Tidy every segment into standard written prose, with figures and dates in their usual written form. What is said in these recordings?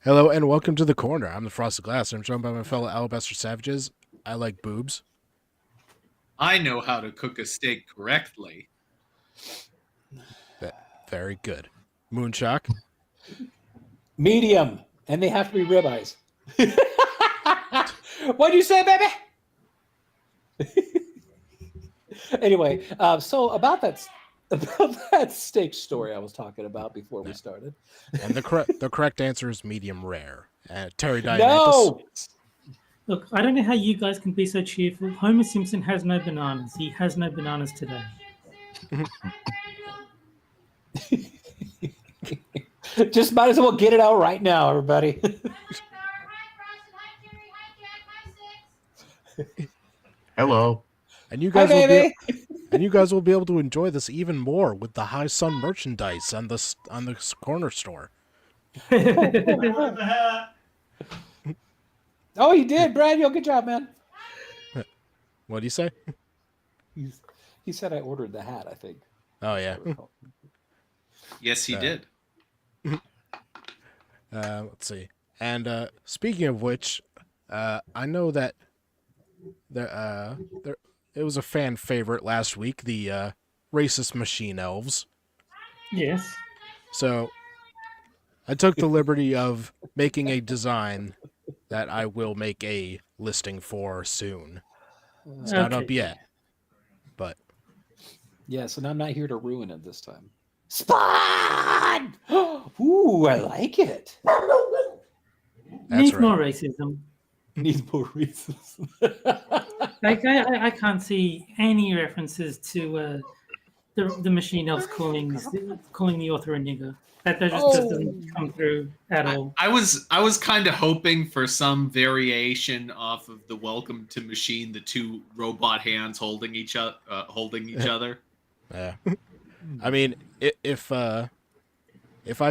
Hello and welcome to the corner. I'm the Frosted Glass. I'm joined by my fellow Alabaster Savages. I like boobs. I know how to cook a steak correctly. Very good. Moonshock. Medium, and they have to be ribeyes. What'd you say, baby? Anyway, so about that steak story I was talking about before we started. And the correct answer is medium rare. Terry Diamandis. No, Look, I don't know how you guys can be so cheerful. Homer Simpson has no bananas. He has no bananas today. just might as well get it out right now, everybody. Hello. And you Hi, guys will baby. you guys will be able to enjoy this even more with the High Sun merchandise on the corner store. Oh, you did, Brad. Yo, good job, man. What do you say? He said I ordered the hat, I think. Oh yeah. Yes, he did. Let's see. And speaking of which, I know that there it was a fan favorite last week, the racist machine elves. Yes. So I took the liberty of making a design that I will make a listing for soon. It's not up yet, but Yes, and I'm not here to ruin it this time. Spawn! Ooh, I like it. Needs right. more racism. Needs more reasons. Like I can't see any references to the machine elves calling the author a nigger. That just doesn't come through at all. I was kind of hoping for some variation off of the Welcome to Machine, the two robot hands holding each other. yeah. I mean, if I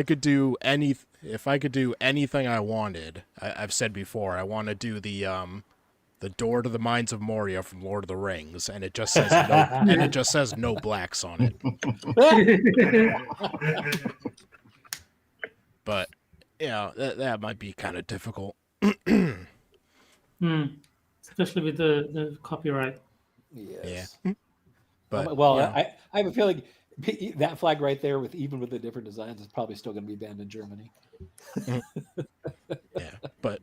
could do anything I wanted, I've said before, I want to do the door to the Mines of Moria from Lord of the Rings, and it just says no blacks on it. But that might be kind of difficult. Especially with the copyright. Yes. Yeah. But I have a feeling that flag right there, even with the different designs, is probably still going to be banned in Germany. yeah, but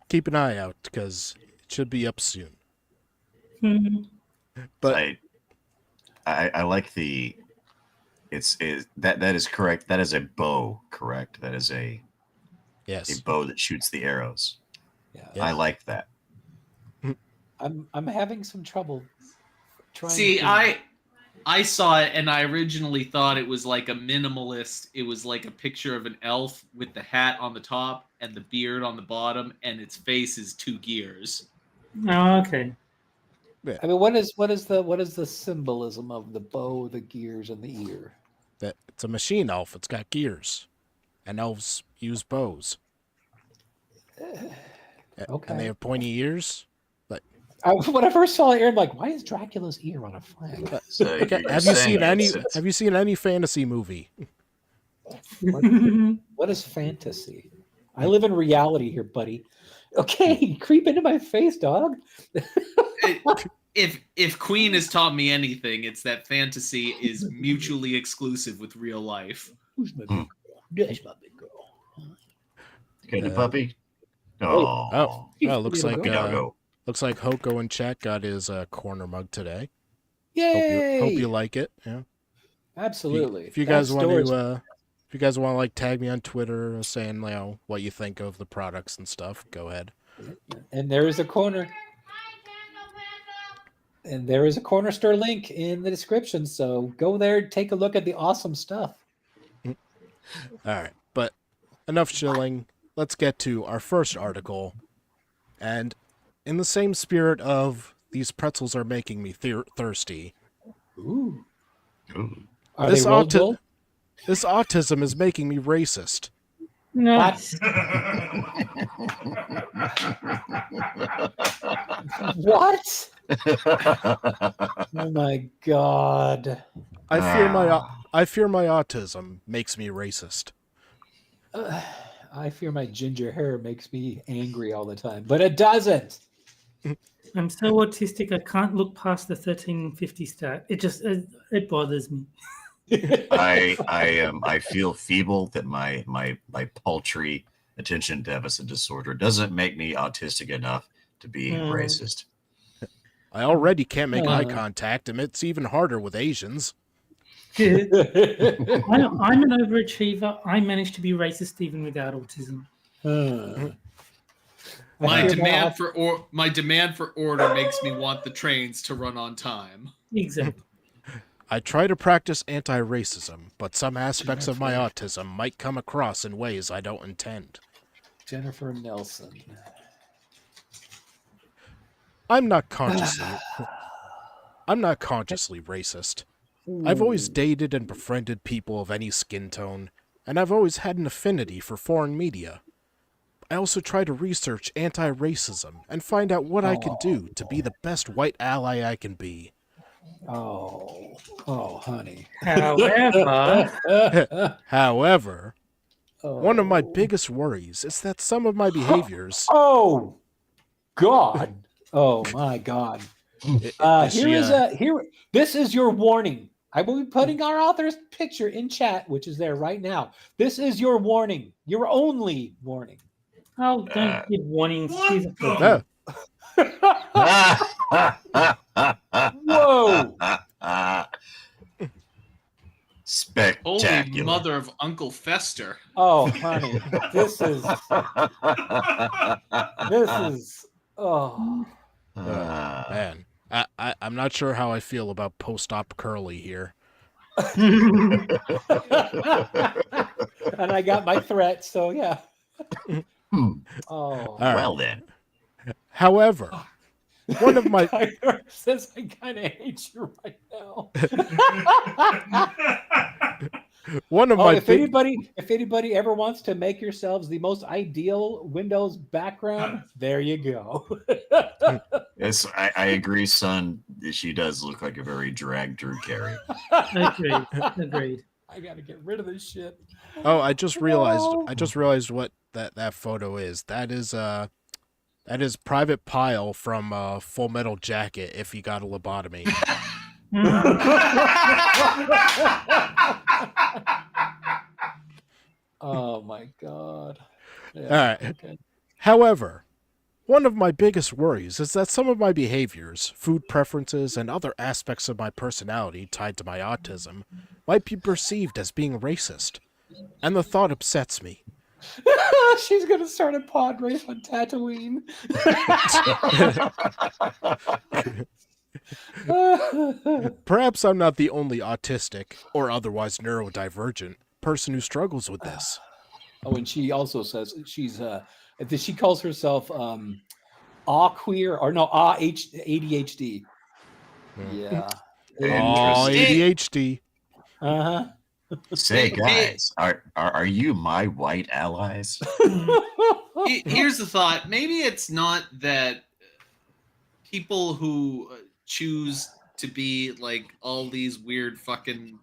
keep an eye out because it should be up soon. But I like the that is correct. That is a bow, correct? That is a bow that shoots the arrows. Yeah. I like that. I'm having some trouble trying. See, I saw it and I originally thought it was like a minimalist. It was like a picture of an elf with the hat on the top and the beard on the bottom, and its face is two gears. Oh, okay. I mean, what is the symbolism of the bow, the gears, and the ear? that it's a machine elf. It's got gears, and elves use bows. Okay. And they have pointy ears. When I first saw it, I'm like, why is Dracula's ear on a flag? So Have you seen any fantasy movie? What is fantasy? I live in reality here, buddy. Okay, creep into my face, dog. If Queen has taught me anything, it's that fantasy is mutually exclusive with real life. Who's my big girl? That's my big girl. Okay, the puppy. Oh, Looks like doggo. looks like Hoko in chat got his corner mug today. Yay! Hope you like it. Yeah. Absolutely. If you guys want to like tag me on Twitter saying what you think of the products and stuff, go ahead. And there is a corner. And there is a corner store link in the description. So go there, take a look at the awesome stuff. All right, but enough chilling. Let's get to our first article. And in the same spirit of these pretzels are making me thirsty. Ooh. Ooh. Are they rolled gold? This autism is making me racist. Nice. What? Oh my god! I fear my autism makes me racist. I fear my ginger hair makes me angry all the time, but it doesn't. I'm so autistic. I can't look past the 1350 stat. It bothers me. I feel feeble that my paltry attention deficit disorder doesn't make me autistic enough to be racist. I already can't make eye contact, and it's even harder with Asians. I'm an overachiever. I managed to be racist even without autism. My demand for order makes me want the trains to run on time. Exactly. I try to practice anti-racism, but some aspects of my autism might come across in ways I don't intend. Jennifer Nelson. I'm not consciously racist. I've always dated and befriended people of any skin tone, and I've always had an affinity for foreign media. I also try to research anti-racism and find out what I can do to be the best white ally I can be. Oh, honey. However, one of my biggest worries is that some of my behaviors... Oh, God. Oh, my God. This is your warning. I will be putting our author's picture in chat, which is there right now. This is your warning. Your only warning. Oh, don't give warnings. Whoa. Spectacular. Holy mother of Uncle Fester. Oh, honey. This is man, I'm not sure how I feel about post-op Curly here. And I got my threat, so yeah. Right. Well then. However, one of my Tiger says I kind of hate you right now. If anybody ever wants to make yourselves the most ideal Windows background, there you go. Yes, I agree, son. She does look like a very drag Drew Carey. Agreed. I gotta get rid of this shit. Oh, I just realized what that photo is. That is Private Pyle from Full Metal Jacket if he got a lobotomy. Oh my God. Yeah, all right. Okay. However, one of my biggest worries is that some of my behaviors, food preferences, and other aspects of my personality tied to my autism might be perceived as being racist. And the thought upsets me. She's gonna start a pod race on Tatooine. Perhaps I'm not the only autistic or otherwise neurodivergent person who struggles with this. Oh, and she also says she's she calls herself queer or no ADHD. Yeah. ADHD. Uh-huh. Say, guys, are you my white allies? Here's the thought. Maybe it's not that people who choose to be like all these weird fucking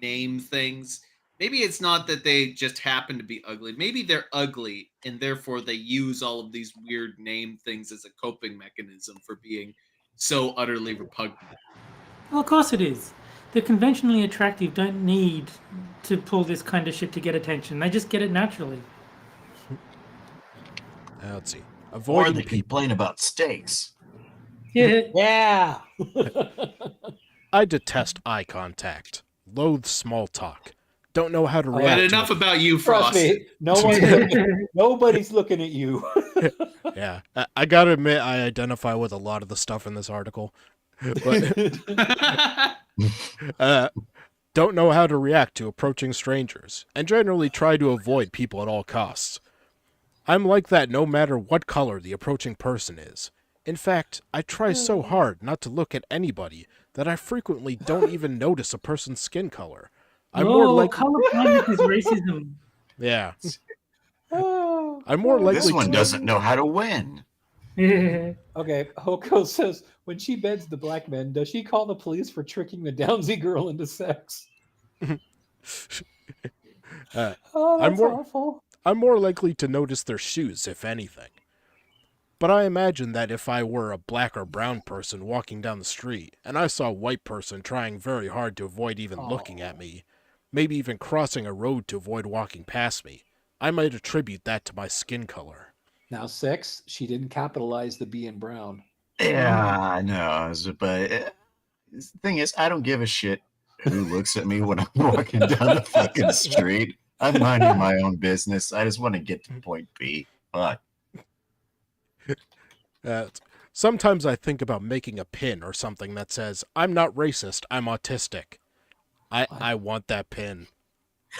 name things, maybe it's not that they just happen to be ugly. Maybe they're ugly and therefore they use all of these weird name things as a coping mechanism for being so utterly repugnant. Well, of course it is. The conventionally attractive don't need to pull this kind of shit to get attention. They just get it naturally. Let's see. Or they complain about steaks. Yeah. I detest eye contact. Loathe small talk. Don't know how to react. But enough about you, Trust Frost. me, nobody's looking at you. Yeah, I gotta admit, I identify with a lot of the stuff in this article. But don't know how to react to approaching strangers, and generally try to avoid people at all costs. I'm like that no matter what color the approaching person is. In fact, I try so hard not to look at anybody that I frequently don't even notice a person's skin color. I'm more like color blindness is racism. Yeah. I'm more likely. This one doesn't know how to win. Okay, Hoko says, when she beds the black men, does she call the police for tricking the Downsy girl into sex? I'm that's awful. I'm more likely to notice their shoes, if anything. But I imagine that if I were a black or brown person walking down the street, and I saw a white person trying very hard to avoid even looking at me, maybe even crossing a road to avoid walking past me, I might attribute that to my skin color. Now, 6, she didn't capitalize the B in brown. Yeah, I know. But the thing is, I don't give a shit who looks at me when I'm walking down the fucking street. I'm minding my own business. I just want to get to point B. Fuck. Sometimes I think about making a pin or something that says, I'm not racist, I'm autistic. I want that pin.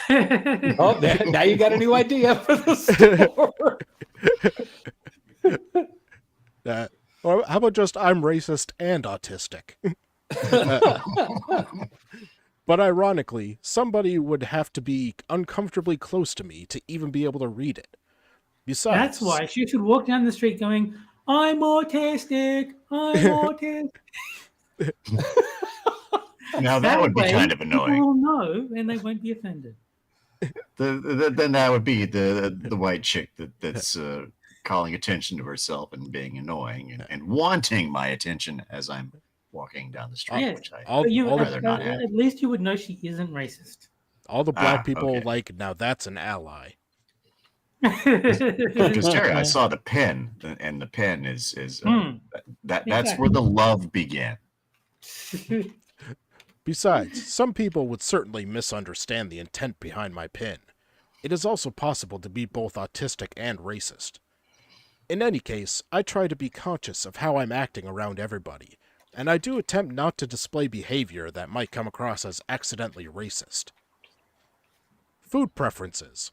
Oh, now you got a new idea for the store. Or how about just, I'm racist and autistic? But ironically, somebody would have to be uncomfortably close to me to even be able to read it. Besides, That's why she should walk down the street going, I'm autistic. I'm autistic. Now that would be kind of annoying. People will know and they won't be offended. Then that would be the white chick that's calling attention to herself and being annoying and wanting my attention as I'm walking down the street, Yes. which I'd rather not have. At least you would know she isn't racist. All the black people okay. like, now that's an ally. Because Terry, I saw the pen, and the pen is that's where the love began. Besides, some people would certainly misunderstand the intent behind my pin. It is also possible to be both autistic and racist. In any case, I try to be conscious of how I'm acting around everybody, and I do attempt not to display behavior that might come across as accidentally racist. Food preferences.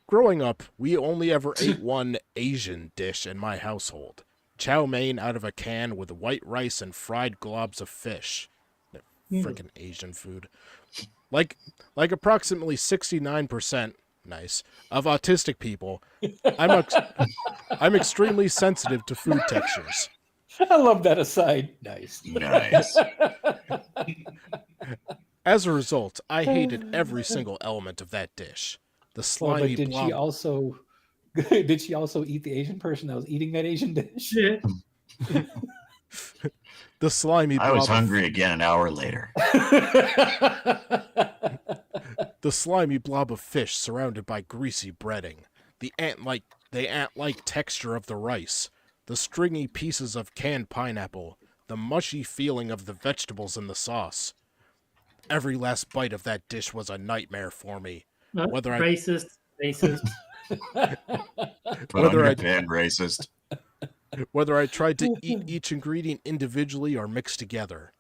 Growing up, we only ever ate one Asian dish in my household. Chow mein out of a can with white rice and fried globs of fish. Freaking Asian food. Like approximately 69%, nice, of autistic people, I'm extremely sensitive to food textures. I love that aside. Nice. Nice. As a result, I hated every single element of that dish. The slimy But blob. did she also eat the Asian person that was eating that Asian dish? The slimy blob. I was hungry again an hour later. The slimy blob of fish surrounded by greasy breading. The ant-like texture of the rice. The stringy pieces of canned pineapple. The mushy feeling of the vegetables in the sauce. Every last bite of that dish was a nightmare for me. Racist. Racist. Whether I tried to eat each ingredient individually or mixed together.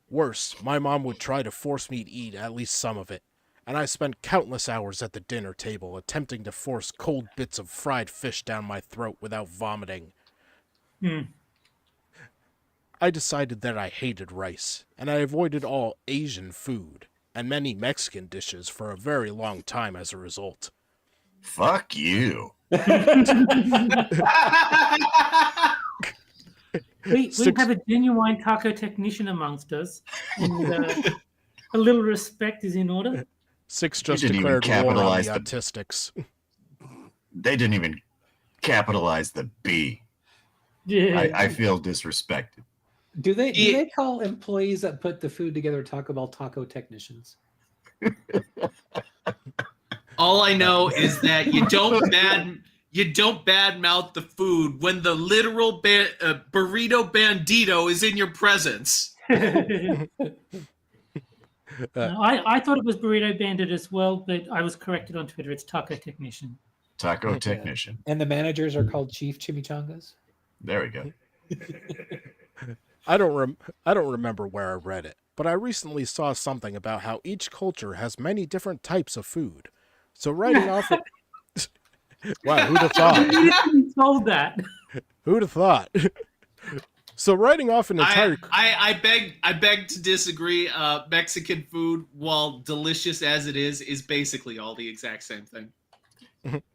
Worse, my mom would try to force me to eat at least some of it, and I spent countless hours at the dinner table attempting to force cold bits of fried fish down my throat without vomiting. I decided that I hated rice, and I avoided all Asian food, and many Mexican dishes for a very long time as a result. Fuck you. We have a genuine taco technician amongst us, and a little respect is in order. 6 just declared war on the autistics. They didn't even capitalize the B. Yeah. I feel disrespected. Do they call employees that put the food together taco technicians? All I know is that you don't badmouth the food when the literal burrito bandito is in your presence. I thought it was Burrito Bandit as well, but I was corrected on Twitter. It's Taco Technician. Taco technician. And the managers are called Chief Chimichangas? There we go. I don't remember where I read it, but I recently saw something about how each culture has many different types of food. So writing off wow, who'd have thought? You told that. Who'd have thought? So writing off an entire I beg to disagree. Mexican food, while delicious as it is basically all the exact same thing.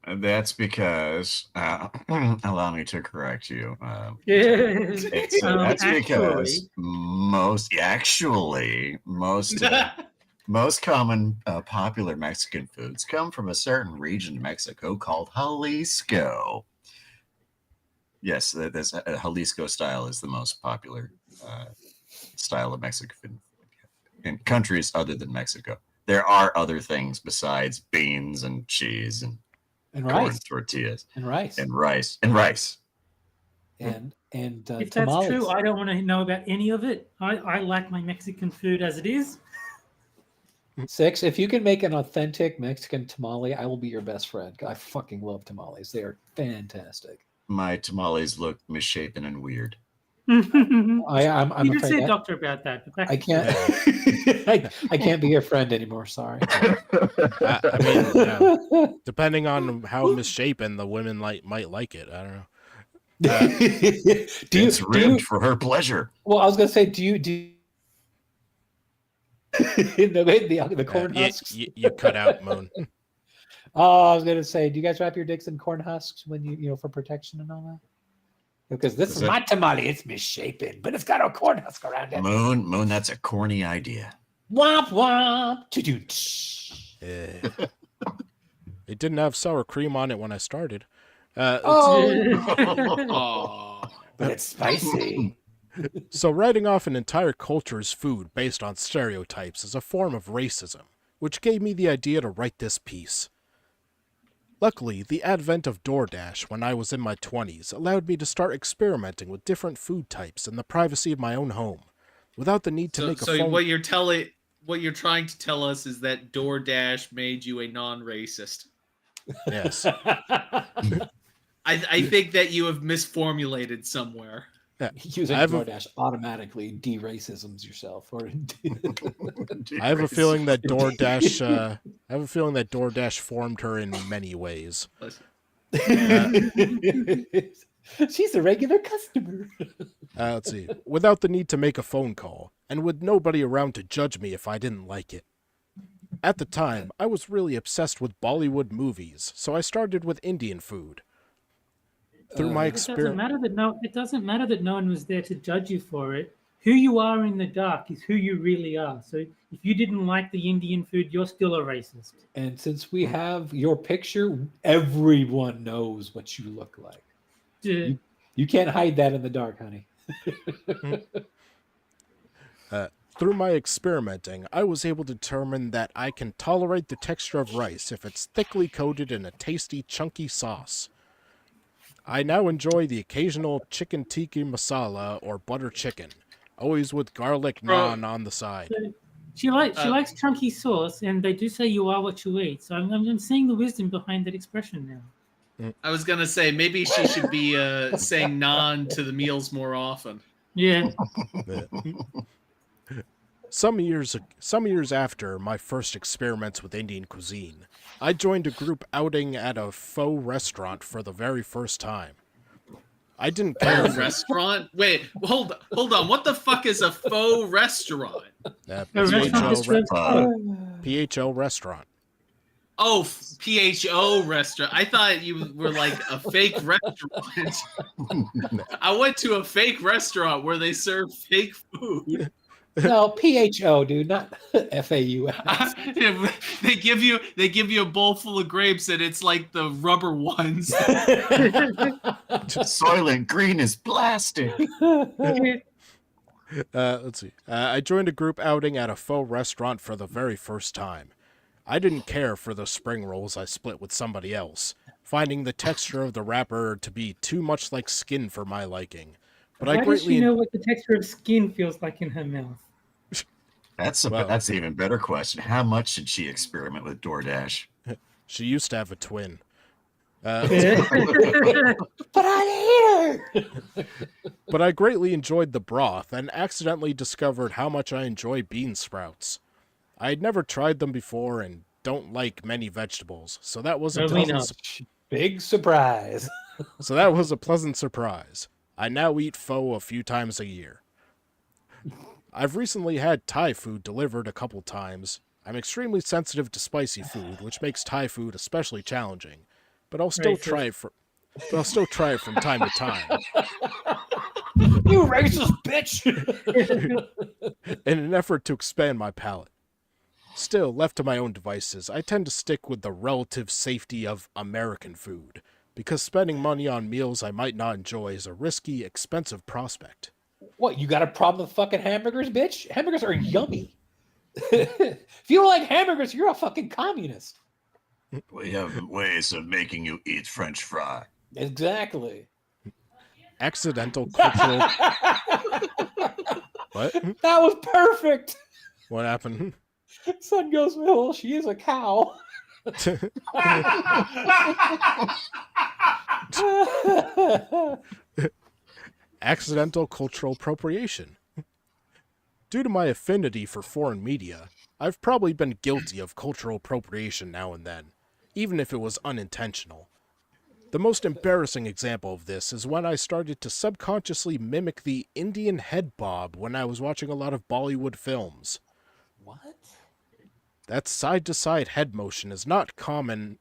That's because allow me to correct you. That's because most Most common popular Mexican foods come from a certain region of Mexico called Jalisco. Yes, this Jalisco style is the most popular style of Mexican food in countries other than Mexico. There are other things besides beans and cheese and corn rice tortillas and rice and rice. and If tamales. that's true, I don't want to know about any of it. I like my Mexican food as it is. 6, if you can make an authentic Mexican tamale, I will be your best friend. I fucking love tamales. They are fantastic. My tamales look misshapen and weird. I'm You did afraid see a that doctor about that. But I can't. I can't be your friend anymore. Sorry. I mean, depending on how misshapen the women might like it. I don't know. It's ribbed for her pleasure. Well, I was gonna say, do you the corn husks? You cut out, Moon. Oh, I was gonna say, do you guys wrap your dicks in corn husks when you for protection and all that? Because this is my tamale. It's misshapen, but it's got a corn husk around it. Moon, that's a corny idea. Womp womp. It didn't have sour cream on it when I started. Oh, Oh. but it's spicy. So writing off an entire culture's food based on stereotypes is a form of racism, which gave me the idea to write this piece. Luckily, the advent of DoorDash when I was in my 20s allowed me to start experimenting with different food types in the privacy of my own home, without the need to make a phone... So what you're trying to tell us is that DoorDash made you a non-racist. Yes. I think that you have misformulated somewhere. Yeah. Using DoorDash automatically de-racisms yourself, or I have a feeling that DoorDash formed her in many ways. She's a regular customer. Let's see. Without the need to make a phone call, and with nobody around to judge me if I didn't like it. At the time, I was really obsessed with Bollywood movies, so I started with Indian food. Through my experience, it doesn't matter that no one was there to judge you for it. Who you are in the dark is who you really are. So if you didn't like the Indian food, you're still a racist. And since we have your picture, everyone knows what you look like. You can't hide that in the dark, honey. Through my experimenting, I was able to determine that I can tolerate the texture of rice if it's thickly coated in a tasty, chunky sauce. I now enjoy the occasional chicken tikka masala or butter chicken, always with garlic naan on the side. She likes chunky sauce, and they do say you are what you eat. So I'm seeing the wisdom behind that expression now. I was gonna say maybe she should be saying naan to the meals more often. Yeah. Some years after my first experiments with Indian cuisine, I joined a group outing at a faux restaurant for the very first time. I didn't care. Restaurant? Wait, hold on. What the fuck is a faux restaurant? PHL restaurant. Oh, PHO restaurant. I thought you were like a fake restaurant. I went to a fake restaurant where they serve fake food. No, PHO, dude, not FAUS. They give you a bowl full of grapes and it's like the rubber ones. Soylent Green is plastic. Let's see. I joined a group outing at a faux restaurant for the very first time. I didn't care for the spring rolls I split with somebody else, finding the texture of the wrapper to be too much like skin for my liking. But Why does she know what the texture of skin feels like in her mouth? That's an even better question. How much did she experiment with DoorDash? She used to have a twin. But I hate her. But I greatly enjoyed the broth and accidentally discovered how much I enjoy bean sprouts. I had never tried them before and don't like many vegetables, so that was a big surprise. So that was a pleasant surprise. I now eat pho a few times a year. I've recently had Thai food delivered a couple times. I'm extremely sensitive to spicy food, which makes Thai food especially challenging. But I'll still try it from time to time. You racist bitch! In an effort to expand my palate. Still, left to my own devices, I tend to stick with the relative safety of American food, because spending money on meals I might not enjoy is a risky, expensive prospect. What, you got a problem with fucking hamburgers, bitch? Hamburgers are yummy. If you don't like hamburgers, you're a fucking communist. We have ways of making you eat French fry. Exactly. Accidental cultural... What? That was perfect. What happened? Son goes, well, she is a cow. Accidental cultural appropriation. Due to my affinity for foreign media, I've probably been guilty of cultural appropriation now and then, even if it was unintentional. The most embarrassing example of this is when I started to subconsciously mimic the Indian head bob when I was watching a lot of Bollywood films. What? That side-to-side head motion is not common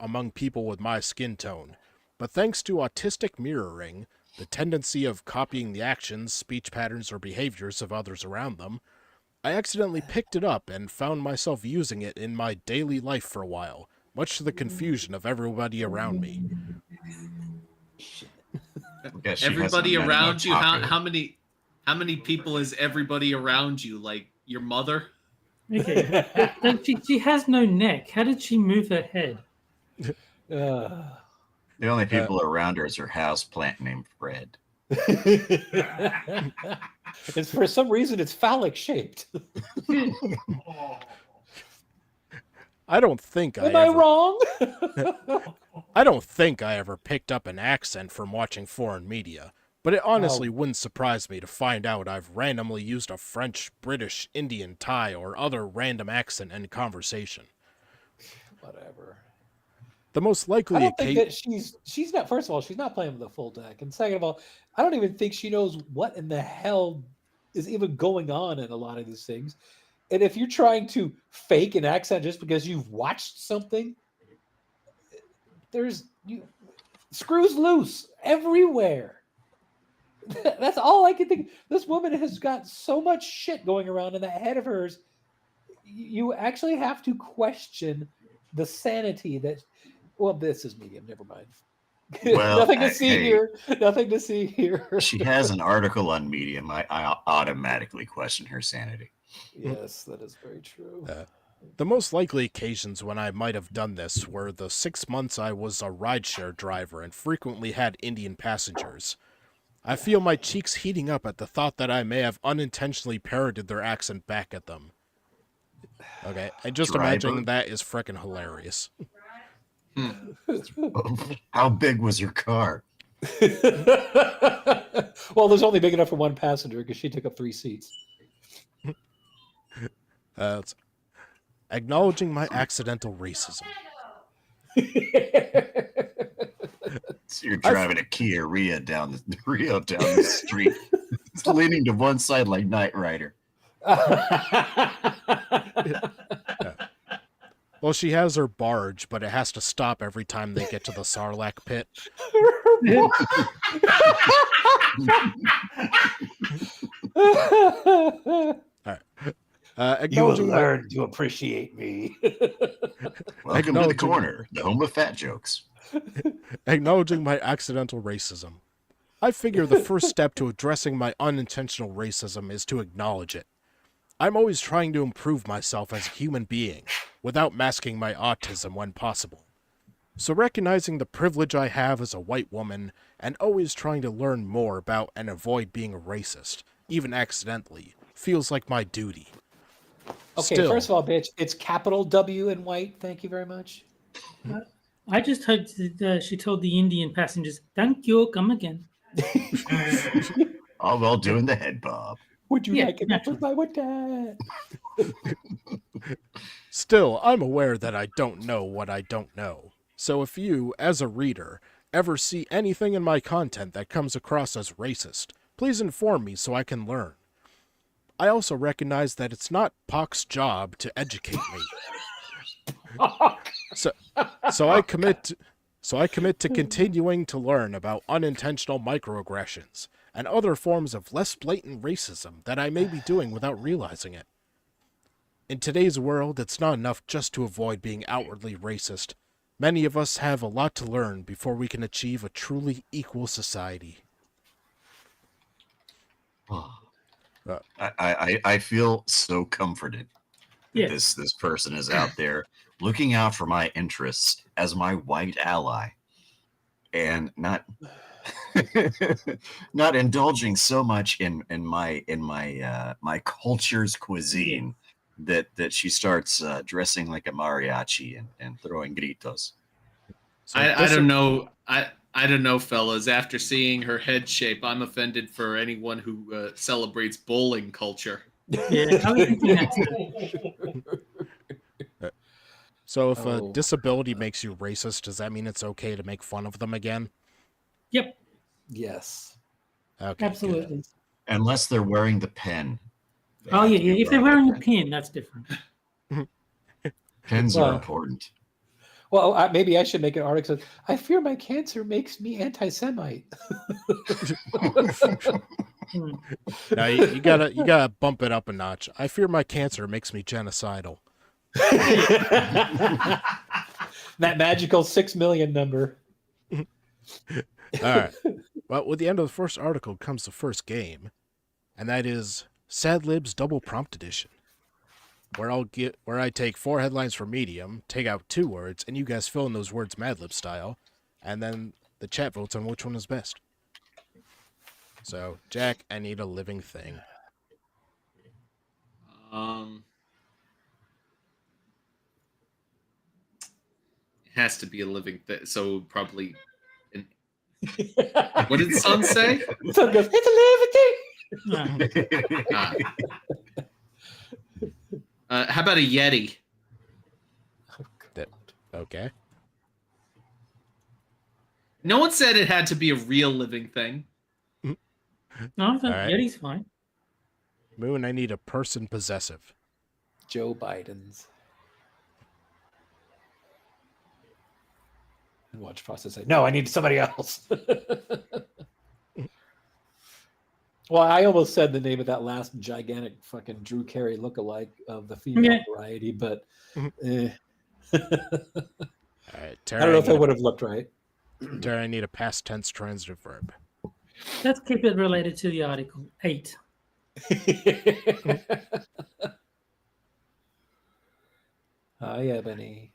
among people with my skin tone, but thanks to autistic mirroring, the tendency of copying the actions, speech patterns, or behaviors of others around them, I accidentally picked it up and found myself using it in my daily life for a while, much to the confusion of everybody around me. Everybody around you? How many people is everybody around you? Like your mother? Okay. She has no neck. How did she move her head? The only people around her is her house plant named Fred. It's for some reason it's phallic shaped. I don't think Am I wrong? I don't think I ever picked up an accent from watching foreign media, but it honestly wouldn't surprise me to find out I've randomly used a French, British, Indian, Thai, or other random accent in conversation. Whatever. The most likely I don't think that she's not. First of all, she's not playing with a full deck, and second of all, I don't even think she knows what in the hell is even going on in a lot of these things. And if you're trying to fake an accent just because you've watched something, screws loose everywhere. That's all I can think. This woman has got so much shit going around in that head of hers. You actually have to question the sanity that. Well, this is Medium. Never mind. Well, Nothing to see here. Nothing to see here. She has an article on Medium. I automatically question her sanity. Yes, that is very true. The most likely occasions when I might have done this were the 6 months I was a rideshare driver and frequently had Indian passengers. I feel my cheeks heating up at the thought that I may have unintentionally parroted their accent back at them. Okay, and just imagining that is frickin' hilarious. How big was your car? Well, there's only big enough for one passenger because she took up 3 seats. Acknowledging my accidental racism. So you're driving a Kia Rio down the street. It's leaning to one side like Knight Rider. Well, she has her barge, but it has to stop every time they get to the Sarlacc pit. All right. You will learn to appreciate me. Welcome to the corner, the home of fat jokes. Acknowledging my accidental racism. I figure the first step to addressing my unintentional racism is to acknowledge it. I'm always trying to improve myself as a human being, without masking my autism when possible. So recognizing the privilege I have as a white woman, and always trying to learn more about and avoid being a racist, even accidentally, feels like my duty. Okay, Still, first of all, bitch, it's capital W in white. Thank you very much. I just heard that she told the Indian passengers, "Thank you, come again." All while doing the head bob. Would you like it with my dad? Still, I'm aware that I don't know what I don't know. So if you, as a reader, ever see anything in my content that comes across as racist, please inform me so I can learn. I also recognize that it's not Poc's job to educate me. So I commit to continuing to learn about unintentional microaggressions and other forms of less blatant racism that I may be doing without realizing it. In today's world, it's not enough just to avoid being outwardly racist. Many of us have a lot to learn before we can achieve a truly equal society. I feel so comforted that Yes. this person is out there looking out for my interests as my white ally, and not not indulging so much in my culture's cuisine that she starts dressing like a mariachi and throwing gritos. So I don't know. I don't know, fellas. After seeing her head shape, I'm offended for anyone who celebrates bowling culture. Yeah, I was thinking that too. So if a Oh. disability makes you racist, does that mean it's okay to make fun of them again? Yep, Yes. Okay, good. absolutely. Unless they're wearing the pen. They Oh have yeah, to be yeah. If they're the wearing a pen. pin, that's different. Pens Well, are important. Well, maybe I should make an article. I fear my cancer makes me anti-Semite. Hmm. Now you gotta bump it up a notch. I fear my cancer makes me genocidal. That magical 6 million number. All right. Well, with the end of the first article comes the first game, and that is Sad Libs Double Prompt Edition, where I take 4 headlines from Medium, take out 2 words, and you guys fill in those words Mad Lib style, and then the chat votes on which one is best. So, Jack, I need a living thing. It has to be a living thing. So probably. What did Sun say? Son goes, it's a living thing. Ah, How about a Yeti? Okay. No one said it had to be a real living thing. no, I think Alright. Yeti's fine. Moon, I need a person possessive. Joe Biden's. And watch Frost say, no, I need somebody else. Well, I almost said the name of that last gigantic fucking Drew Carey lookalike of the female Yeah. variety, but Mhm. I Alright, Tara, don't know if I it would have looked right. Tara, I need a past tense transitive verb. Let's keep it related to the article. 8. Oh, yeah, Benny.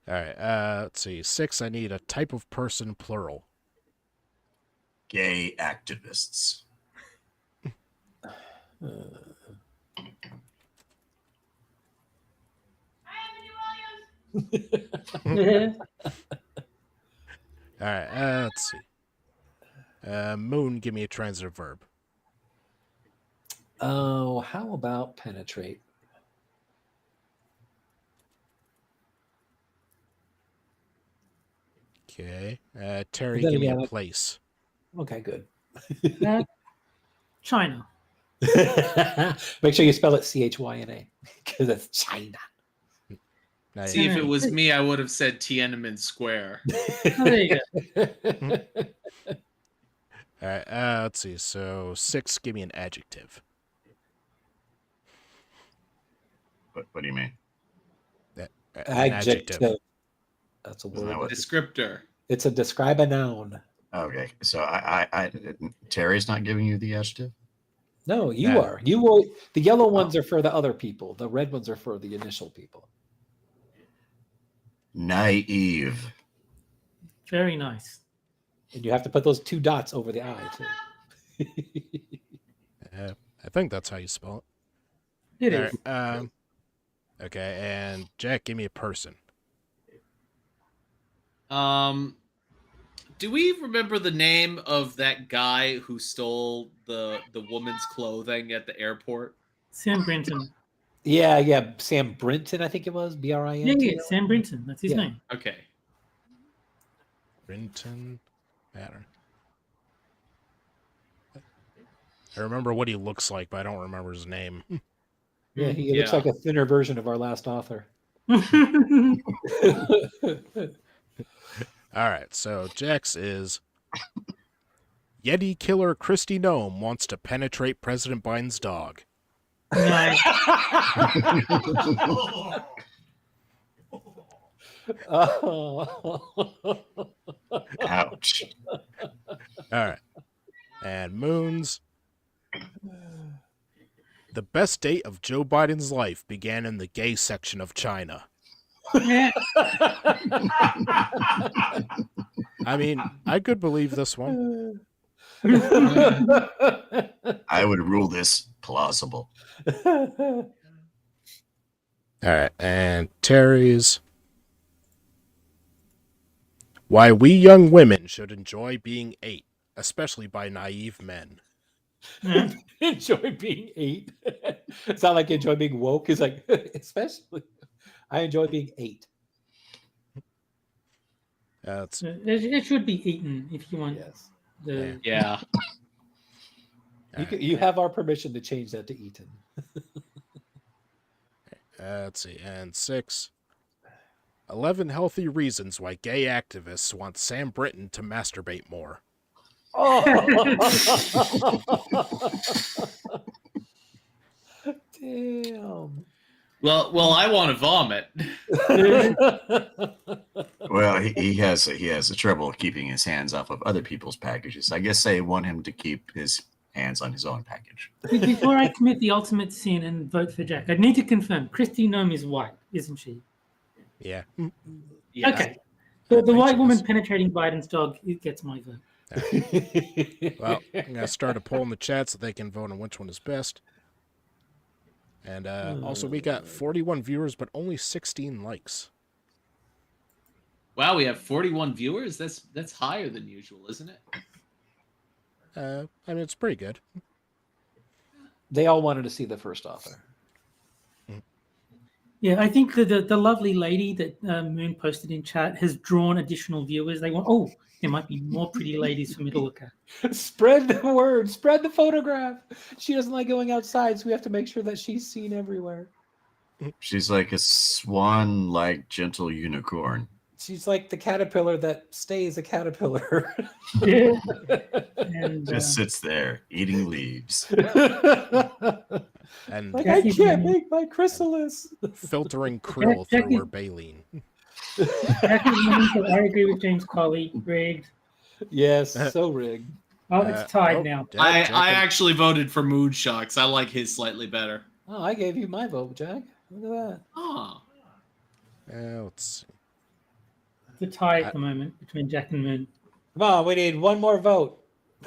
Alright, let's see. 6, I need a type of person, plural. Gay activists. Alright, let's see. Moon, give me a transitive verb. Oh, how about penetrate? Okay. Terry, Then give me again, a place. Okay, good. China. Make sure you spell it Chyna because it's China. Now, See, if it was me, I would have said Tiananmen Square. Oh, there you go. Alright, let's see. So 6, give me an adjective. What do you mean? An Adjective. That's a Isn't that word. what- Descriptor. It's a describe a noun. Okay, so I Terry's not giving you the adjective. No, you Yeah. are. You will. The yellow ones are for the other people. The red ones are for the initial people. Naive. Very nice. And you have to put those 2 dots over the I too. I think that's how you spell It it. is. Alright, okay, and Jack, give me a person. Do we remember the name of that guy who stole the woman's clothing at the airport? Sam Brinton. Yeah. Sam Brinton, I think it was. Brinton. Yeah, Sam Brinton. That's his Yeah. name. Okay. Brinton Matter. I remember what he looks like, but I don't remember his name. Yeah, he looks Yeah. like a thinner version of our last author. Alright, so Jack's is Yeti killer Christy Gnome wants to penetrate President Biden's dog. No. Oh. Ouch. All right. And Moons. The best date of Joe Biden's life began in the gay section of China. Yeah. I mean, I could believe this one. I would rule this plausible. All right. And Terry's. Why we young women should enjoy being ate, especially by naive men. Yeah. Enjoy being ate. It's not like enjoy being woke. It's like, especially, I enjoy being ate. That's It should be eaten if you want. Yes. The Yeah. You have our permission to change that to eaten. let's see. And 6. 11 healthy reasons why gay activists want Sam Britton to masturbate more. Oh. Damn. Well, I want to vomit. Well, he has a trouble keeping his hands off of other people's packages. I guess they want him to keep his hands on his own package. Before I commit the ultimate sin and vote for Jack, I need to confirm Christy Nome is white, isn't she? Yeah. Yeah. Okay. I The think white she woman is. penetrating Biden's dog, it gets my vote. Well, I'm going to start a poll in the chat so they can vote on which one is best. And also, we got 41 viewers, but only 16 likes. Wow, we have 41 viewers. That's higher than usual, isn't it? I mean, it's pretty good. They all wanted to see the first author. Yeah, I think the lovely lady that Moon posted in chat has drawn additional viewers. They want, there might be more pretty ladies for me to look at. Spread the word. Spread the photograph. She doesn't like going outside, so we have to make sure that she's seen everywhere. She's like a swan-like gentle unicorn. She's like the caterpillar that stays a caterpillar. Yeah. And Just sits there eating leaves. And Like, I can't make my chrysalis. filtering krill through her baleen. Jack is winning, so I agree with James Colley. Rigged. Yes, so rigged. Oh, it's tied now. Jack I and- actually voted for Moonshocks. I like his slightly better. Oh, I gave you my vote, Jack. Look at that. Oh. let's see. It's a tie at the moment between Jack and Moon. Come on, we need one more vote.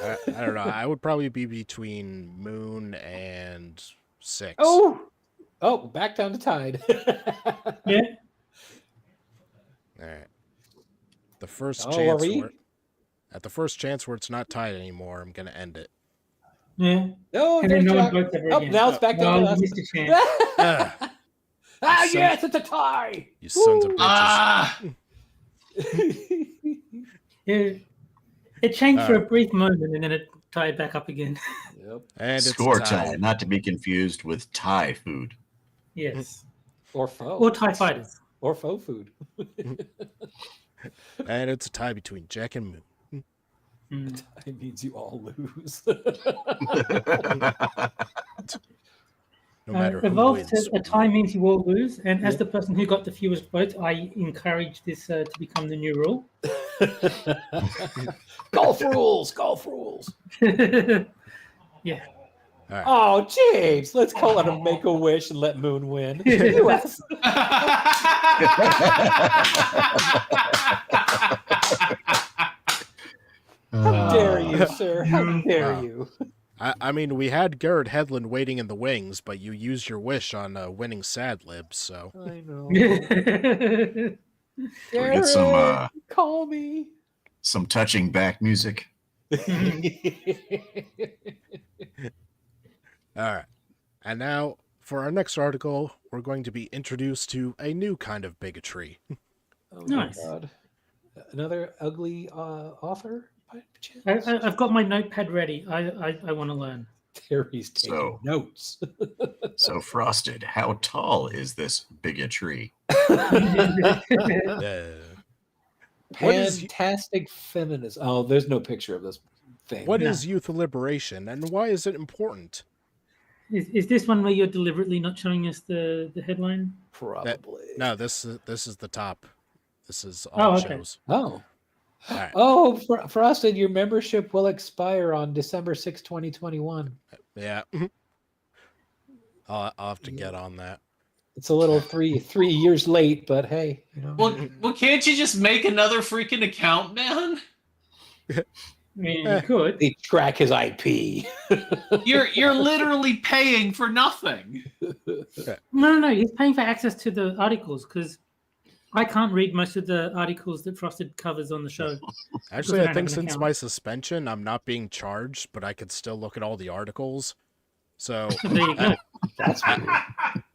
I don't know. I would probably be between Moon and 6. Oh, back down to tied. Yeah. All right. The first Are chance we? where, at the first chance where it's not tied anymore, I'm gonna end it. Yeah. No, And then there's no one Jack. votes ever Oh, again. now it's back down to Oh, us. you missed a chance. Ugh, Ah, son- yes, it's a tie. you sons of bitches. Ah. Yeah. It changed for a brief moment and then it tied back up again. Yep. And it's Score tied. tie, not to be confused with Thai food. Yes. Or foe. Or TIE fighters. Or faux food. And it's a tie between Jack and Moon. Mm. It means you all lose. No matter who Evolve wins. says a tie means you all lose, and as the person who got the fewest votes, I encourage this to become the new rule. Golf rules. Golf rules. Yeah. All right. Oh, James, let's call it a make-a-wish and let Moon win. US. How dare you, sir? How dare you? I mean, we had Garrett Hedlund waiting in the wings, but you used your wish on winning Sad Libs, so. I know. We'll get Garrett, call me. some touching back music. All right. And now, for our next article, we're going to be introduced to a new kind of bigotry. Oh, Nice. my God. Another ugly author? By chance? I've got my notepad ready. I want to learn. Terry's taking So- notes. So, Frosted, how tall is this bigotry? What is- Fantastic feminist. Oh, there's no picture of this thing. What No. is youth liberation, and why is it important? Is this one where you're deliberately not showing us the headline? Probably. No, this is the top. This is all Oh, it okay. shows. Oh. All right. Oh, Frosted, your membership will expire on December 6, 2021. Yeah. I'll have to get on that. It's a little three years late, but hey, you know. Well, can't you just make another freaking account, man? I mean, you could. They track his IP. You're literally paying for nothing. No. He's paying for access to the articles because I can't read most of the articles that Frosted covers on the show. Actually, I I don't think have an since account. my suspension, I'm not being charged, but I could still look at all the articles. So There you go. That's weird.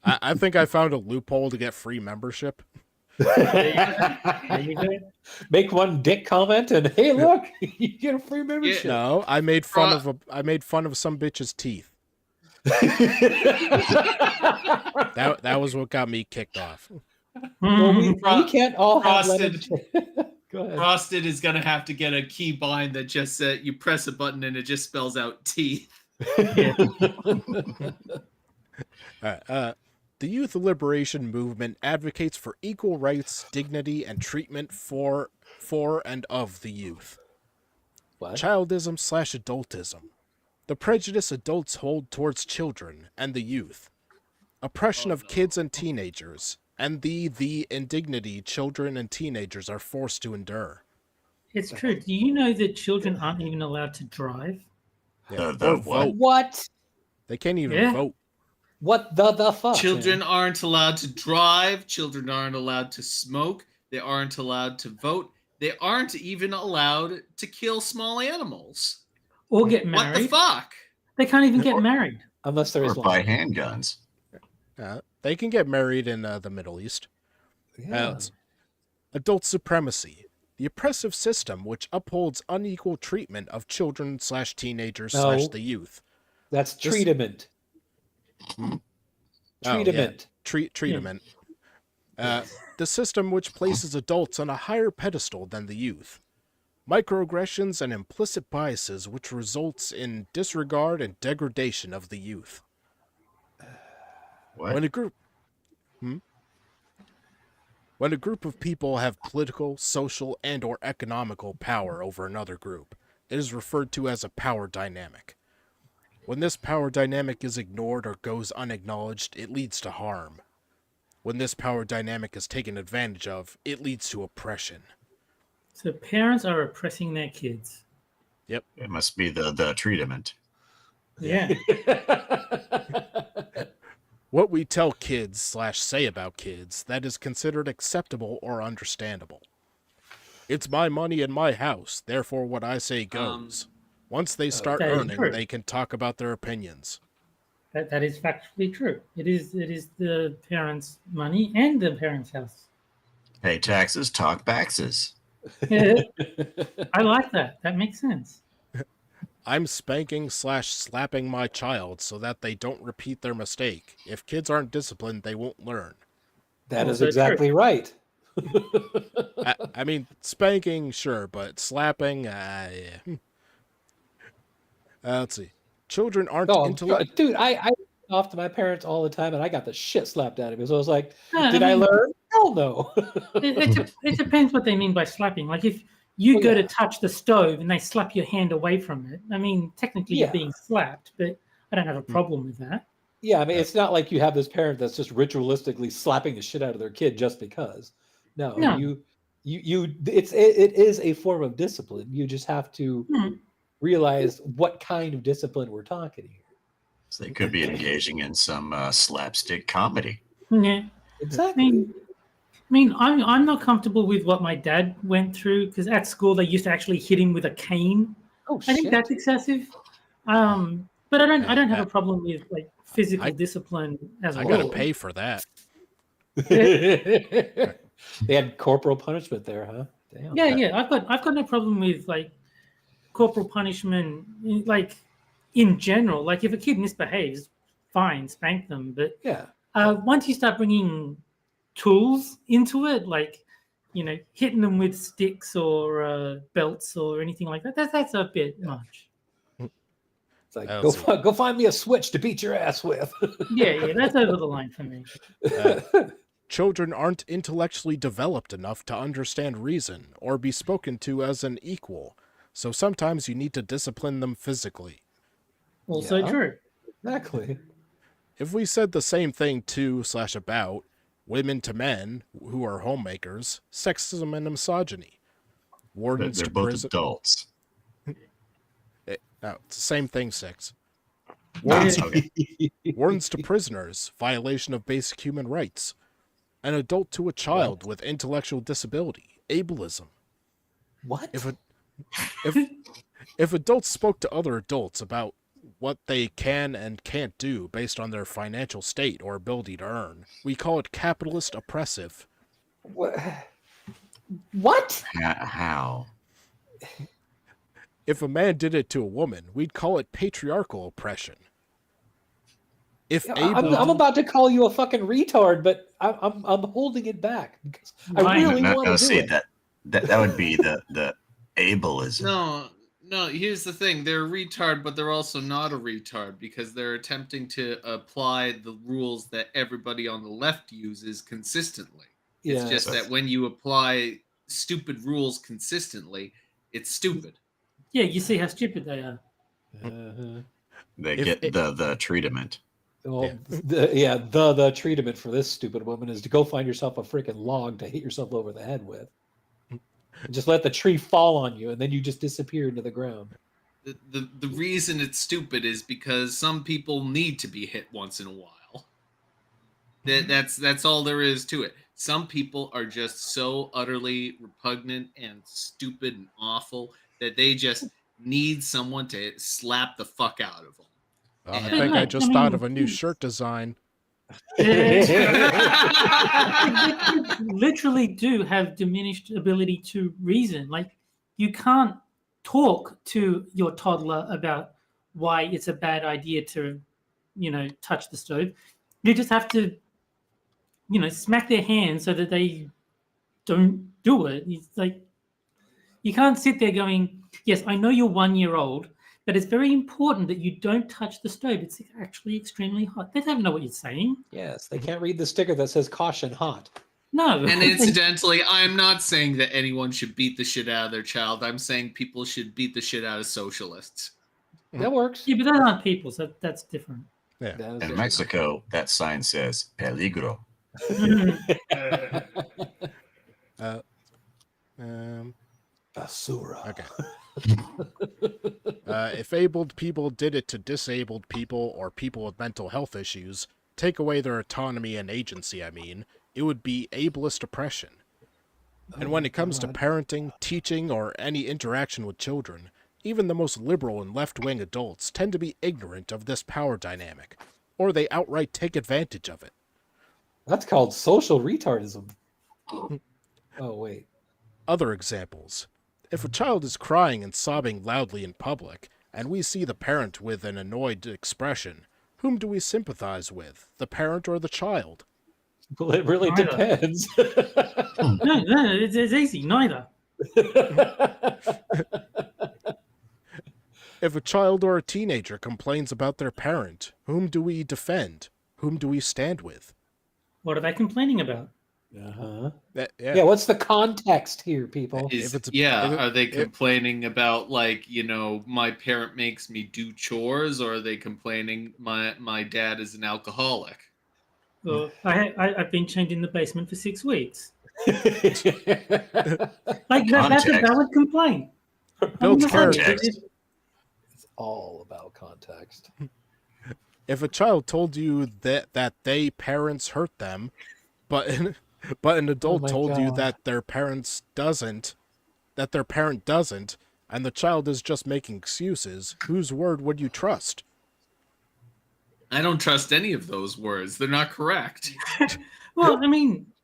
I think I found a loophole to get free membership. There you go. Make one dick comment and hey, look, you get a free membership. No, I made fun of some bitch's teeth. That was what got me kicked off. Well, we can't all have Frosted. Go ahead. Frosted is gonna have to get a key bind that just said you press a button and it just spells out teeth. The youth liberation movement advocates for equal rights, dignity, and treatment for and of the youth. What? Childism/adultism. The prejudice adults hold towards children and the youth. Oppression of kids and teenagers, and the indignity children and teenagers are forced to endure. It's true. Do you know that children aren't even allowed to drive? Yeah. The Or what? vote. What? They can't even Yeah. vote. What the fuck? Children man? aren't allowed to drive. Children aren't allowed to smoke. They aren't allowed to vote. They aren't even allowed to kill small animals. Or get What married? the fuck? They can't even get married. Unless there Or is buy one. handguns. They can get married in the Middle East. Yeah. It's adult supremacy. The oppressive system which upholds unequal treatment of children/teenagers/ No. the youth. That's This- treatment. Oh, Treatment. Treatment. The system which places adults on a higher pedestal than the youth. Microaggressions and implicit biases which results in disregard and degradation of the youth. What? When a group of people have political, social, and or economical power over another group, it is referred to as a power dynamic. When this power dynamic is ignored or goes unacknowledged, it leads to harm. When this power dynamic is taken advantage of, it leads to oppression. So parents are oppressing their kids. It must be the treatment. Yeah. What we tell kids/say about kids that is considered acceptable or understandable. It's my money and my house, therefore what I say goes. Once they start That is earning, true. they can talk about their opinions. That is factually true. It is the parents' money and the parents' house. Pay taxes, talk baxes. I like that. That makes sense. I'm spanking/slapping my child so that they don't repeat their mistake. If kids aren't disciplined, they won't learn. That is Also exactly right. I mean, spanking, sure, but slapping, yeah. Let's see. Children aren't Oh, intelligent. dude, I off to my parents all the time, and I got the shit slapped out of me. So I was like, No, did I learn? Hell no. It depends what they mean by slapping. Like if you Well, go yeah. to touch the stove and they slap your hand away from it, I mean, technically Yeah. you're being slapped, but I don't have a problem with that. Yeah, I mean, it's not like you have this parent that's just ritualistically slapping the shit out of their kid just because. No, No. you it is a form of discipline. You just have to Hmm. realize what kind of discipline we're talking here. So they could be engaging in some slapstick comedy. Yeah. Exactly. I mean, I'm not comfortable with what my dad went through because at school they used to actually hit him with a cane. Oh I think shit. that's excessive. But I don't have a problem with like physical I- discipline as a I gotta whole. pay for that. They had corporal punishment there, huh? Damn. Yeah. I've got no problem with like corporal punishment, like in general. Like if a kid misbehaves, fine, spank them. But Yeah. once you start bringing tools into it, like hitting them with sticks or belts or anything like that, that's a bit much. It's like Let's see. go find me a switch to beat your ass with. Yeah, that's over the line for me. Children aren't intellectually developed enough to understand reason or be spoken to as an equal, so sometimes you need to discipline them physically. Also Yeah. true. Exactly. If we said the same thing to/about women to men who are homemakers, sexism and misogyny. Wardens They're to both prison. adults. No, it's the same thing, Six. Ah, okay. Wardens to prisoners, violation of basic human rights. An adult to a child with intellectual disability, ableism. What? If adults spoke to other adults about what they can and can't do based on their financial state or ability to earn, we call it capitalist oppressive. What? How? If a man did it to a woman, we'd call it patriarchal oppression. If I'm about to call you a fucking retard, but I'm holding it back because I Right. really No, want no, to do see, it. that would be the ableism. No, here's the thing. They're a retard, but they're also not a retard because they're attempting to apply the rules that everybody on the left uses consistently. It's Yeah. just that when you apply stupid rules consistently, it's stupid. Yeah, you see how stupid they are. Uh-huh. They If get it- the treatment. Well, the treatment for this stupid woman is to go find yourself a freaking log to hit yourself over the head with. And just let the tree fall on you, and then you just disappear into the ground. The reason it's stupid is because some people need to be hit once in a while. That's all there is to it. Some people are just so utterly repugnant and stupid and awful that they just need someone to slap the fuck out of them. I Yeah. think I Right, just I thought mean, of a new shirt design. They literally do have diminished ability to reason. Like, you can't talk to your toddler about why it's a bad idea to, touch the stove. You just have to, smack their hands so that they don't do it. It's like, you can't sit there going, yes, I know you're 1 year old, but it's very important that you don't touch the stove. It's actually extremely hot. They don't know what you're saying. Yes, they can't read the sticker that says "caution hot." No. And incidentally, I'm not saying that anyone should beat the shit out of their child. I'm saying people should beat the shit out of socialists. That works. Yeah, but those aren't people, so that's different. Yeah. That is In different. Mexico, that sign says peligro. Basura. Okay. If abled people did it to disabled people or people with mental health issues, take away their autonomy and agency, it would be ableist oppression. And when it comes to parenting, teaching, or any interaction with children, even the most liberal and left-wing adults tend to be ignorant of this power dynamic, or they outright take advantage of it. That's called social retardism. Oh wait. Other examples. If a child is crying and sobbing loudly in public, and we see the parent with an annoyed expression, whom do we sympathize with, the parent or the child? Well, it really Neither. depends. No, it's easy. Neither. If a child or a teenager complains about their parent, whom do we defend? Whom do we stand with? What are they complaining about? Uh-huh. Yeah. Yeah, what's the context here, people? Are they complaining about my parent makes me do chores, or are they complaining my dad is an alcoholic? Well, I've been chained in the basement for 6 weeks. Like, that's a valid complaint. Builds Context. character. It's all about context. If a child told you that they parents hurt them, but an adult my told you God. that their parent doesn't, and the child is just making excuses, whose word would you trust? I don't trust any of those words. They're not correct. Well,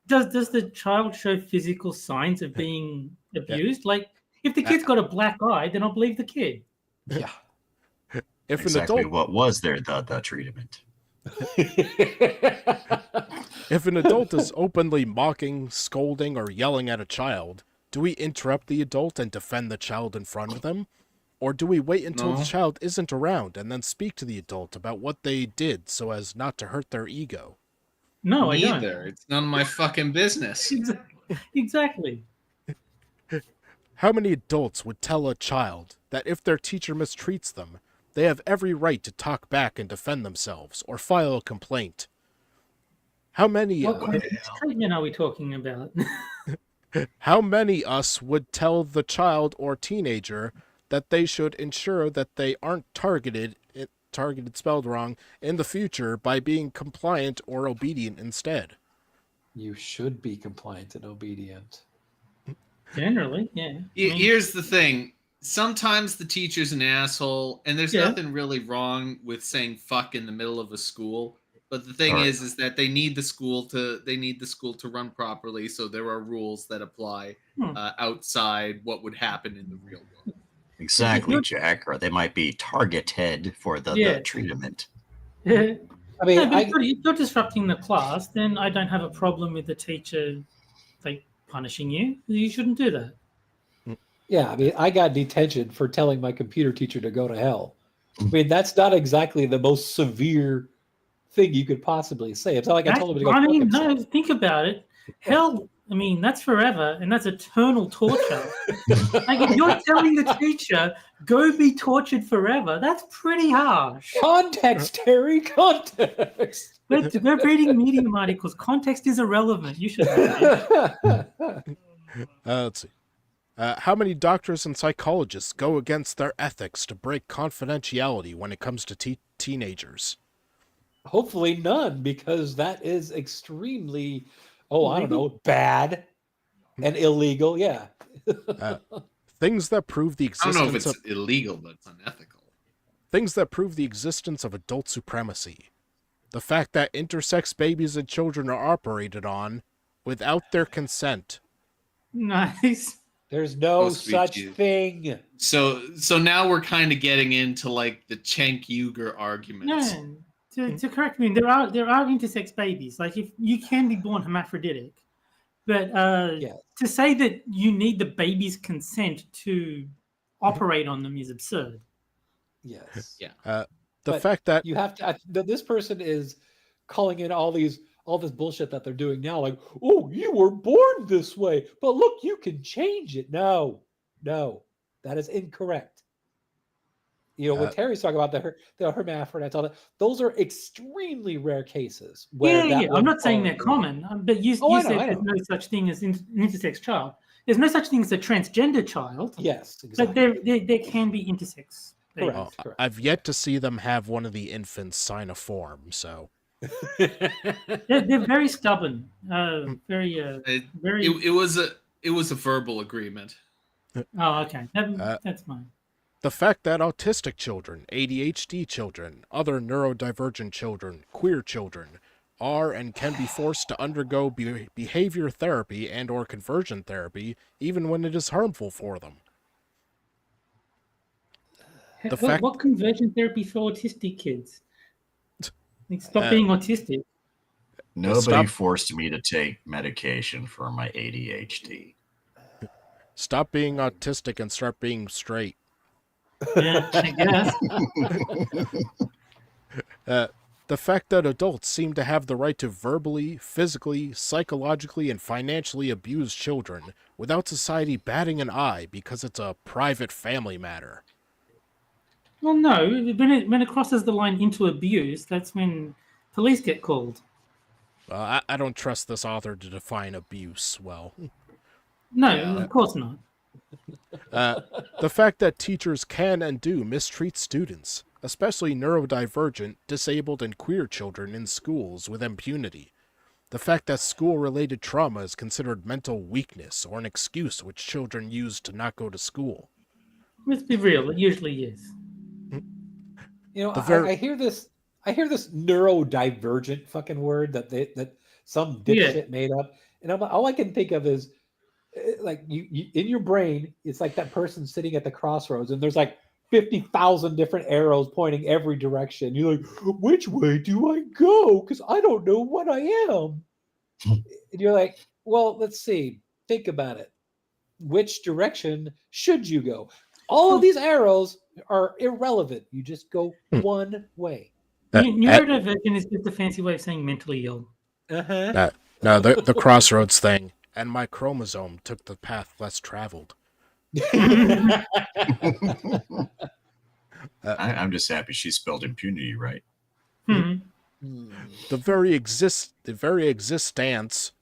does the child show physical signs of being abused? Like, if the kid's got a black eye, then I'll believe the kid. Yeah. If Exactly an adult what was there the treatment. If an adult is openly mocking, scolding, or yelling at a child, do we interrupt the adult and defend the child in front of them? Or do we wait until No. the child isn't around and then speak to the adult about what they did so as not to hurt their ego? No, I don't. Neither. It's none of my fucking business. Exactly. How many adults would tell a child that if their teacher mistreats them, they have every right to talk back and defend themselves or file a complaint? How many What kind of treatment are we talking about? how many us would tell the child or teenager that they should ensure that they aren't targeted spelled wrong in the future by being compliant or obedient instead? You should be compliant and obedient. Generally, yeah. I mean, Here's the thing. Sometimes the teacher's an asshole, and there's Yeah. nothing really wrong with saying fuck in the middle of a school. But the thing Right. is that they need the school to run properly. So there are rules that apply outside what would happen in the real world. Exactly, Jack. Or they might be targeted for the Yeah. treatment. I mean, no, but if you're disrupting the class, then I don't have a problem with the teacher like punishing you. You shouldn't do that. yeah, I mean, I got detention for telling my computer teacher to go to hell. I mean, that's not exactly the most severe thing you could possibly say. It's not like I told him to go. I fuck mean, himself. no, think about it. Hell, I mean, that's forever, and that's eternal torture. Like, if you're telling the teacher, go be tortured forever, that's pretty harsh. Context, Terry, context. We're reading Medium articles. Context is irrelevant. You should know. Let's see. How many doctors and psychologists go against their ethics to break confidentiality when it comes to teenagers? Hopefully none, because that is extremely, I don't know, bad and illegal. Yeah. Things that prove the I don't existence know if it's of illegal, but it's unethical. things that prove the existence of adult supremacy. The fact that intersex babies and children are operated on without their consent. Nice. There's no Supposed to be such cute. thing. So now we're kind of getting into like the Cenk Uyghur arguments. No, to correct me, there are intersex babies. Like, if you can be born hermaphroditic, but Yes. to say that you need the baby's consent to operate on them is absurd. Yes. Yeah. The But fact that you have to. This person is calling in all this bullshit that they're doing now. Like, oh, you were born this way, but look, you can change it. No, that is incorrect. You know, when Terry's talking about the hermaphrodites, all that, those are extremely rare cases. Where Yeah. that I'm would not saying they're fall under- common, but you I said know. there's no such thing as an intersex child. There's no such thing as a transgender child, Yes, but exactly. there can be intersex babies. Correct. Correct. I've yet to see them have one of the infants sign a form, so They're very stubborn. Very. It was a verbal agreement. Oh, okay. That's fine. the fact that autistic children, ADHD children, other neurodivergent children, queer children are and can be forced to undergo behavior therapy and or conversion therapy even when it is harmful for them. What conversion therapy for autistic kids? Like, stop being autistic. Nobody forced me to take medication for my ADHD. Stop being autistic and start being straight. Yeah, I guess. The fact that adults seem to have the right to verbally, physically, psychologically, and financially abuse children without society batting an eye because it's a private family matter. Well, no. When it crosses the line into abuse, that's when police get called. I don't trust this author to define abuse well. No, Yeah. of course not. The fact that teachers can and do mistreat students, especially neurodivergent, disabled, and queer children in schools with impunity. The fact that school-related trauma is considered mental weakness or an excuse which children use to not go to school. Let's be real. It usually is. You know, I hear this neurodivergent fucking word that some dipshit made up, and all I can think of is like you in your brain. It's like that person sitting at the crossroads, and there's like 50,000 different arrows pointing every direction. You're like, which way do I go? Because I don't know what I am. And you're like, well, let's see. Think about it. Which direction should you go? All of these arrows are irrelevant. You just go one way. Neurodivergent is just a fancy way of saying mentally ill. Uh-huh. No, the crossroads thing. And my chromosome took the path less traveled. I'm just happy she spelled impunity right. The very existence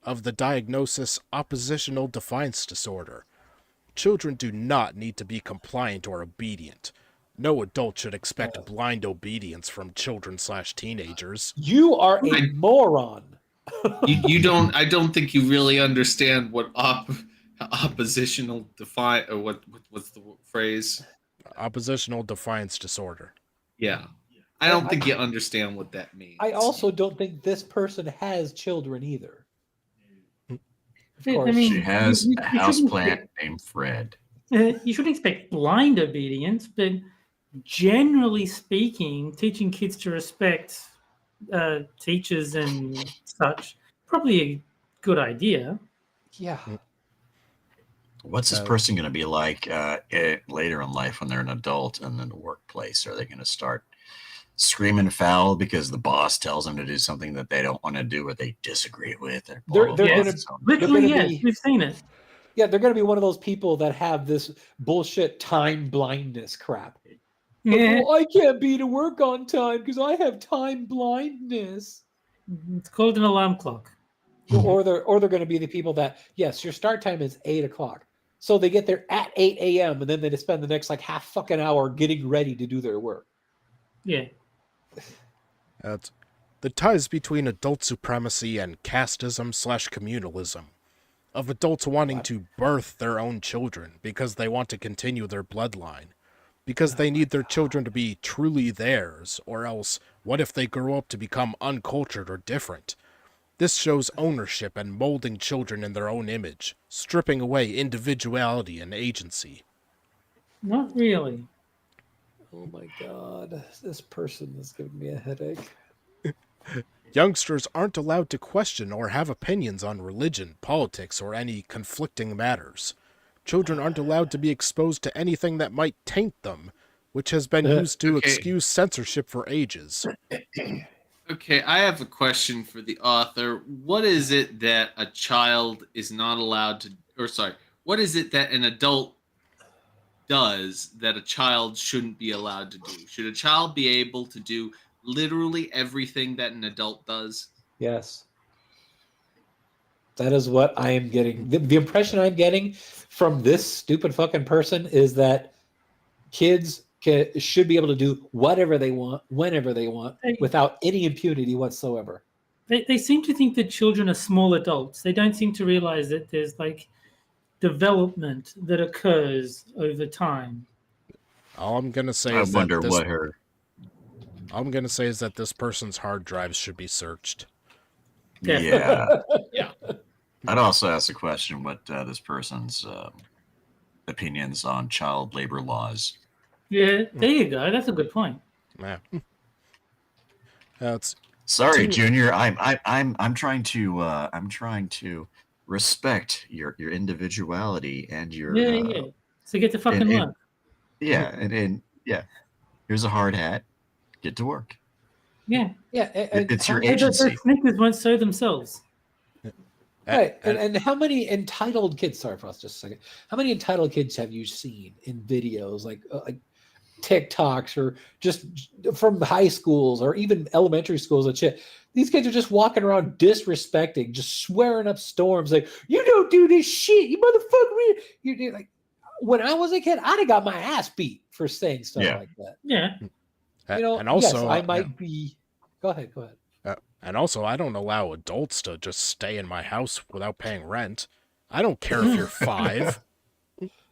of the diagnosis oppositional defiance disorder. Children do not need to be compliant or obedient. No adult should expect blind obedience from children/teenagers. You are a moron. You don't. I don't think you really understand what oppositional defiance or what's the phrase? Oppositional defiance disorder. Yeah. I don't think you understand what that means. I also don't think this person has children either. Of I course. mean, She has you a shouldn't houseplant named Fred. You shouldn't expect blind obedience, but generally speaking, teaching kids to respect teachers and such, probably a good idea. Yeah. What's this person going to be like later in life when they're an adult and in the workplace? Are they going to start screaming foul because the boss tells them to do something that they don't want to do or they disagree with? They're Yes. gonna Literally, yes, be- we've seen it. Yeah, they're going to be one of those people that have this bullshit time blindness crap. Yeah, Well, I can't be to work on time because I have time blindness. it's called an alarm clock. Or they're going to be the people that, yes, your start time is 8 o'clock. So they get there at 8 a.m. and then they spend the next like half fucking hour getting ready to do their work. Yeah. The ties between adult supremacy and casteism/communalism. Of adults wanting to birth their own children because they want to continue their bloodline. Because they need their children to be truly theirs, or else what if they grow up to become uncultured or different? This shows ownership and molding children in their own image, stripping away individuality and agency. Not really. Oh my God. This person is giving me a headache. Youngsters aren't allowed to question or have opinions on religion, politics, or any conflicting matters. Children aren't allowed to be exposed to anything that might taint them, which has been used to excuse censorship for ages. Okay, I have a question for the author. What is it that a child is not allowed to, what is it that an adult does that a child shouldn't be allowed to do? Should a child be able to do literally everything that an adult does? Yes. That is what I am getting. The impression I'm getting from this stupid fucking person is that kids should be able to do whatever they want, whenever they want, without any impunity whatsoever. They seem to think that children are small adults. They don't seem to realize that there's like development that occurs over time. All I'm gonna say I is wonder that what her. all I'm gonna say is that this person's hard drives should be searched. Yeah. Yeah. I'd also ask the question what this person's opinions on child labor laws. Yeah, there you go. That's a good point. Yeah. It's Sorry, Junior. I'm trying to respect your individuality and your Yeah. So get to fucking and- work. yeah, and here's a hard hat. Get to work. Yeah. Yeah. It's your Those agency. sneakers won't sew themselves. Right. And how many entitled kids, sorry for us just a second, how many entitled kids have you seen in videos like TikToks or just from high schools or even elementary schools and shit? These kids are just walking around disrespecting, just swearing up storms like, you don't do this shit, you motherfucker. You like, when I was a kid, I'd have got my ass beat for saying stuff like that. Yeah. You know, and also, yes, I might be. Go ahead. And also, I don't allow adults to just stay in my house without paying rent. I don't care if you're 5.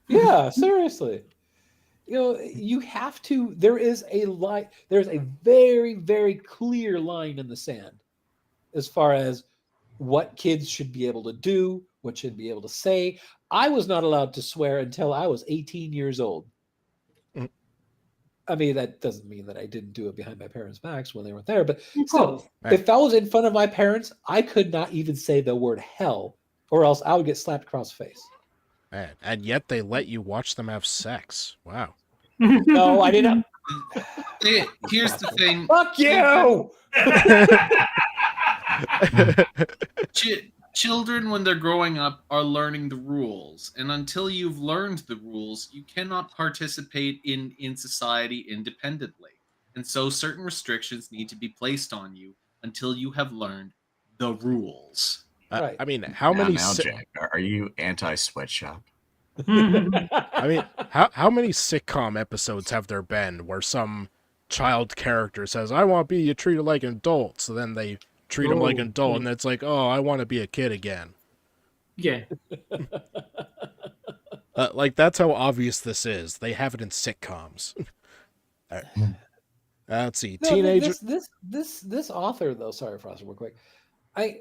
Yeah, seriously. You know, you have to. There is a line. There's a very, very clear line in the sand as far as what kids should be able to do, what should be able to say. I was not allowed to swear until I was 18 years old. I mean, that doesn't mean that I didn't do it behind my parents' backs when they weren't there, but still, if I was in front of my parents, I could not even say the word hell, or else I would get slapped across the face. Man, and yet they let you watch them have sex. Wow. No, I didn't. Here's the thing. Fuck you! Children, when they're growing up, are learning the rules, and until you've learned the rules, you cannot participate in society independently. And so, certain restrictions need to be placed on you until you have learned the rules. Right. I mean, how many? Jack, are you anti-sweatshop? I mean, how many sitcom episodes have there been where some child character says, "I want to be treated like an adult," so then they treat him like an adult, and it's like, "Oh, I want to be a kid again." Yeah. Like that's how obvious this is. They have it in sitcoms. Let's see, No, teenager. this author though. Sorry, Foster, real quick. I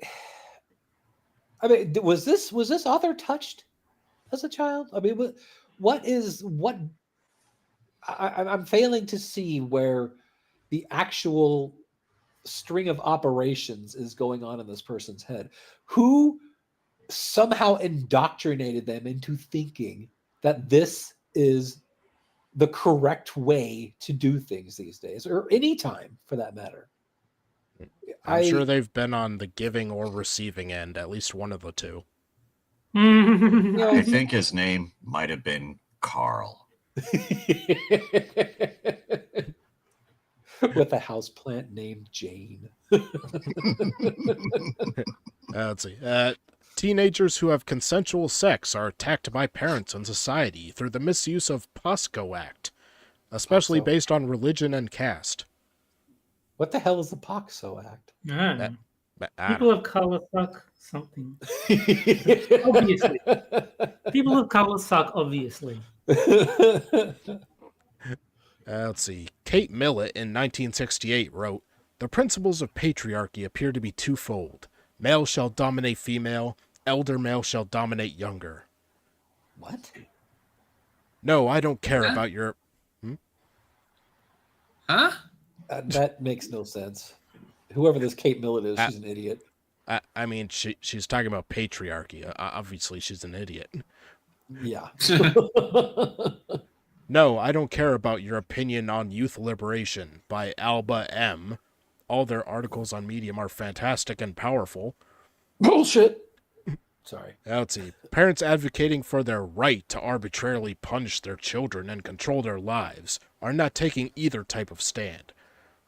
mean, was this author touched as a child? I mean, I'm failing to see where the actual string of operations is going on in this person's head. Who somehow indoctrinated them into thinking that this is the correct way to do things these days, or any time for that matter? I'm sure they've been on the giving or receiving end, at least one of the two. I think his name might have been Carl. With a houseplant named Jane. Let's see. Teenagers who have consensual sex are attacked by parents and society through the misuse of POSCO Act, especially POSCO. based on religion and caste. What the hell is the POXO Act? People of color suck something. Obviously. People of color suck, obviously. Let's see. Kate Millett in 1968 wrote, "The principles of patriarchy appear to be twofold. Male shall dominate female, elder male shall dominate younger." What? No, I don't care about your... Huh? That makes no sense. Whoever this Kate Millett is, she's an idiot. I mean, she's talking about patriarchy. Obviously, she's an idiot. Yeah. No, I don't care about your opinion on youth liberation by Alba M. All their articles on Medium are fantastic and powerful. Bullshit. Sorry. Let's see. Parents advocating for their right to arbitrarily punish their children and control their lives are not taking either type of stand.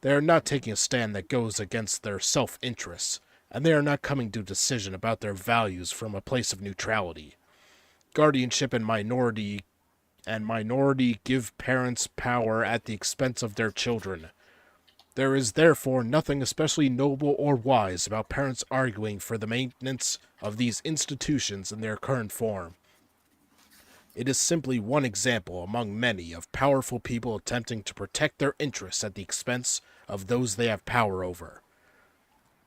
They are not taking a stand that goes against their self-interests, and they are not coming to a decision about their values from a place of neutrality. Guardianship and minority give parents power at the expense of their children. There is therefore nothing especially noble or wise about parents arguing for the maintenance of these institutions in their current form. It is simply one example among many of powerful people attempting to protect their interests at the expense of those they have power over.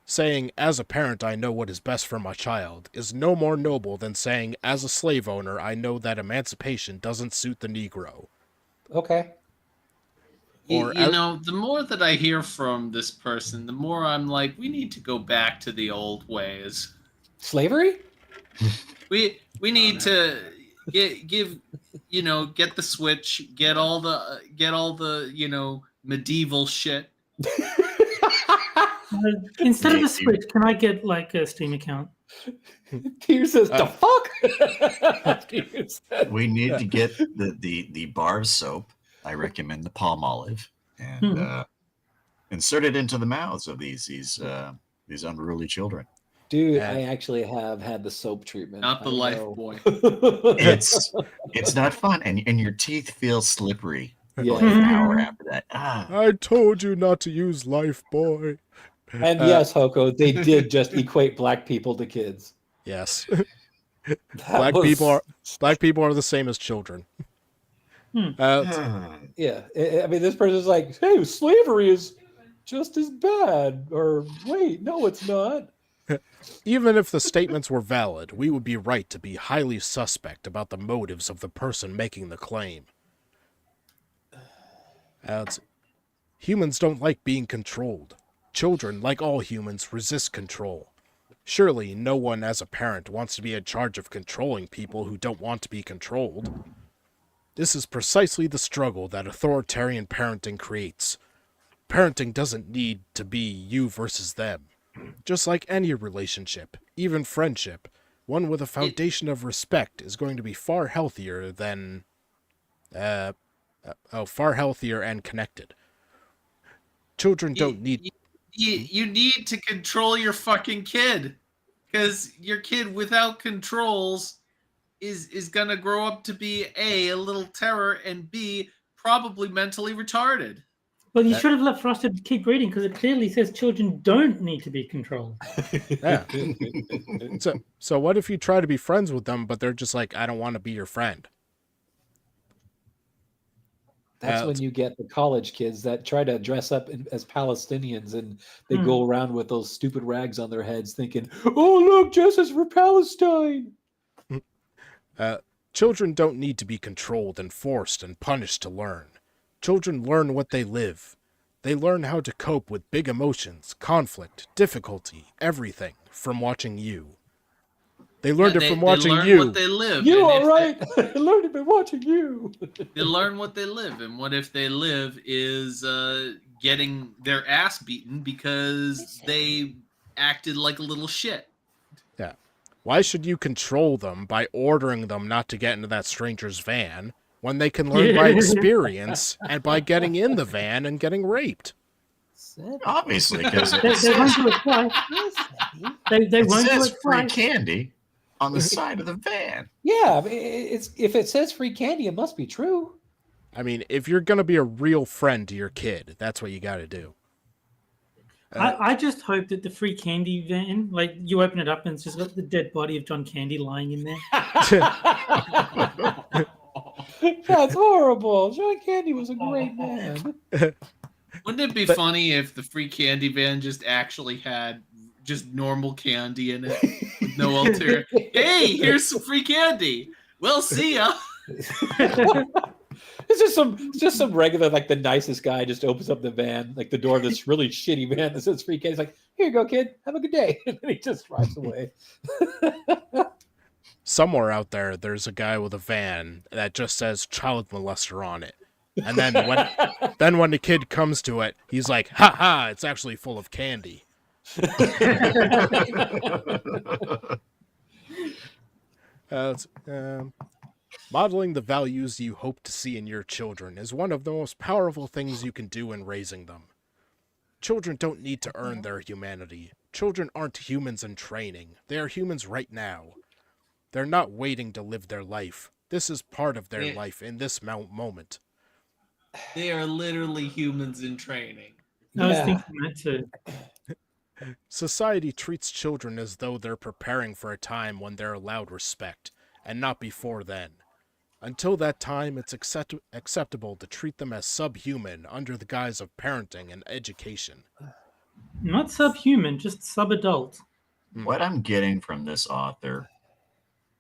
Saying, as a parent I know what is best for my child, is no more noble than saying, as a slave owner I know that emancipation doesn't suit the Negro. Okay. You know, the more that I hear from this person, the more I'm like, we need to go back to the old ways. Slavery? We need to get the switch, get all the medieval shit. Instead of a Switch, can I get like a Steam account? Tears says, the fuck? We need to get the bar of soap. I recommend the palm olive, and insert it into the mouths of these unruly children. Dude, I actually have had the soap treatment. Not the life boy. It's not fun, and your teeth feel slippery. Yeah. Like an hour after that. I told you not to use Life Boy. And yes, Hoko, they did just equate black people to kids. Yes. Black people are the same as children. Yeah. I mean, this person's like, hey, slavery is just as bad. Or wait, no, it's not. Even if the statements were valid, we would be right to be highly suspect about the motives of the person making the claim. Humans don't like being controlled. Children, like all humans, resist control. Surely no one as a parent wants to be in charge of controlling people who don't want to be controlled. This is precisely the struggle that authoritarian parenting creates. Parenting doesn't need to be you versus them. Just like any relationship, even friendship, one with a foundation of respect is going to be far healthier than... far healthier and connected. Children don't need... You need to control your fucking kid, because your kid without controls is gonna grow up to be a little terror, and B, probably mentally retarded. Well, you should have let Frosted keep reading because it clearly says children don't need to be controlled. Yeah. So what if you try to be friends with them, but they're just like, I don't want to be your friend? That's when you get the college kids that try to dress up as Palestinians, and they go around with those stupid rags on their heads thinking, oh, look, justice for Palestine. Children don't need to be controlled and forced and punished to learn. Children learn what they live. They learn how to cope with big emotions, conflict, difficulty, everything from watching you. They learned it from watching they learn you. What they live. You are right. I learned it by watching you. They learn what they live, and what if they live is getting their ass beaten because they acted like a little shit. Yeah. Why should you control them by ordering them not to get into that stranger's van when they can learn by experience and by getting in the van and getting raped? Obviously, because They won't do it twice. They it won't do says it free twice. candy on the side of the van. Yeah, it's if it says free candy, it must be true. I mean, if you're going to be a real friend to your kid, that's what you got to do. I just hope that the free candy van, like you open it up and it's just got the dead body of John Candy lying in there. That's horrible. John Candy was a great man. Wouldn't it be funny if the free candy van just actually had just normal candy in it with no ulterior? Hey, here's some free candy. Well, see ya. It's just some regular, like the nicest guy just opens up the van, like the door of this really shitty van that says free candy. He's like, here you go, kid. Have a good day. And then he just drives away. Somewhere out there, there's a guy with a van that just says child molester on it. And then when the kid comes to it, he's like, ha ha, it's actually full of candy. Modeling the values you hope to see in your children is one of the most powerful things you can do in raising them. Children don't need to earn their humanity. Children aren't humans in training. They are humans right now. They're not waiting to live their life. This is part of their life in this moment. They are literally humans in training. I was thinking that too. Society treats children as though they're preparing for a time when they're allowed respect, and not before then. Until that time, it's acceptable to treat them as subhuman under the guise of parenting and education. Not subhuman, just subadult. What I'm getting from this author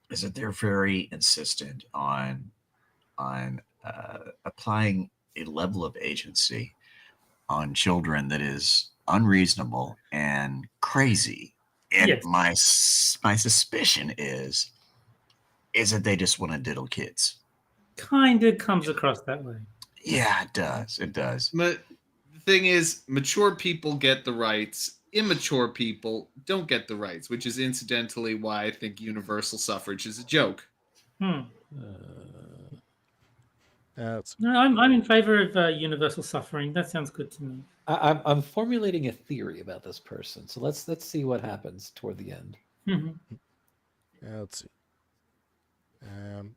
is that they're very insistent on applying a level of agency on children that is unreasonable and crazy. And Yes. my suspicion is that they just want to diddle kids. Kind of comes across that way. Yeah, it does. It does. But the thing is, mature people get the rights. Immature people don't get the rights, which is incidentally why I think universal suffrage is a joke. No, I'm in favor of universal suffering. That sounds good to me. I'm formulating a theory about this person. So let's see what happens toward the end. Let's see.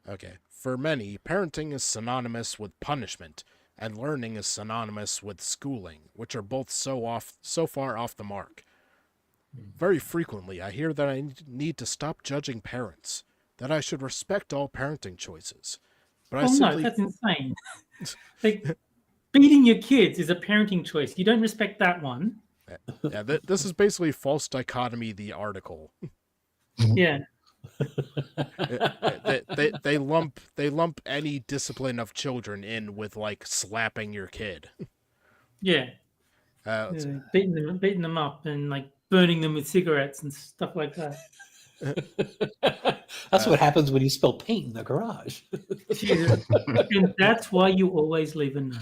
Okay. For many, parenting is synonymous with punishment, and learning is synonymous with schooling, which are both so far off the mark. Very frequently, I hear that I need to stop judging parents, that I should respect all parenting choices. But No, that's insane. Like, beating your kids is a parenting choice. You don't respect that one. Yeah, this is basically false dichotomy, the article. Yeah. They lump any discipline of children in with like slapping your kid. Yeah. Uh, Beating them up and like burning them with cigarettes and stuff like that. That's what happens when you spill paint in the garage. Jesus. And that's why you always leave a note.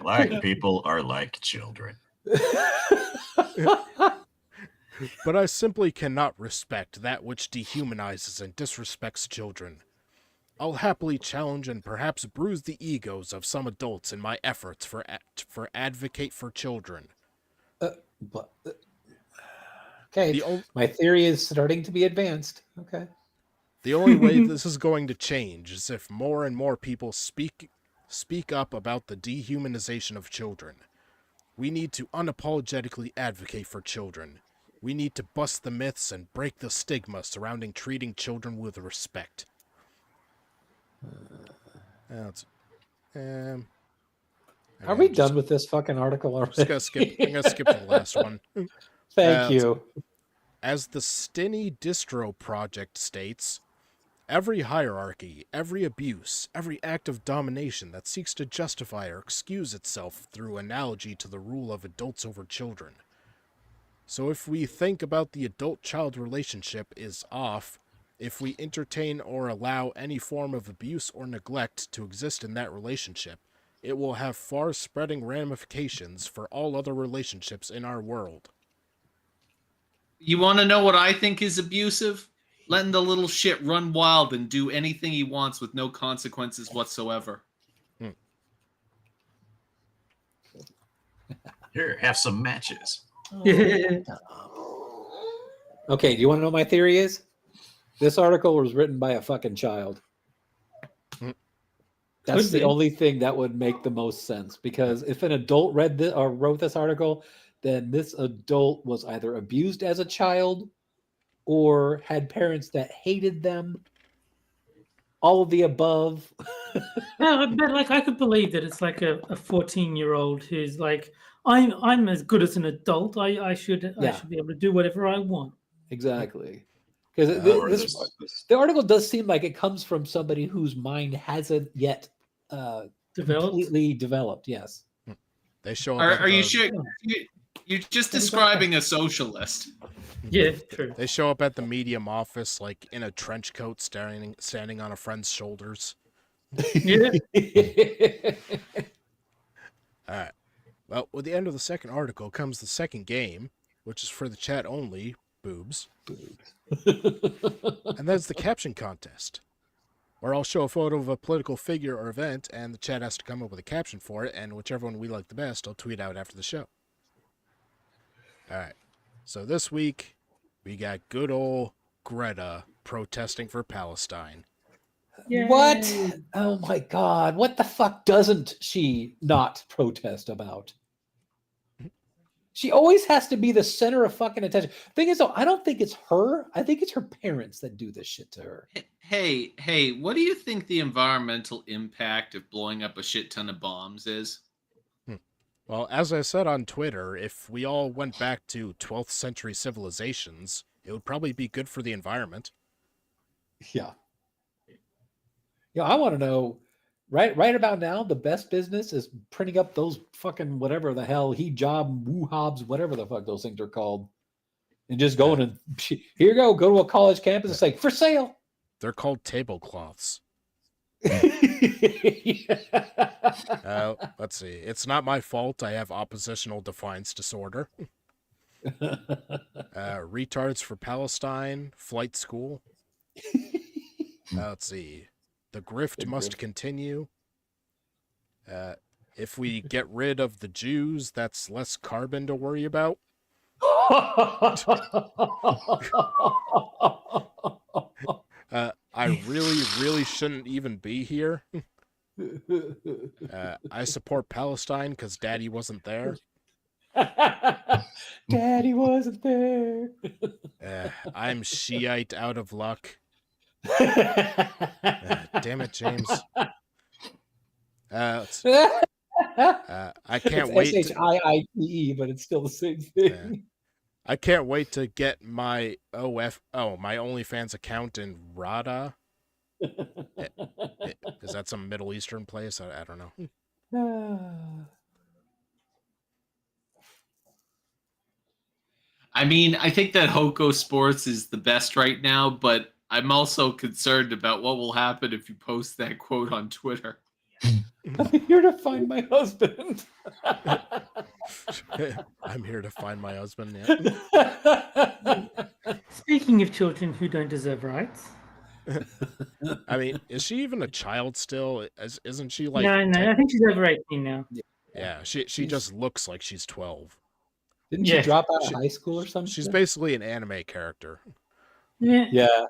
Black people are like children. But I simply cannot respect that which dehumanizes and disrespects children. I'll happily challenge and perhaps bruise the egos of some adults in my efforts for advocate for children. Okay, The my theory is starting to be advanced. Okay. The only way this is going to change is if more and more people speak up about the dehumanization of children. We need to unapologetically advocate for children. We need to bust the myths and break the stigma surrounding treating children with respect. Are we done with this fucking article already? I'm gonna skip to the last one. Thank you. As the Stinny Distro Project states, every hierarchy, every abuse, every act of domination that seeks to justify or excuse itself through analogy to the rule of adults over children. So if we think about the adult-child relationship is off, if we entertain or allow any form of abuse or neglect to exist in that relationship, it will have far-spreading ramifications for all other relationships in our world. You want to know what I think is abusive? Letting the little shit run wild and do anything he wants with no consequences whatsoever. Here, have some matches. Okay, do you want to know what my theory is? This article was written by a fucking child. That's Could the be. only thing that would make the most sense, because if an adult read this or wrote this article, then this adult was either abused as a child or had parents that hated them. All of the above. No, but like I could believe that it's like a 14-year-old who's like, I'm as good as an adult. I should be able to do whatever I want. Exactly. Because Or the article does seem like it comes from somebody whose mind hasn't yet Developed. completely developed. Yes. They show up. Are you sure? You're just describing a socialist. Yeah, true. They show up at the medium office, like in a trench coat, standing on a friend's shoulders. Yeah. All right. Well, with the end of the second article comes the second game, which is for the chat only. Boobs. And that's the caption contest, where I'll show a photo of a political figure or event, and the chat has to come up with a caption for it, and whichever one we like the best, I'll tweet out after the show. All right. So this week, we got good old Greta protesting for Palestine. Yay. What? Oh my God. What the fuck doesn't she not protest about? She always has to be the center of fucking attention. Thing is, though, I don't think it's her. I think it's her parents that do this shit to her. Hey, what do you think the environmental impact of blowing up a shit ton of bombs is? Well, as I said on Twitter, if we all went back to 12th century civilizations, it would probably be good for the environment. Yeah. Yeah, I want to know, right about now, the best business is printing up those fucking whatever the hell, hijab, wuhabs, whatever the fuck those things are called. And just going and, here you go to a college campus, it's like, for sale. They're called tablecloths. Let's see. It's not my fault I have oppositional defiance disorder. Retards for Palestine, flight school. Let's see. The grift must continue. If we get rid of the Jews, that's less carbon to worry about. I really shouldn't even be here. I support Palestine because Daddy wasn't there. Daddy wasn't there. I'm Shiite out of luck. Damn it, James. I can't wait. Shiiite, but it's still the same thing. I can't wait to get my my OnlyFans account in Rada. Is that some Middle Eastern place? I don't know. I mean, I think that Hoko Sports is the best right now, but I'm also concerned about what will happen if you post that quote on Twitter. I'm here to find my husband. I'm here to find my husband. Yeah. Speaking of children who don't deserve rights. I mean, is she even a child still? Isn't she like? No, I think she's over 18 now. Yeah, she just looks like she's 12. Didn't Yeah. she drop out of high school or something? She's basically an anime character. Yeah. Yeah,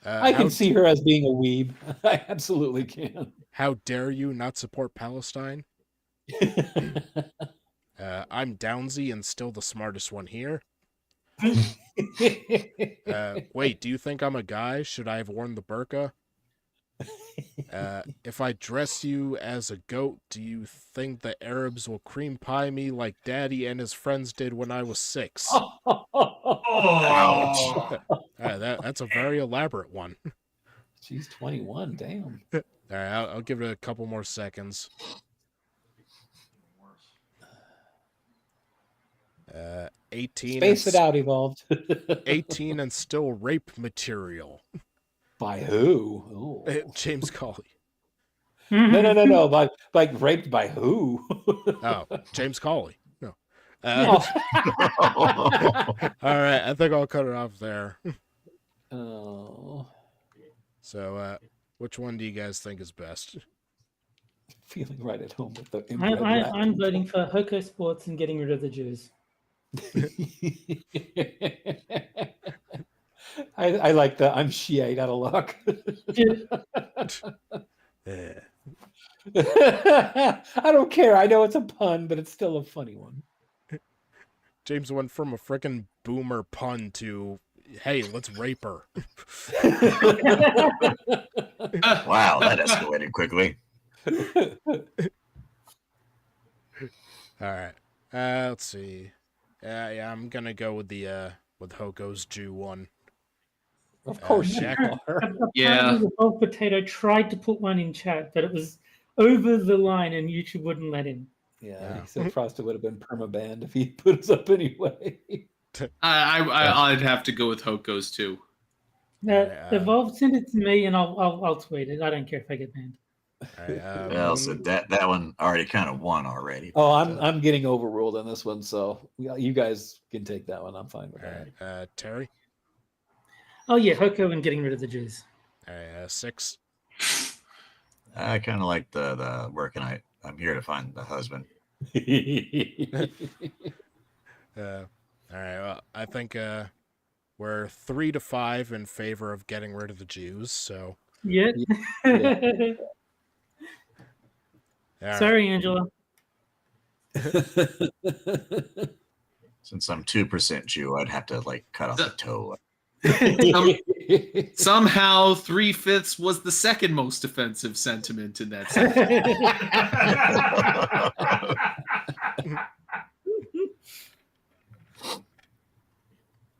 I how can see her as being a weeb. I absolutely can. How dare you not support Palestine? I'm Downsy and still the smartest one here. Wait, do you think I'm a guy? Should I have worn the burqa? If I dress you as a goat, do you think the Arabs will cream pie me like Daddy and his friends did when I was 6? Ouch. That's a very elaborate one. She's 21. Damn. All right, I'll give it a couple more seconds. 18. Space it out, Evolved. 18 and still rape material. By who? Oh. James Colley. No. Like raped by who? Oh, James Colley. No. Oh. All right, I think I'll cut it off there. Oh. So, which one do you guys think is best? Feeling right at home with the inbred rat. I'm voting for Hoko Sports and getting rid of the Jews. I like the I'm Shiite out of luck. Yeah. I don't care. I know it's a pun, but it's still a funny one. James went from a frickin' boomer pun to, hey, let's rape her. Wow, that escalated quickly. All right. Let's see. Yeah, I'm gonna go with the with Hoko's Jew one. Of course, Jack- you are. Yeah. The Old Potato tried to put one in chat, but it was over the line and YouTube wouldn't let him. Yeah, he said Frost would have been permabanned if he put us up anyway. I'd have to go with Hoko's too. Evolve, send it to me and I'll tweet it. I don't care if I get banned. All right, Well, so that one already kind of won already. Oh, but, I'm getting overruled on this one, so you guys can take that one. I'm fine with all that. right, Terry. Oh yeah, Hoko and getting rid of the Jews. All right, 6. I kind of like the working. I'm here to find the husband. All right. Well, I think we're 3-5 in favor of getting rid of the Jews. So. Yeah. All right. Sorry, Angela. Since I'm 2% Jew, I'd have to like cut off a toe. Somehow 3/5 was the second most offensive sentiment in that sentence.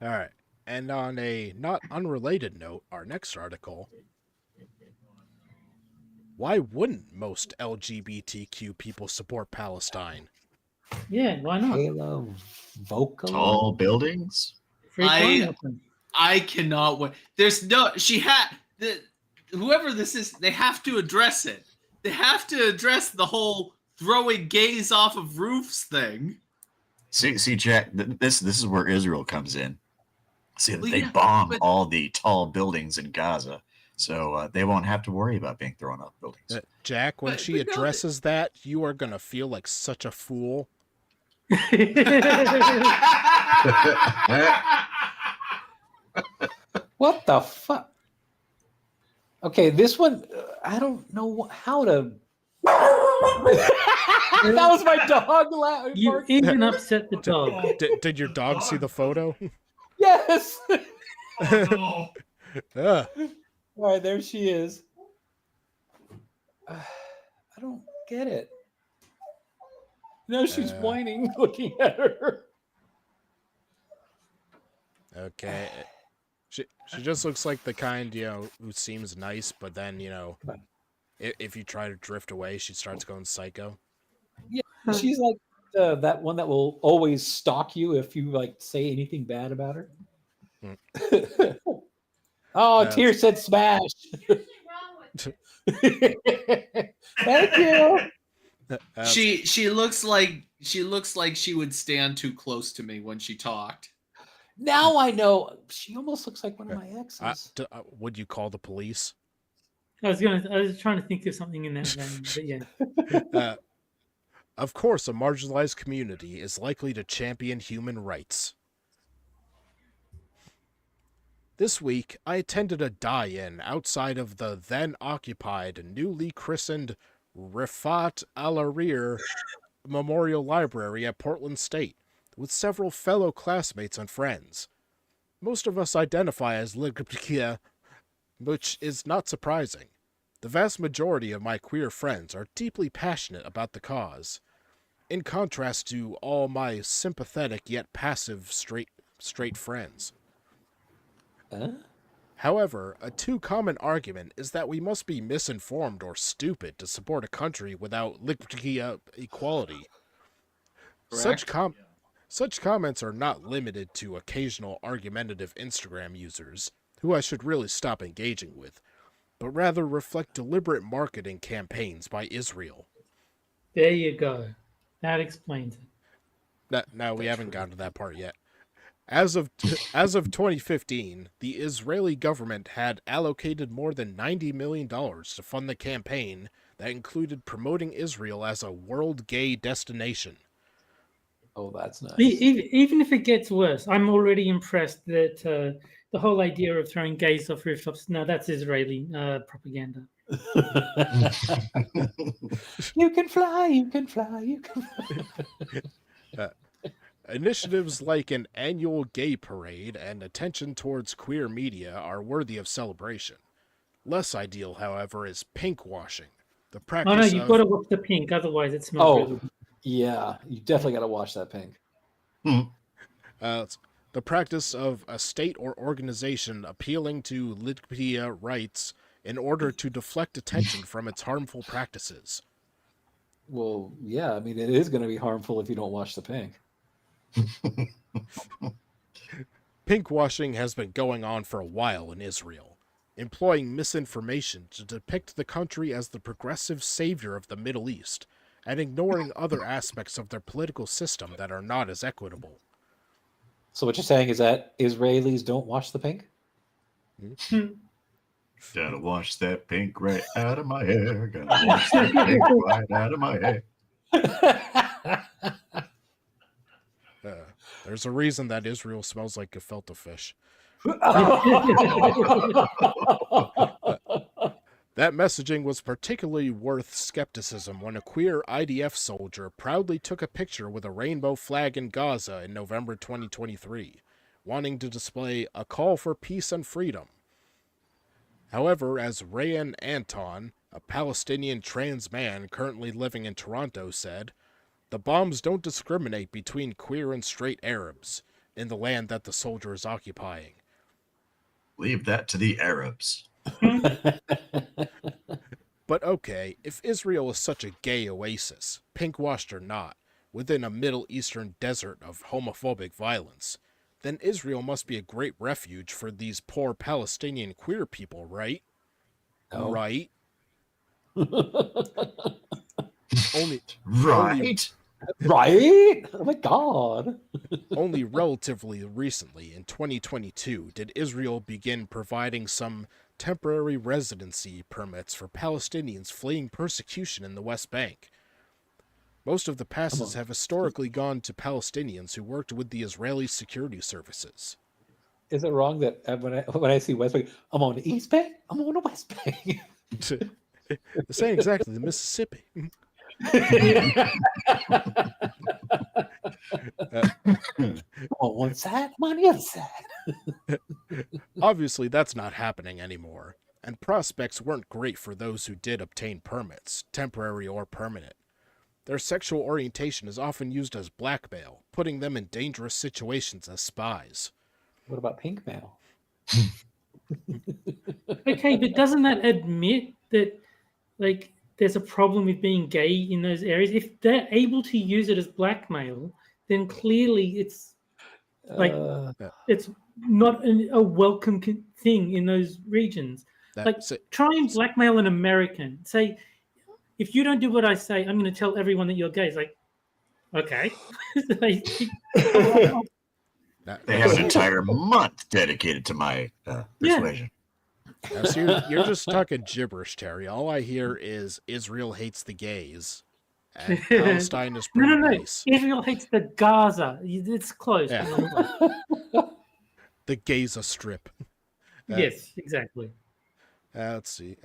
All right. And on a not unrelated note, our next article. Why wouldn't most LGBTQ people support Palestine? Yeah, why not? Halo vocal. Tall buildings. Free crime weapon. I cannot wait. There's no. She had whoever this is. They have to address it. They have to address the whole throwing gays off of roofs thing. See, Jack. This is where Israel comes in. See, Well, they yeah, bomb but- all the tall buildings in Gaza, so they won't have to worry about being thrown off buildings. Jack, when But- she but no, addresses that, you are going to feel like such a fool. What the fuck? Okay, this one, I don't know how to. That was my dog laughing. You even upset the dog. Did your dog see the photo? Yes. Ugh. All right, there she is. I don't get it. No, she's whining, looking at her. Okay. She just looks like the kind, who seems nice, but then, If you try to drift away, she starts going psycho. She's like that one that will always stalk you if you like say anything bad about her. Oh, That's- Tear said smash. Thank you. She looks like she would stand too close to me when she talked. Now I know. She almost looks like one of my exes. Would you call the police? I was trying to think of something in that vein, but yeah. Of course, a marginalized community is likely to champion human rights. This week, I attended a die-in outside of the then-occupied, newly christened Rifat Al-Arir Memorial Library at Portland State, with several fellow classmates and friends. Most of us identify as LGBTQ, which is not surprising. The vast majority of my queer friends are deeply passionate about the cause, in contrast to all my sympathetic yet passive straight friends. However, a too common argument is that we must be misinformed or stupid to support a country without equality. Such comments are not limited to occasional argumentative Instagram users, who I should really stop engaging with, but rather reflect deliberate marketing campaigns by Israel. There you go. That explains it. Now we haven't gotten to that part yet. As of 2015, the Israeli government had allocated more than $90 million to fund the campaign that included promoting Israel as a world gay destination. Oh, that's nice. Even if it gets worse, I'm already impressed that the whole idea of throwing gays off rooftops, no, that's Israeli propaganda. You can fly, you can fly, you can fly. Initiatives like an annual gay parade and attention towards queer media are worthy of celebration. Less ideal, however, is pink washing. The practice Oh no, you've got to watch the pink, otherwise it smells really good. Yeah, you definitely got to watch that pink. The practice of a state or organization appealing to LGBT rights in order to deflect attention from its harmful practices. Well, yeah, I mean, it is going to be harmful if you don't watch the pink. Pinkwashing has been going on for a while in Israel, employing misinformation to depict the country as the progressive savior of the Middle East, and ignoring other aspects of their political system that are not as equitable. So what you're saying is that Israelis don't watch the pink? Gotta wash that pink right out of my hair. Gotta wash that pink right out of my hair. There's a reason that Israel smells like gefilte fish. That messaging was particularly worth skepticism when a queer IDF soldier proudly took a picture with a rainbow flag in Gaza in November 2023, wanting to display a call for peace and freedom. However, as Rayan Anton, a Palestinian trans man currently living in Toronto, said, the bombs don't discriminate between queer and straight Arabs in the land that the soldier is occupying. Leave that to the Arabs. But okay, if Israel is such a gay oasis, pink-washed or not, within a Middle Eastern desert of homophobic violence, then Israel must be a great refuge for these poor Palestinian queer people, right? No. Right? Only Right? Right? Oh my God. Only relatively recently, in 2022, did Israel begin providing some temporary residency permits for Palestinians fleeing persecution in the West Bank. Most of the passes have historically gone to Palestinians who worked with the Israeli security services. Is it wrong that when I see West Bank, I'm on the East Bank? I'm on the West Bank. This ain't exactly the Mississippi. I'm on one side, I'm on the other side. Obviously, that's not happening anymore, and prospects weren't great for those who did obtain permits, temporary or permanent. Their sexual orientation is often used as blackmail, putting them in dangerous situations as spies. What about pink mail? Okay, but doesn't that admit that like there's a problem with being gay in those areas. If they're able to use it as blackmail, then clearly it's like it's not a welcome thing in those regions. Like try and blackmail an American. Say, if you don't do what I say, I'm going to tell everyone that you're gay. It's like, okay. They have an entire month dedicated to my persuasion. Now, so you're just talking gibberish, Terry. All I hear is Israel hates the gays, and Palestine is pretty nice. Israel hates the Gaza. It's close. Yeah. The Gaza Strip. Yes, exactly. Let's see.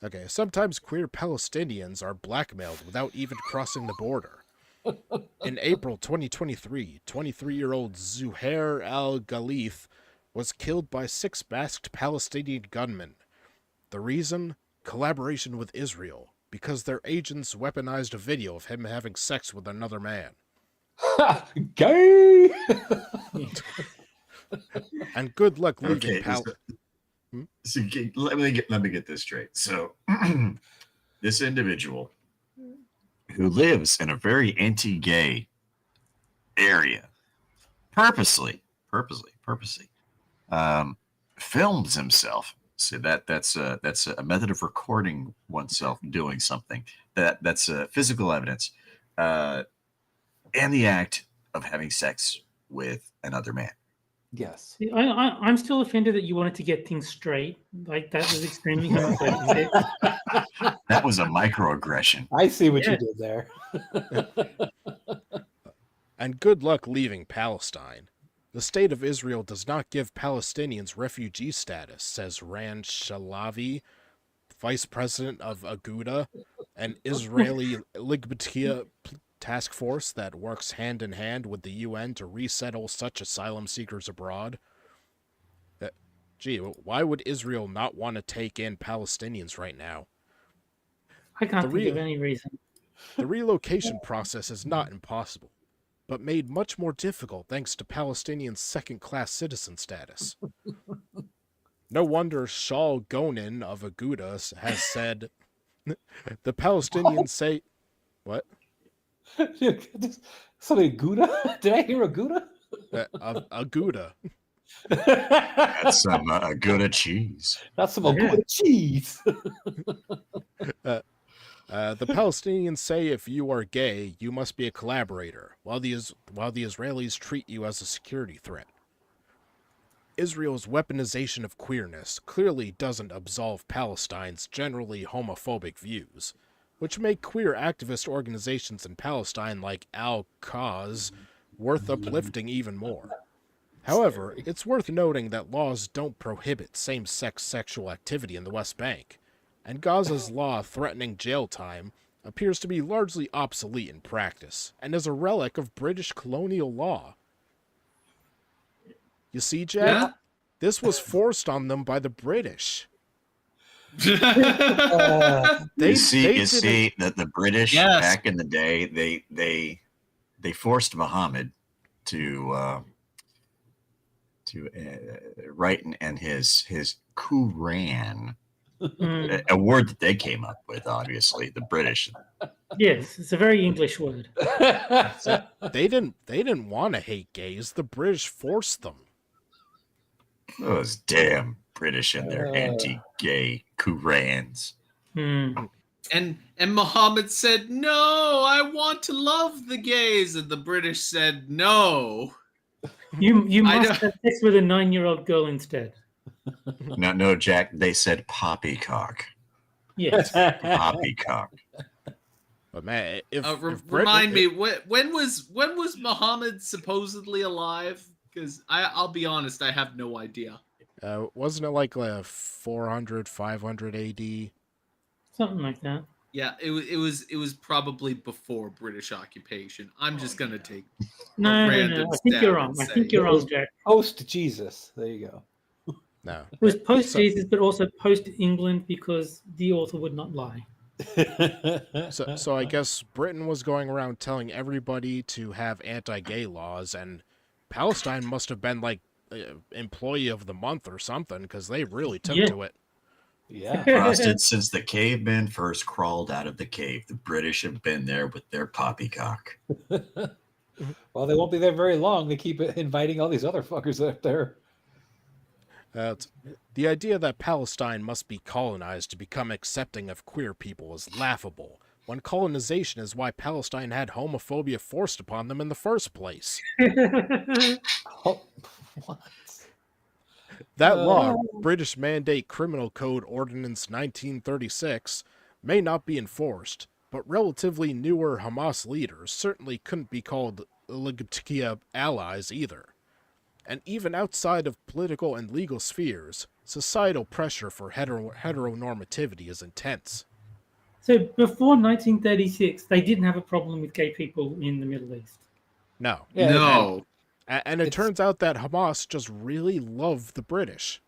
Okay, sometimes queer Palestinians are blackmailed without even crossing the border. In April 2023, 23-year-old Zuhair al-Ghalith was killed by 6 masked Palestinian gunmen. The reason? Collaboration with Israel, because their agents weaponized a video of him having sex with another man. Gay! And good luck leaving So let me get this straight. So this individual who lives in a very anti-gay area purposely films himself. So that's a method of recording oneself doing something. That's physical evidence, and the act of having sex with another man. Yes. I'm still offended that you wanted to get things straight. Like that was extremely homophobic. That was a microaggression. I see what you did there. And good luck leaving Palestine. The state of Israel does not give Palestinians refugee status, says Rand Shalavi, vice president of Aguda, an Israeli Ligbatia task force that works hand in hand with the UN to resettle such asylum seekers abroad. Why would Israel not want to take in Palestinians right now? I can't think of any reason. The relocation process is not impossible, but made much more difficult thanks to Palestinians' second-class citizen status. No wonder Shaul Gonin of Aguda has said, the Palestinians say... What? Something Gouda? Did I hear a Gouda? Aguda. That's some Gouda cheese. That's some Gouda cheese. The Palestinians say if you are gay, you must be a collaborator, while the Israelis treat you as a security threat. Israel's weaponization of queerness clearly doesn't absolve Palestine's generally homophobic views, which make queer activist organizations in Palestine like Al-Cause worth uplifting even more. However, it's worth noting that laws don't prohibit same-sex sexual activity in the West Bank, and Gaza's law threatening jail time appears to be largely obsolete in practice, and is a relic of British colonial law. You see, Jack? This was forced on them by the British. You see that the British back in the day, they forced Muhammad to write and his Quran, a word that they came up with, obviously the British. Yes, it's a very English word. So they didn't want to hate gays. The British forced them. Those damn British and their anti-gay Qurans. And Muhammad said, "No, I want to love the gays," and the British said, "No, you must have sex with a 9-year-old girl instead." No, Jack. They said poppycock. Yes, poppycock. But man, if remind me, when was Muhammad supposedly alive? Because I'll be honest, I have no idea. Wasn't it like 400, 500 AD? Something like that. Yeah, it was probably before British occupation. I'm just gonna take no. I think you're wrong. I think you're wrong, Jack. Post Jesus. There you go. No, it was post Jesus, but also post England because the author would not lie. So I guess Britain was going around telling everybody to have anti-gay laws, and Palestine must have been like employee of the month or something because they really took to it. Yeah. Frosted since the cavemen first crawled out of the cave. The British have been there with their poppycock. Well, they won't be there very long. They keep inviting all these other fuckers up there. The idea that Palestine must be colonized to become accepting of queer people is laughable, when colonization is why Palestine had homophobia forced upon them in the first place. Oh, what? That law, British Mandate Criminal Code Ordinance 1936, may not be enforced, but relatively newer Hamas leaders certainly couldn't be called LGBTQ allies either. And even outside of political and legal spheres, societal pressure for heteronormativity is intense. So before 1936, they didn't have a problem with gay people in the Middle East. No. Yeah, No. And it turns out that Hamas just really love the British.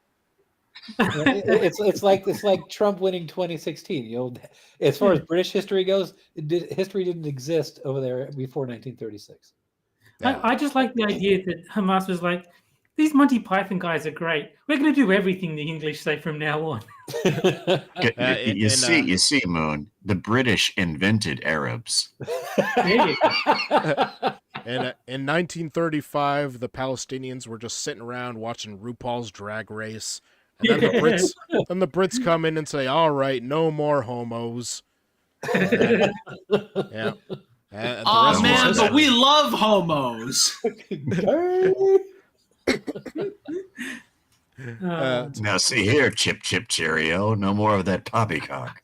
it's like Trump winning 2016. You know, as far as British history goes, history didn't exist over there before 1936. Yeah. I just like the idea that Hamas was like, these Monty Python guys are great. We're going to do everything the English say from now on. You see, Moon. The British invented Arabs. There you go. In 1935, the Palestinians were just sitting around watching RuPaul's Drag Race. And then the Brits come in and say, all right, no more homos. Yeah. And the Oh rest man, was but history. we love homos. Now see here, Chip Chip Cheerio. No more of that poppycock.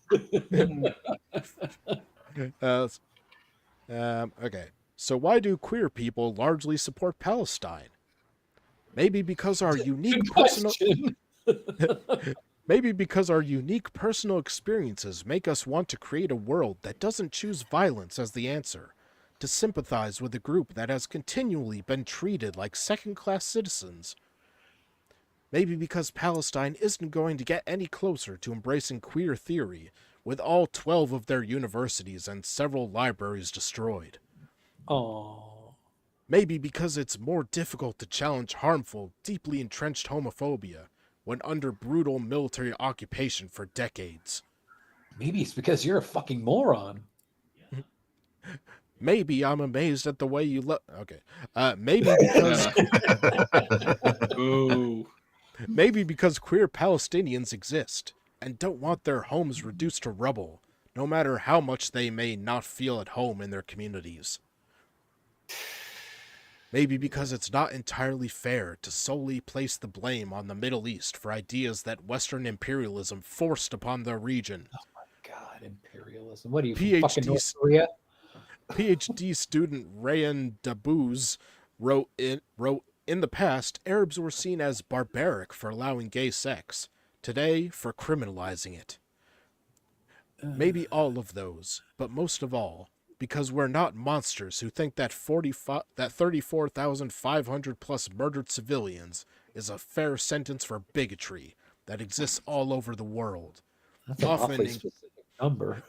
Okay, so why do queer people largely support Palestine? Maybe because our unique personal Maybe because our unique personal experiences make us want to create a world that doesn't choose violence as the answer, to sympathize with a group that has continually been treated like second-class citizens. Maybe because Palestine isn't going to get any closer to embracing queer theory, with all 12 of their universities and several libraries destroyed. Oh. Maybe because it's more difficult to challenge harmful, deeply entrenched homophobia when under brutal military occupation for decades. Maybe it's because you're a fucking moron. Maybe I'm amazed at the way you look. Okay. Maybe because Ooh. maybe because queer Palestinians exist and don't want their homes reduced to rubble, no matter how much they may not feel at home in their communities. Maybe because it's not entirely fair to solely place the blame on the Middle East for ideas that Western imperialism forced upon the region. Oh my God, imperialism. What are you, PhD fucking North Korea? PhD student Rayan Dabuz wrote in the past, Arabs were seen as barbaric for allowing gay sex. Today, for criminalizing it. Maybe all of those, but most of all, because we're not monsters who think that 34,500 plus murdered civilians is a fair sentence for bigotry that exists all over the world. That's an awfully specific number.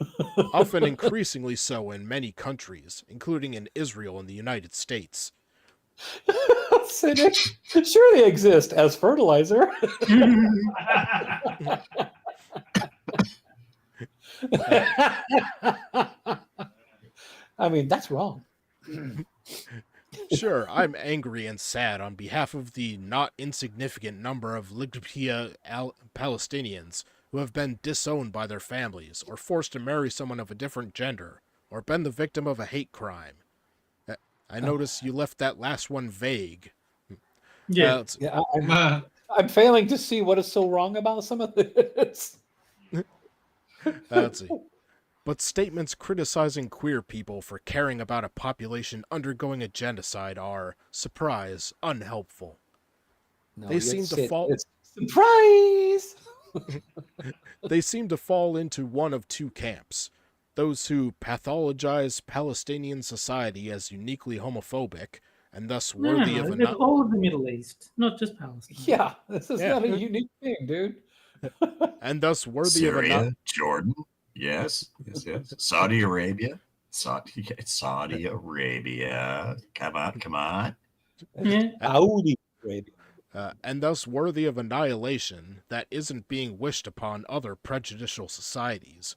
Often increasingly so in many countries, including in Israel and the United States. Cynic. Sure, they exist as fertilizer. I mean, that's wrong. Sure, I'm angry and sad on behalf of the not insignificant number of Palestinians who have been disowned by their families, or forced to marry someone of a different gender, or been the victim of a hate crime. I notice you left that last one vague. Yeah. Yeah, I'm failing to see what is so wrong about some of this. Let's see. But statements criticizing queer people for caring about a population undergoing a genocide are, surprise, unhelpful. No, They seem to fall. Surprise! They seem to fall into one of two camps: those who pathologize Palestinian society as uniquely homophobic and thus worthy of there's all of the Middle East, not just Palestine. Yeah, this is not a unique thing, dude. and thus worthy Syria, of a Jordan, yes. Saudi Arabia, Saudi Arabia. Come on. Yeah. Saudi Arabia. and thus worthy of annihilation that isn't being wished upon other prejudicial societies,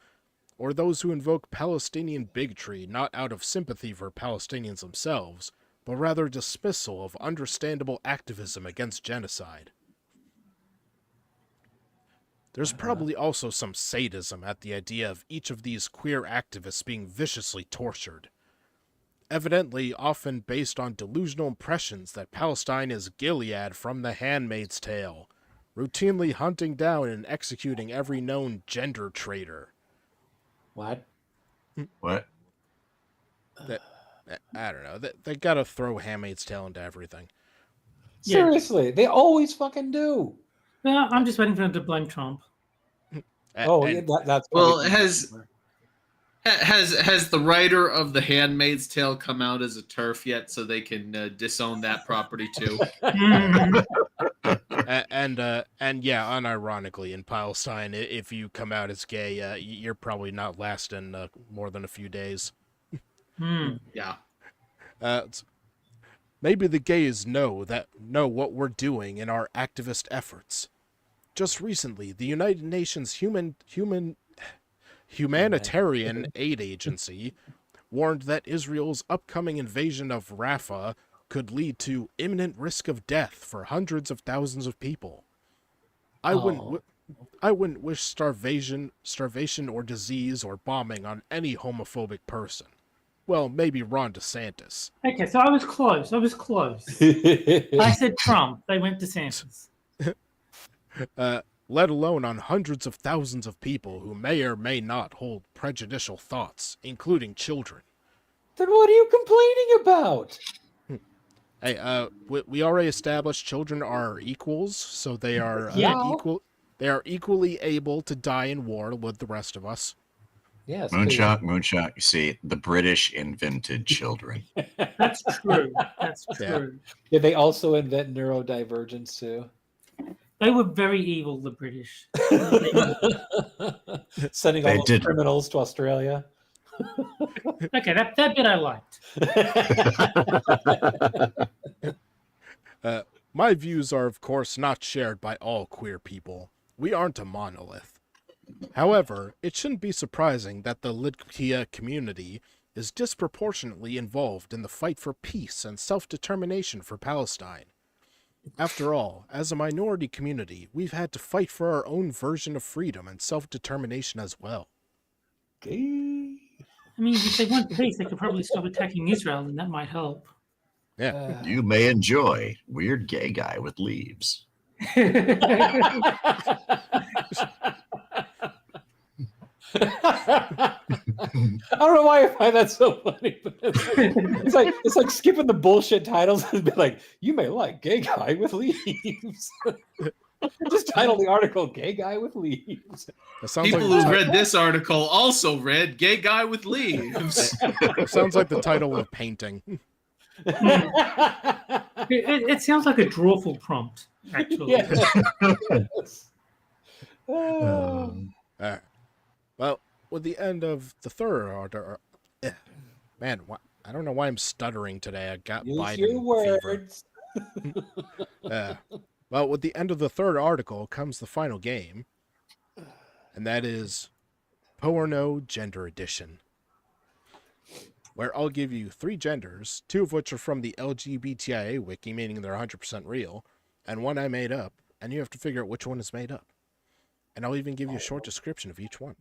or those who invoke Palestinian bigotry not out of sympathy for Palestinians themselves, but rather dismissal of understandable activism against genocide. There's probably also some sadism at the idea of each of these queer activists being viciously tortured, evidently often based on delusional impressions that Palestine is Gilead from The Handmaid's Tale, routinely hunting down and executing every known gender traitor. What? What? I don't know. They gotta throw Handmaid's Tale into everything. Yeah. Seriously, they always fucking do. No, I'm just waiting for them to blame Trump. Oh, And- yeah, that's Well, probably- has the writer of The Handmaid's Tale come out as a TERF yet, so they can disown that property too? Mm. and yeah, unironically, in Palestine, if you come out as gay, you're probably not lasting more than a few days. Mm. Yeah. Maybe the gays know what we're doing in our activist efforts. Just recently, the United Nations Humanitarian Aid Agency warned that Israel's upcoming invasion of Rafah could lead to imminent risk of death for hundreds of thousands of people. I wouldn't wish starvation or disease or bombing on any homophobic person. Well, maybe Ron DeSantis. Okay, so I was close. I said Trump. They went DeSantis. Let alone on hundreds of thousands of people who may or may not hold prejudicial thoughts, including children. Then what are you complaining about? Hey, we already established children are equals, so they are Yeah. equal. They are equally able to die in war with the rest of us. Yes. Moonshock. You see, the British invented children. That's true. That's Yeah. true. Did they also invent neurodivergence too? They were very evil, the British. Sending They all those did. criminals to Australia. Okay, that bit I liked. My views are, of course, not shared by all queer people. We aren't a monolith. However, it shouldn't be surprising that the Lidkia community is disproportionately involved in the fight for peace and self-determination for Palestine. After all, as a minority community, we've had to fight for our own version of freedom and self-determination as well. Gay. I mean, if they want peace, they could probably stop attacking Israel, and that might help. Yeah. You may enjoy weird gay guy with leaves. I don't know why I find that so funny, but it's like skipping the bullshit titles and be like, you may like gay guy with leaves. Just title the article "Gay Guy with Leaves." That sounds People like who read this article also read "Gay Guy with Leaves." it sounds like the title of a painting. It sounds like a drawful prompt, actually. Yes. All right. Well, with the end of the third order, man, I don't know why I'm stuttering today. I got Use Biden your fever. words. Well, with the end of the third article comes the final game, and that is Porno Gender Edition, where I'll give you 3 genders, 2 of which are from the LGBTIA wiki, meaning they're 100% real, and 1 I made up, and you have to figure out which one is made up. And I'll even give you a short description of each one.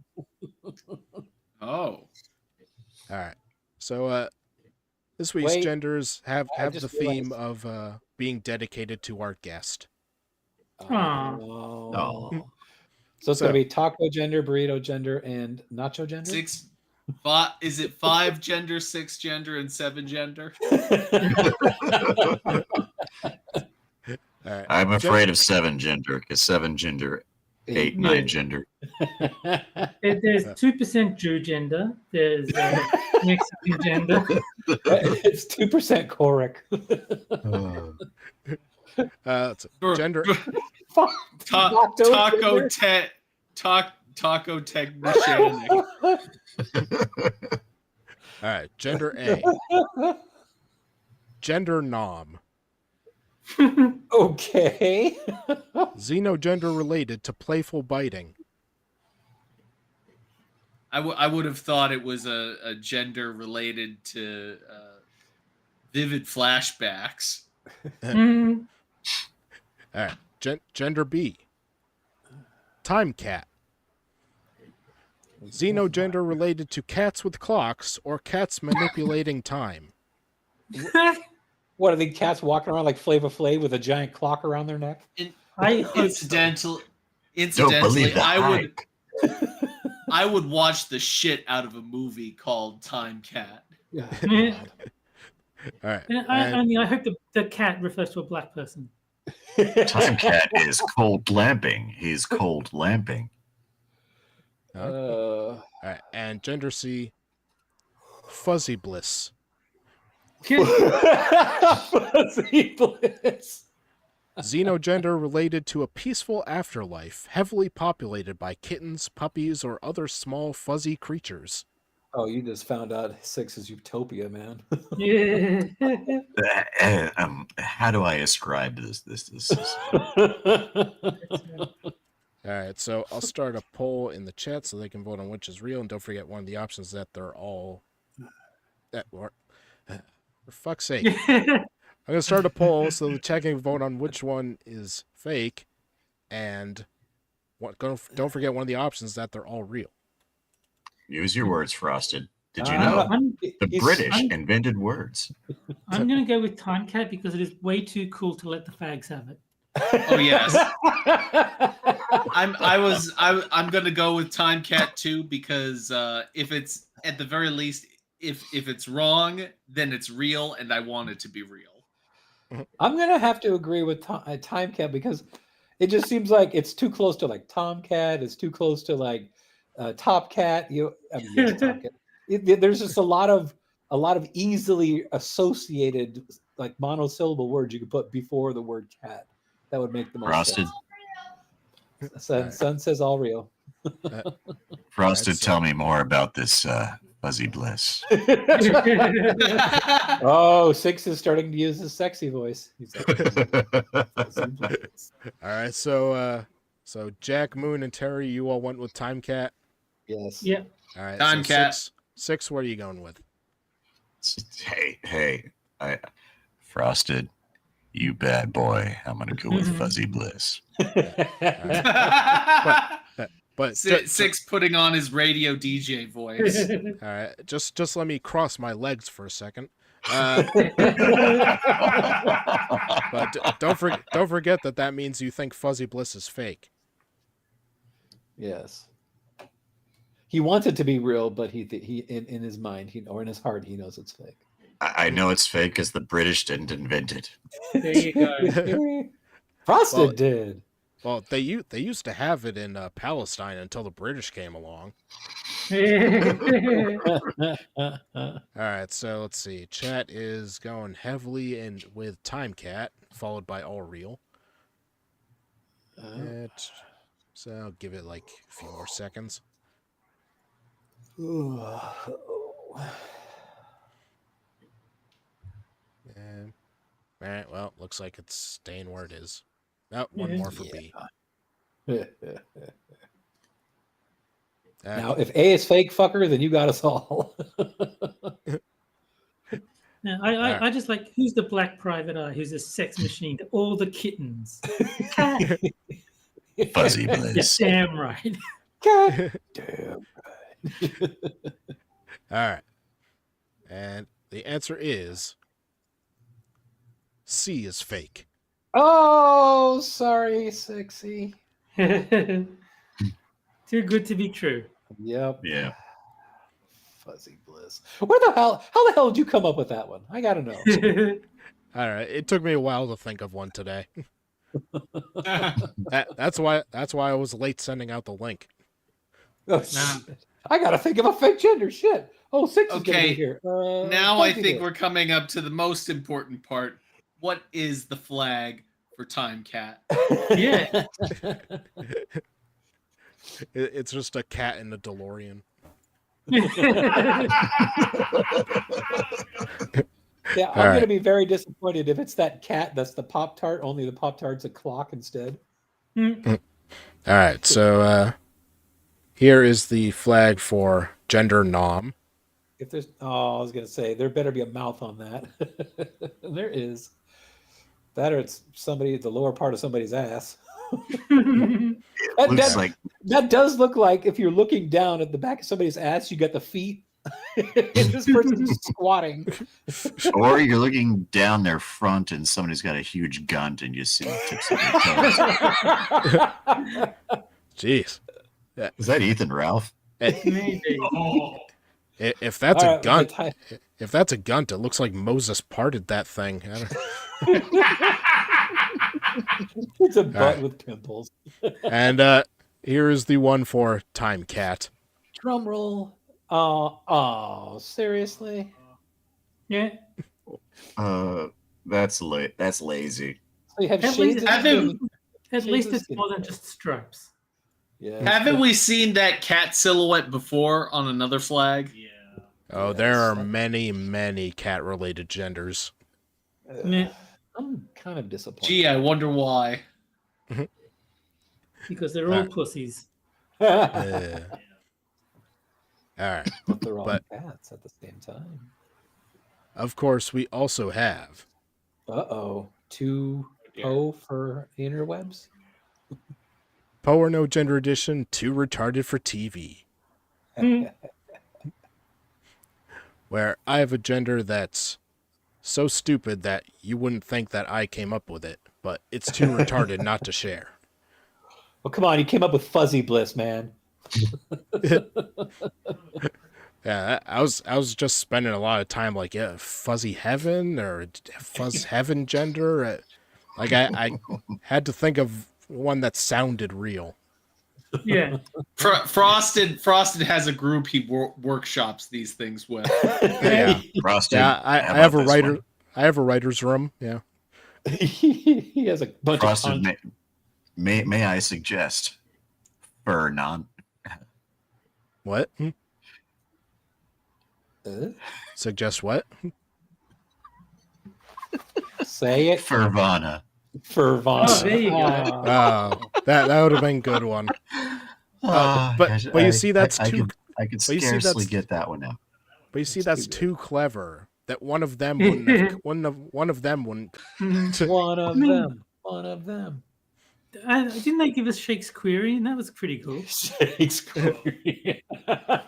Oh, All right. So this week's Wait, genders have just the theme realized- of being dedicated to our guest. Oh. So it's gonna be taco gender, burrito gender, and nacho gender. is it 5 gender, 6 gender, and 7 gender? All right. I'm afraid of 7 gender because 7 gender, 8, 9 gender. There's 2% Jew gender. There's Mexican gender. It's 2% Coric. It's gender. Taco technician. All right. Gender A. Gender nom. Okay. Xenogender related to playful biting. I would have thought it was a gender related to vivid flashbacks. Mm. All right. Gender B. Time cat. Xenogender related to cats with clocks or cats manipulating time. What are the cats walking around like Flava Flav with a giant clock around their neck? I hope so. Don't Incidentally, believe the hype. I would watch the shit out of a movie called Time Cat. Yeah. Yeah. All right. And I mean, I hope the cat refers to a black person. Time cat is cold lamping. He's cold lamping. All right. And gender C. Fuzzy bliss. Fuzzy bliss. Xenogender related to a peaceful afterlife, heavily populated by kittens, puppies, or other small fuzzy creatures. Oh, you just found out 6 is utopia, man. Yeah. How do I ascribe this? This is All right, so I'll start a poll in the chat so they can vote on which is real, and don't forget one of the options that they're all. For fuck's sake, I'm gonna start a poll so the chat can vote on which one is fake, and don't forget one of the options that they're all real. use your words, Frosted. Did you Uh, know the He's- British invented words? I'm going to go with Time Cat because it is way too cool to let the fags have it. Oh yes, I'm gonna go with Time Cat too because if it's at the very least if it's wrong then it's real and I want it to be real. I'm gonna have to agree with Time Cat because it just seems like it's too close to like Tomcat. It's too close to like Top Cat. Yes, Tomcat. There's just a lot of easily associated like monosyllable words you could put before the word cat. That would make the most Frosted. sense. Sun says all real. Frosted, That's, tell me more about this fuzzy bliss. Oh, 6 is starting to use his sexy voice. He's like, All right, so Jack, Moon, and Terry, you all went with Time Cat. yes. Yeah. All right, Time so Cat. Six, what are you going with? Hey, Frosted, you bad boy. I'm gonna go with fuzzy bliss. But Six putting on his radio DJ voice. all right, just let me cross my legs for a second. But don't forget that means you think Fuzzy Bliss is fake. Yes. He wants it to be real, but he in his mind, or in his heart, he knows it's fake. I know it's fake because the British didn't invent it. There you go. Frosted Well, did. Well, they used to have it in Palestine until the British came along. All right, so let's see. Chat is going heavily in with Time Cat, followed by All Real. So I'll give it like a few more seconds. And, all right, well, looks like it's staying where it is. Oh, one more for B. Now, if A is fake, fucker, then you got us all. Yeah, I just like who's the black private eye who's a sex machine to all the kittens. Cat. Fuzzy Yeah, bliss. damn right. God damn. All right. And the answer is C is fake. Oh, sorry, sexy. Too good to be true. Yep. Yeah. Fuzzy bliss. How the hell did you come up with that one? I gotta know. All right. It took me a while to think of one today. That's why I was late sending out the link. Oh, shit. I gotta think of a fake gender. Shit. Oh, 6 is gonna Okay, be here. Now I Fuzzy think bliss. we're coming up to the most important part. What is the flag for Time Cat? Yeah. It's just a cat in a DeLorean. Yeah, All I'm gonna right. be very disappointed if it's that cat that's the Pop-Tart, only the Pop-Tart's a clock instead. Hmm. All right. So here is the flag for gender nom. If there's, oh, I was gonna say there better be a mouth on that. There is. That or it's somebody the lower part of somebody's ass. That, Looks that, like that does look like if you're looking down at the back of somebody's ass, you got the feet. This person's squatting. or you're looking down their front and somebody's got a huge gun and you see the tips of their toes. Jeez. Is that Ethan Ralph? Maybe. If that's All a right, gun, my if that's a gun, it looks like Moses parted that thing. It's a butt right. with pimples. And here is the one for Time Cat. Drum roll. Oh, seriously? Yeah. That's lazy. So you have At shades least, of Haven't- skin. at Shades least of it's skin more than color. just stripes. Yeah. Haven't we seen that cat silhouette before on another flag? Oh, there are many cat-related genders. Meh. I'm kind of disappointed. Gee, I wonder why. Because they're all pussies. All right. But they're all but- cats at the same time. Of course, we also have Uh-oh. Two O for the interwebs? Poe or No Gender Edition, Too Retarded for TV, Hmm. where I have a gender that's so stupid that you wouldn't think that I came up with it, but it's too retarded not to share. Well, come on. You came up with Fuzzy Bliss, man. Yeah, I was just spending a lot of time like, yeah, Fuzzy Heaven or Fuzz Heaven gender. Like I had to think of one that sounded real. Yeah. Frosted has a group he workshops these things with. Yeah, Frosted. yeah. I how have a about this writer. one? I have a writer's room. Yeah. He has a bunch Frosted, of content. may I suggest fur non? What? Suggest what? Say it. Furvana. Fervana. Oh, there you go. Oh, that would have been a good one. But you see, that's I too. I could but you see, scarcely that's- get that one out. But you see, It's that's too too clever. That one of them wouldn't. Have, one of them wouldn't. One of mean- them. One of them. Didn't they give us Shakespearean? That was pretty cool. Shakespeare.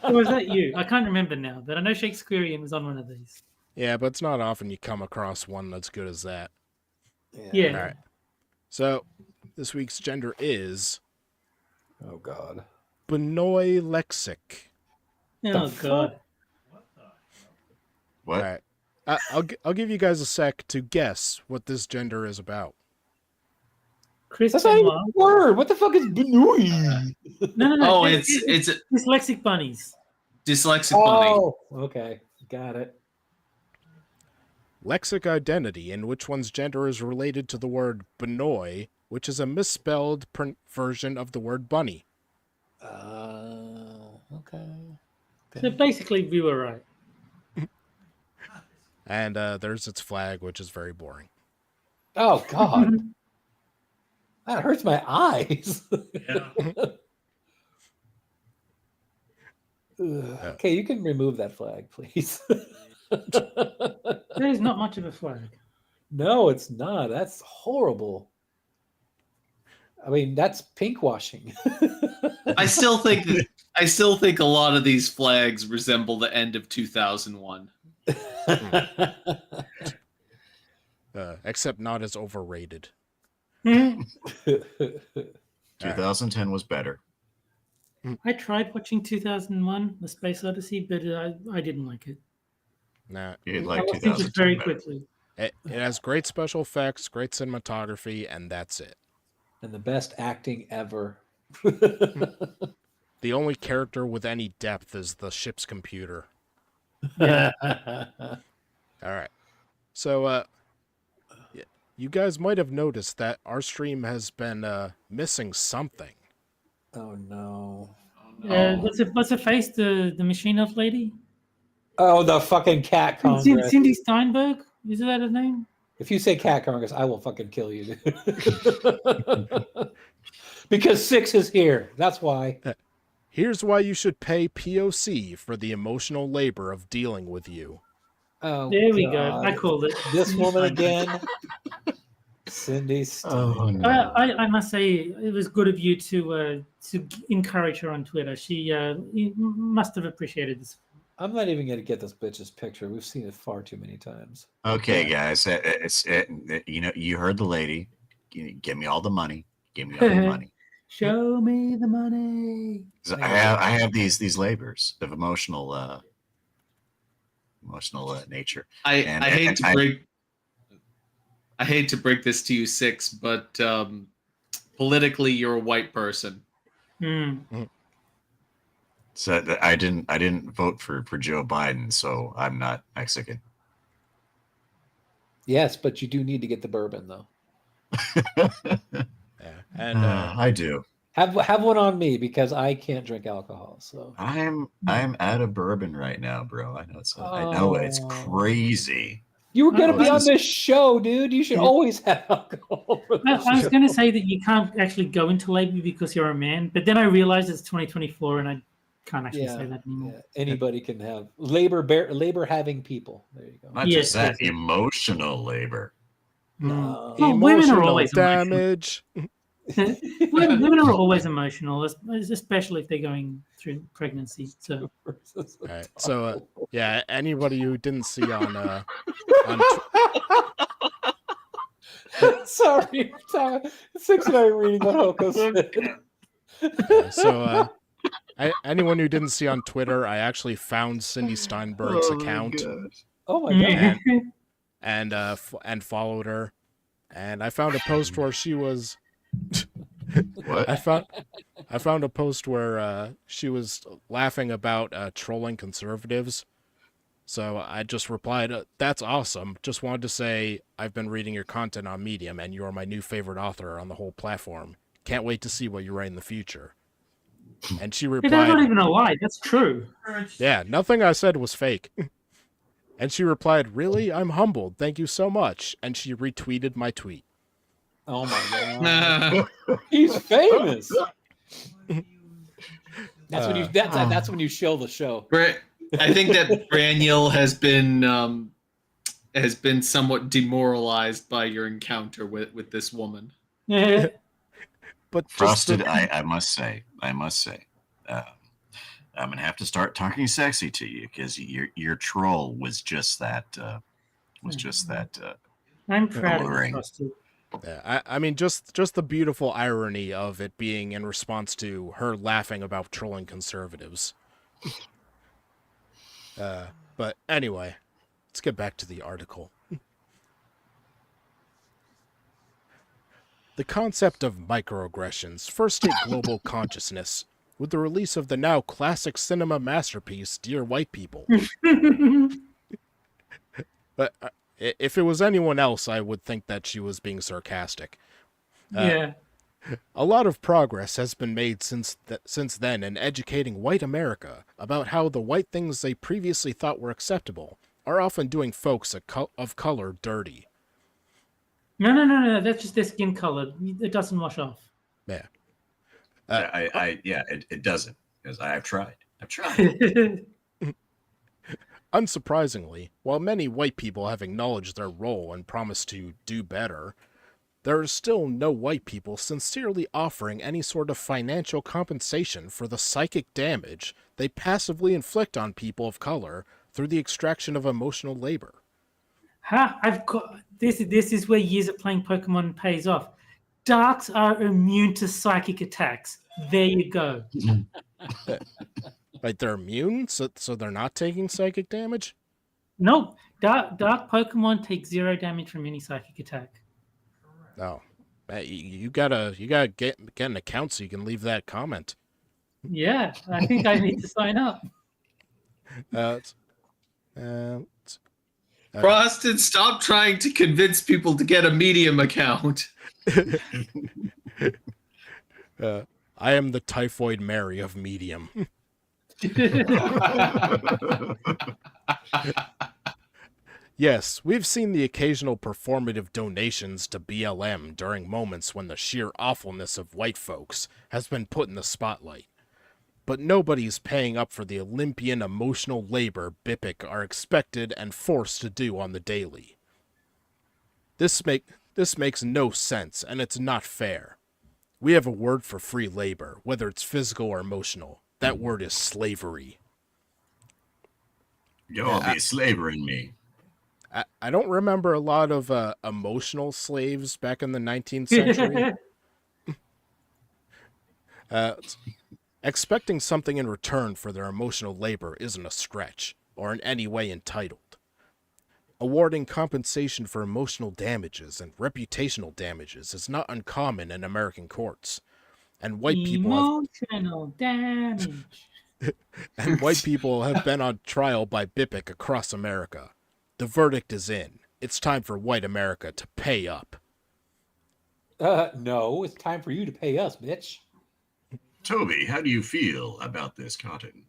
Or was that you? I can't remember now, but I know Shakespearean was on one of these. Yeah, but it's not often you come across one that's good as that. Yeah. All right. So, this week's gender is Oh God. Benoy Lexic. Oh fuck? god. What? All right. I'll give you guys a sec to guess what this gender is about. Chris That's not even Benoit. a word. What the fuck is Benoit? No. Oh, it's a dyslexic bunnies. dyslexic bunny. Oh, okay. Got it. Lexic identity, in which one's gender is related to the word Benoy, which is a misspelled version of the word bunny. Okay. So basically, we were right. And there's its flag, which is very boring. Oh God. That hurts my eyes. Ugh. Okay, you can remove that flag, please. There's not much of a flag. No, it's not. That's horrible. I mean, that's pink washing. I still think a lot of these flags resemble the end of 2001. Except not as overrated. 2010 was better. I tried watching 2001, The Space Odyssey, but I didn't like it. Nah, You'd I like lost interest very 2010 better. quickly. it has great special effects, great cinematography, and that's it. And the best acting ever. The only character with any depth is the ship's computer. Yeah. All right. So, you guys might have noticed that our stream has been missing something. Oh no. What's her face? The machine elf lady? Oh, the fucking cat Congress. Cindy Steinberg? Is that his name? If you say Cat Congress, I will fucking kill you, dude. Because 6 is here. That's why. Here's why you should pay POC for the emotional labor of dealing with you. Oh, There we go. God. I called it. This woman again. Cindy Stein. no. I must say it was good of you to encourage her on Twitter. She must have appreciated this. I'm not even gonna get this bitch's picture. We've seen it far too many times. Okay, guys, you heard the lady. Give me all the money. Give me all the money. Show me the money. So I have these labors of emotional nature. I And- hate and to I- break. I hate to break this to you, 6, but politically, you're a white person. So I didn't vote for Joe Biden, so I'm not Mexican. Yes, but you do need to get the bourbon though. Yeah. And I do. Have one on me because I can't drink alcohol. So I'm out of bourbon right now, bro. I know it's Oh. crazy. you were gonna Oh, be on this- this show, dude. You should always have alcohol. For I this was show. going to say that you can't actually go into labor because you're a man, but then I realized it's 2024 and I can't actually say that anymore. Yeah, anybody can have labor having people. There you go. Not Yes, just that, yes. emotional labor. No. Well, women are emotional always damage. women are always emotional, especially if they're going through pregnancy. So All right. So yeah, anybody who didn't see on Sorry, 6 and I are reading what Hoko said. anyone who didn't see on Twitter, I actually found Cindy Steinberg's account Oh my god. and followed her, and I found a post where she was. What? I found a post where she was laughing about trolling conservatives. So I just replied, "That's awesome. Just wanted to say I've been reading your content on Medium, and you're my new favorite author on the whole platform. Can't wait to see what you write in the future." And she that's not replied, even a lie. That's true. "Yeah, nothing I said was fake." And she replied, "Really? I'm humbled. Thank you so much." And she retweeted my tweet. Oh my god. He's famous. That's when you that's when you show the show. I think that Braniel has been somewhat demoralized by your encounter with this woman. Yeah. But just Frosted, I must say, I'm gonna have to start talking sexy to you because your troll was just that. I'm proud of Alluring. you, Frosty. yeah, I mean, just the beautiful irony of it being in response to her laughing about trolling conservatives. But anyway, let's get back to the article. The concept of microaggressions first hit global consciousness with the release of the now classic cinema masterpiece, Dear White People. But if it was anyone else, I would think that she was being sarcastic. Yeah. A lot of progress has been made since then in educating white America about how the white things they previously thought were acceptable are often doing folks of color dirty. No. That's just their skin color. It doesn't wash off. Yeah. It doesn't because I've tried. Unsurprisingly, while many white people have acknowledged their role and promised to do better, there are still no white people sincerely offering any sort of financial compensation for the psychic damage they passively inflict on people of color through the extraction of emotional labor. I've got this is where years of playing Pokemon pays off. Darks are immune to psychic attacks. There you go. Like they're immune, so they're not taking psychic damage? Nope. Dark Pokemon take 0 damage from any psychic attack. No. You gotta get an account so you can leave that comment. Yeah, I think I need to sign up. Frosted, stop trying to convince people to get a Medium account. I am the Typhoid Mary of Medium. Yes, we've seen the occasional performative donations to BLM during moments when the sheer awfulness of white folks has been put in the spotlight. But nobody's paying up for the Olympian emotional labor BIPIC are expected and forced to do on the daily. This makes no sense, and it's not fair. We have a word for free labor, whether it's physical or emotional. That word is slavery. You'll be slavering me. I don't remember a lot of emotional slaves back in the 19th century. Expecting something in return for their emotional labor isn't a stretch, or in any way entitled. Awarding compensation for emotional damages and reputational damages is not uncommon in American courts, and white people Emotional damage. have been on trial by BIPIC across America. The verdict is in. It's time for white America to pay up. No, it's time for you to pay us, bitch. Toby, how do you feel about this, Cotton?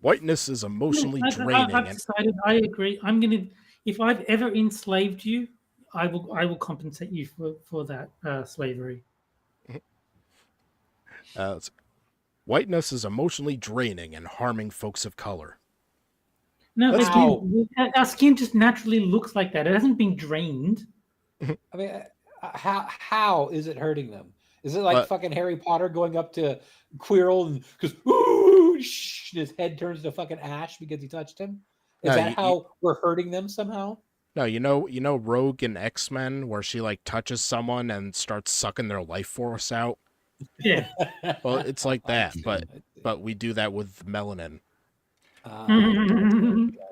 Whiteness is emotionally draining. I've decided. I agree. I'm gonna. If I've ever enslaved you, I will compensate you for that slavery. Whiteness is emotionally draining and harming folks of color. No, Let's again, our skin just naturally looks like that. It hasn't been drained. I mean, how is it hurting them? Is it like fucking Harry Potter going up to Quirrell and because his head turns to fucking ash because he touched him? Is that how we're hurting them somehow? No, you know Rogue in X-Men where she like touches someone and starts sucking their life force out? Yeah. Well, it's like that, but we do that with melanin.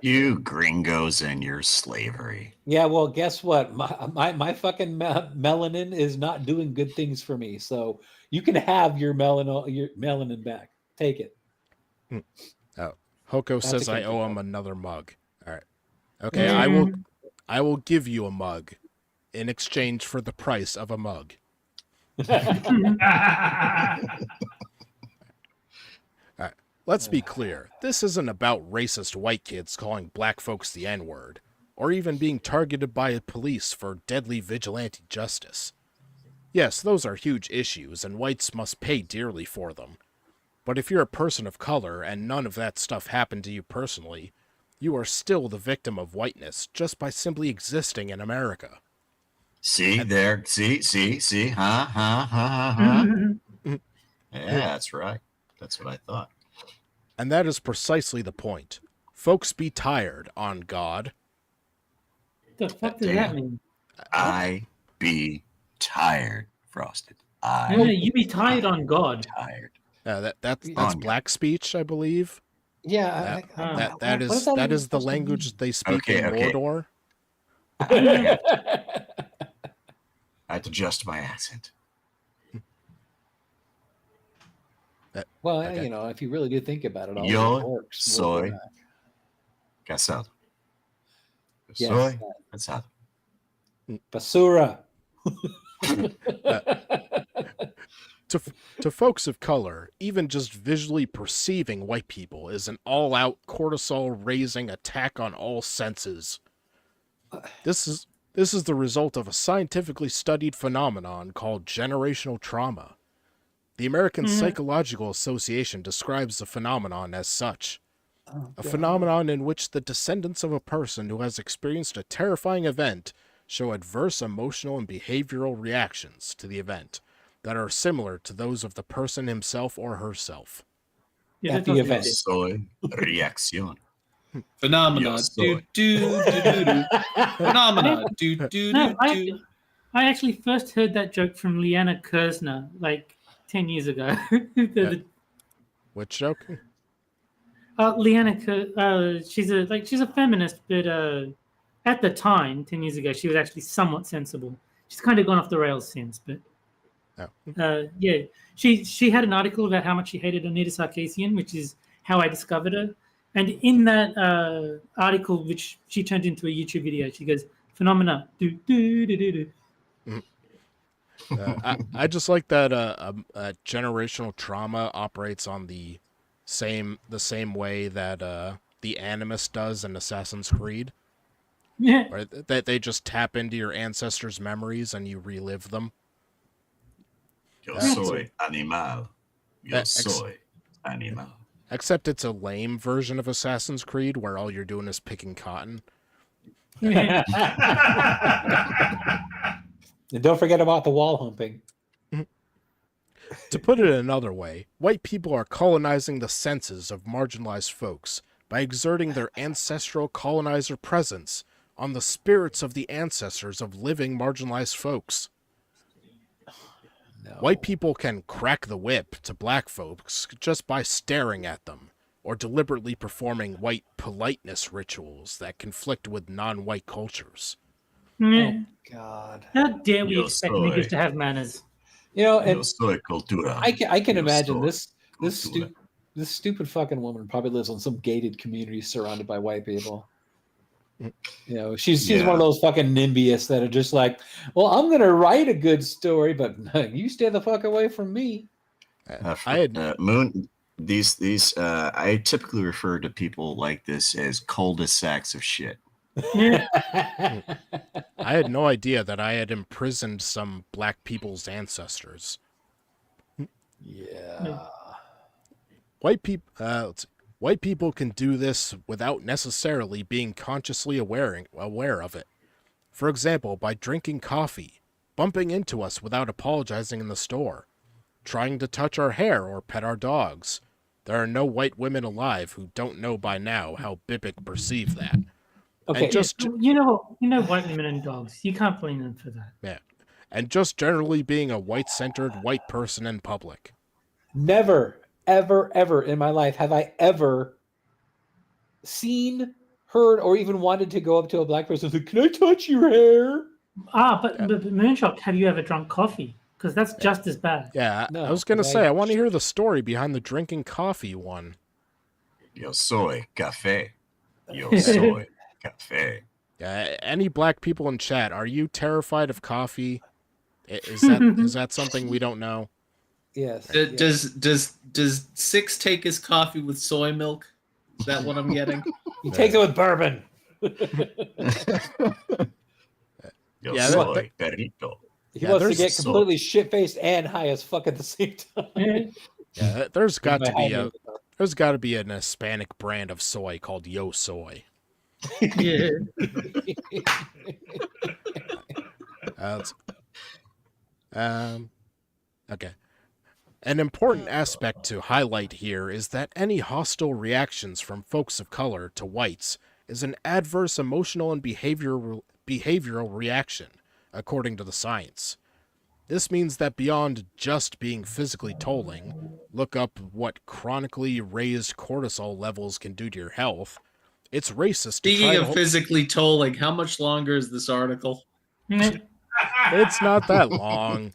You gringos and your slavery. Yeah, well, guess what? My fucking melanin is not doing good things for me. So you can have your melanin back. Take it. Oh, Hoko says I owe him another mug. All right. Okay, I will give you a mug in exchange for the price of a mug. Let's be clear, this isn't about racist white kids calling black folks the N-word, or even being targeted by police for deadly vigilante justice. Yes, those are huge issues, and whites must pay dearly for them. But if you're a person of color and none of that stuff happened to you personally, you are still the victim of whiteness just by simply existing in America. See, huh? Yeah, that's right. That's what I thought. And that is precisely the point. Folks be tired, on God. The fuck does that mean? I be tired, Frosted. No, you be tired on God. Tired. That's black speech, I believe. Yeah, that is the language they speak in Mordor. I had to adjust my accent. Well, if you really do think about it, all Yo works. soy casado. Yes, soy casado. Basura. To folks of color, even just visually perceiving white people is an all-out cortisol-raising attack on all senses. This is the result of a scientifically studied phenomenon called generational trauma. The American Psychological Association describes the phenomenon as such. A phenomenon in which the descendants of a person who has experienced a terrifying event show adverse emotional and behavioral reactions to the event that are similar to those of the person himself or herself. Yeah, At the event. Soy reacción. Phenomena. Phenomena. No, I actually first heard that joke from Leanna Kersner like 10 years ago. Which joke? Leanna, she's a feminist, but at the time, 10 years ago, she was actually somewhat sensible. She's kind of gone off the rails since, but yeah, she had an article about how much she hated Anita Sarkeesian, which is how I discovered her. And in that article, which she turned into a YouTube video, she goes, "Phenomena, do do do do do." I just like that generational trauma operates on the same way that the Animus does in Assassin's Creed, Yeah. where they just tap into your ancestors' memories and you relive them. Yo That's- soy animal. Yo Ex- soy animal. Except it's a lame version of Assassin's Creed where all you're doing is picking cotton. And don't forget about the wall humping. To put it another way, white people are colonizing the senses of marginalized folks by exerting their ancestral colonizer presence on the spirits of the ancestors of living marginalized folks. No. White people can crack the whip to black folks just by staring at them, or deliberately performing white politeness rituals that conflict with non-white cultures. Yeah. Oh God. How dare we Yo expect soy. niggas to have manners? You know, Yo and soy cultura. I can Yo imagine soy this cultura. this stupid fucking woman probably lives in some gated community surrounded by white people. You know, she's one Yeah. of those fucking NIMBYists that are just like, well, I'm gonna write a good story, but you stay the fuck away from me. I had Moon. These I typically refer to people like this as cul-de-sacs of shit. Yeah. I had no idea that I had imprisoned some black people's ancestors. Yeah. White people can do this without necessarily being consciously aware of it. For example, by drinking coffee, bumping into us without apologizing in the store, trying to touch our hair or pet our dogs. There are no white women alive who don't know by now how Bibic perceive that. Okay. And just You know what? You know white women and dogs. You can't blame them for that. yeah, and just generally being a white-centered white person in public. Never, ever, ever in my life have I ever seen, heard, or even wanted to go up to a black person and say, "Can I touch your hair?" But Moonshock, have you ever drunk coffee? Because that's just as bad. Yeah, No, I was gonna but say I want to hear the story behind the drinking coffee one. Yo soy café. Yo soy café. Any black people in chat, are you terrified of coffee? Is that something we don't know? Yes. Does Six take his coffee with soy milk? Is that what I'm getting? He takes it with bourbon. Yo Yeah, soy perrito. He Yeah, wants to there's get so- completely shit-faced and high as fuck at the same time. Yeah, there's got to My be high there's got to be an Hispanic brand of soy called Yo Soy. Yeah. Okay. An important aspect to highlight here is that any hostile reactions from folks of color to whites is an adverse emotional and behavioral reaction, according to the science. This means that beyond just being physically tolling, look up what chronically raised cortisol levels can do to your health. It's racist to Speaking try of to physically tolling, how much longer is this article? Yeah. It's not that long.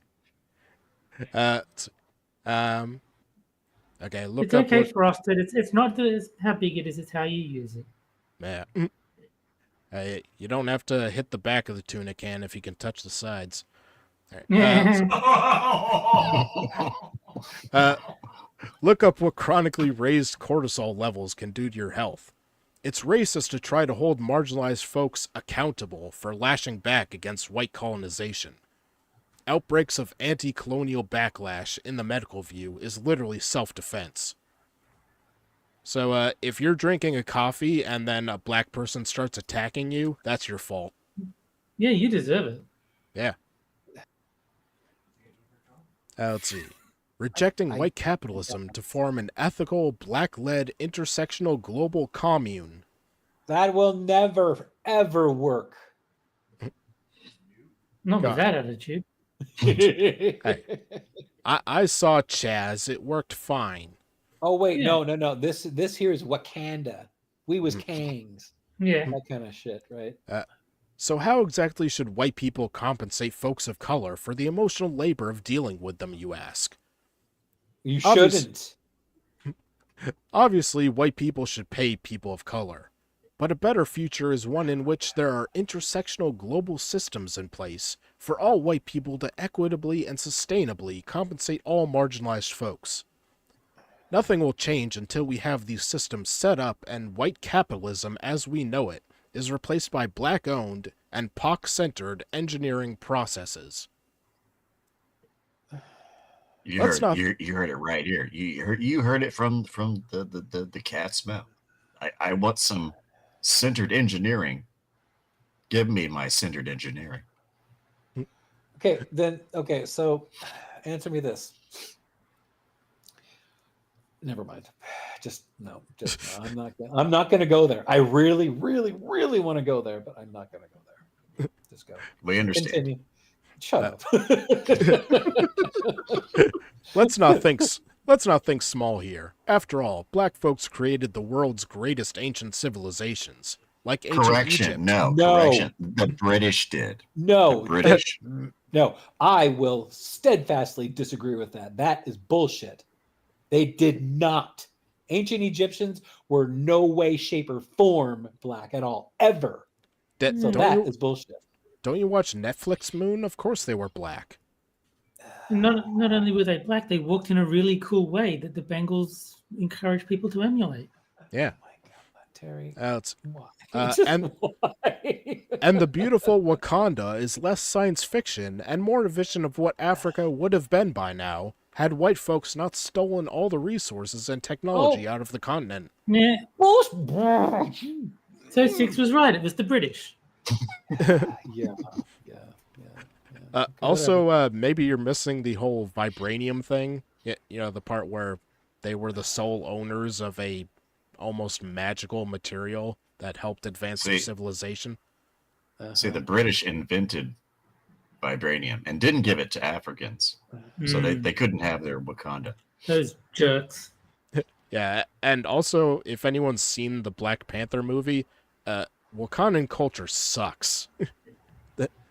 Okay, look It's up okay what, for us, but it's not how big it is, it's how you use it. yeah. You don't have to hit the back of the tuna can if you can touch the sides. All right, look up what chronically raised cortisol levels can do to your health. It's racist to try to hold marginalized folks accountable for lashing back against white colonization. Outbreaks of anti-colonial backlash in the medical view is literally self-defense. So if you're drinking a coffee and then a black person starts attacking you, that's your fault. Yeah, you deserve it. Yeah. Let's see. Rejecting white capitalism to form an ethical, black-led, intersectional global commune. That will never, ever work. Not God. with that attitude. I saw Chaz. It worked fine. Oh wait, Yeah. no. This here is Wakanda. We was Kangs. Yeah. That kind of shit, right? So how exactly should white people compensate folks of color for the emotional labor of dealing with them, you ask? You Obvious- shouldn't. Obviously, white people should pay people of color. But a better future is one in which there are intersectional global systems in place for all white people to equitably and sustainably compensate all marginalized folks. Nothing will change until we have these systems set up and white capitalism as we know it is replaced by black-owned and POC-centered engineering processes. You Let's heard not- you heard it right here. You heard it from the cat's mouth. I want some centered engineering. Give me my centered engineering. Okay, so answer me this. Never mind. Just no. I'm not gonna go there. I really want to go there, but I'm not gonna go there. Just go. We understand. Continue. Shut up. Let's not think small here. After all, black folks created the world's greatest ancient civilizations, like ancient Correction. Egypt. No, No. correction. The British did. No. The British. No, I will steadfastly disagree with that. That is bullshit. They did not. Ancient Egyptians were no way, shape, or form black at all, ever. That- So don't, that you, is bullshit. don't you watch Netflix, Moon? Of course they were black. Not only were they black, they walked in a really cool way that the Bengals encourage people to emulate. Yeah. Oh my God, Terry. It's Why? Uh, Just and- why? And the beautiful Wakanda is less science fiction and more a vision of what Africa would have been by now had white folks not stolen all the resources and technology out of the continent. Yeah. Bullshit. So Six was right. It was the British. Yeah. Also, maybe you're missing the whole vibranium thing. You know, the part where they were the sole owners of a almost magical material that helped advance their See. civilization. See, the British invented vibranium and didn't give it to Africans, so they couldn't have their Wakanda. Those jerks. Yeah, and also, if anyone's seen the Black Panther movie, Wakandan culture sucks.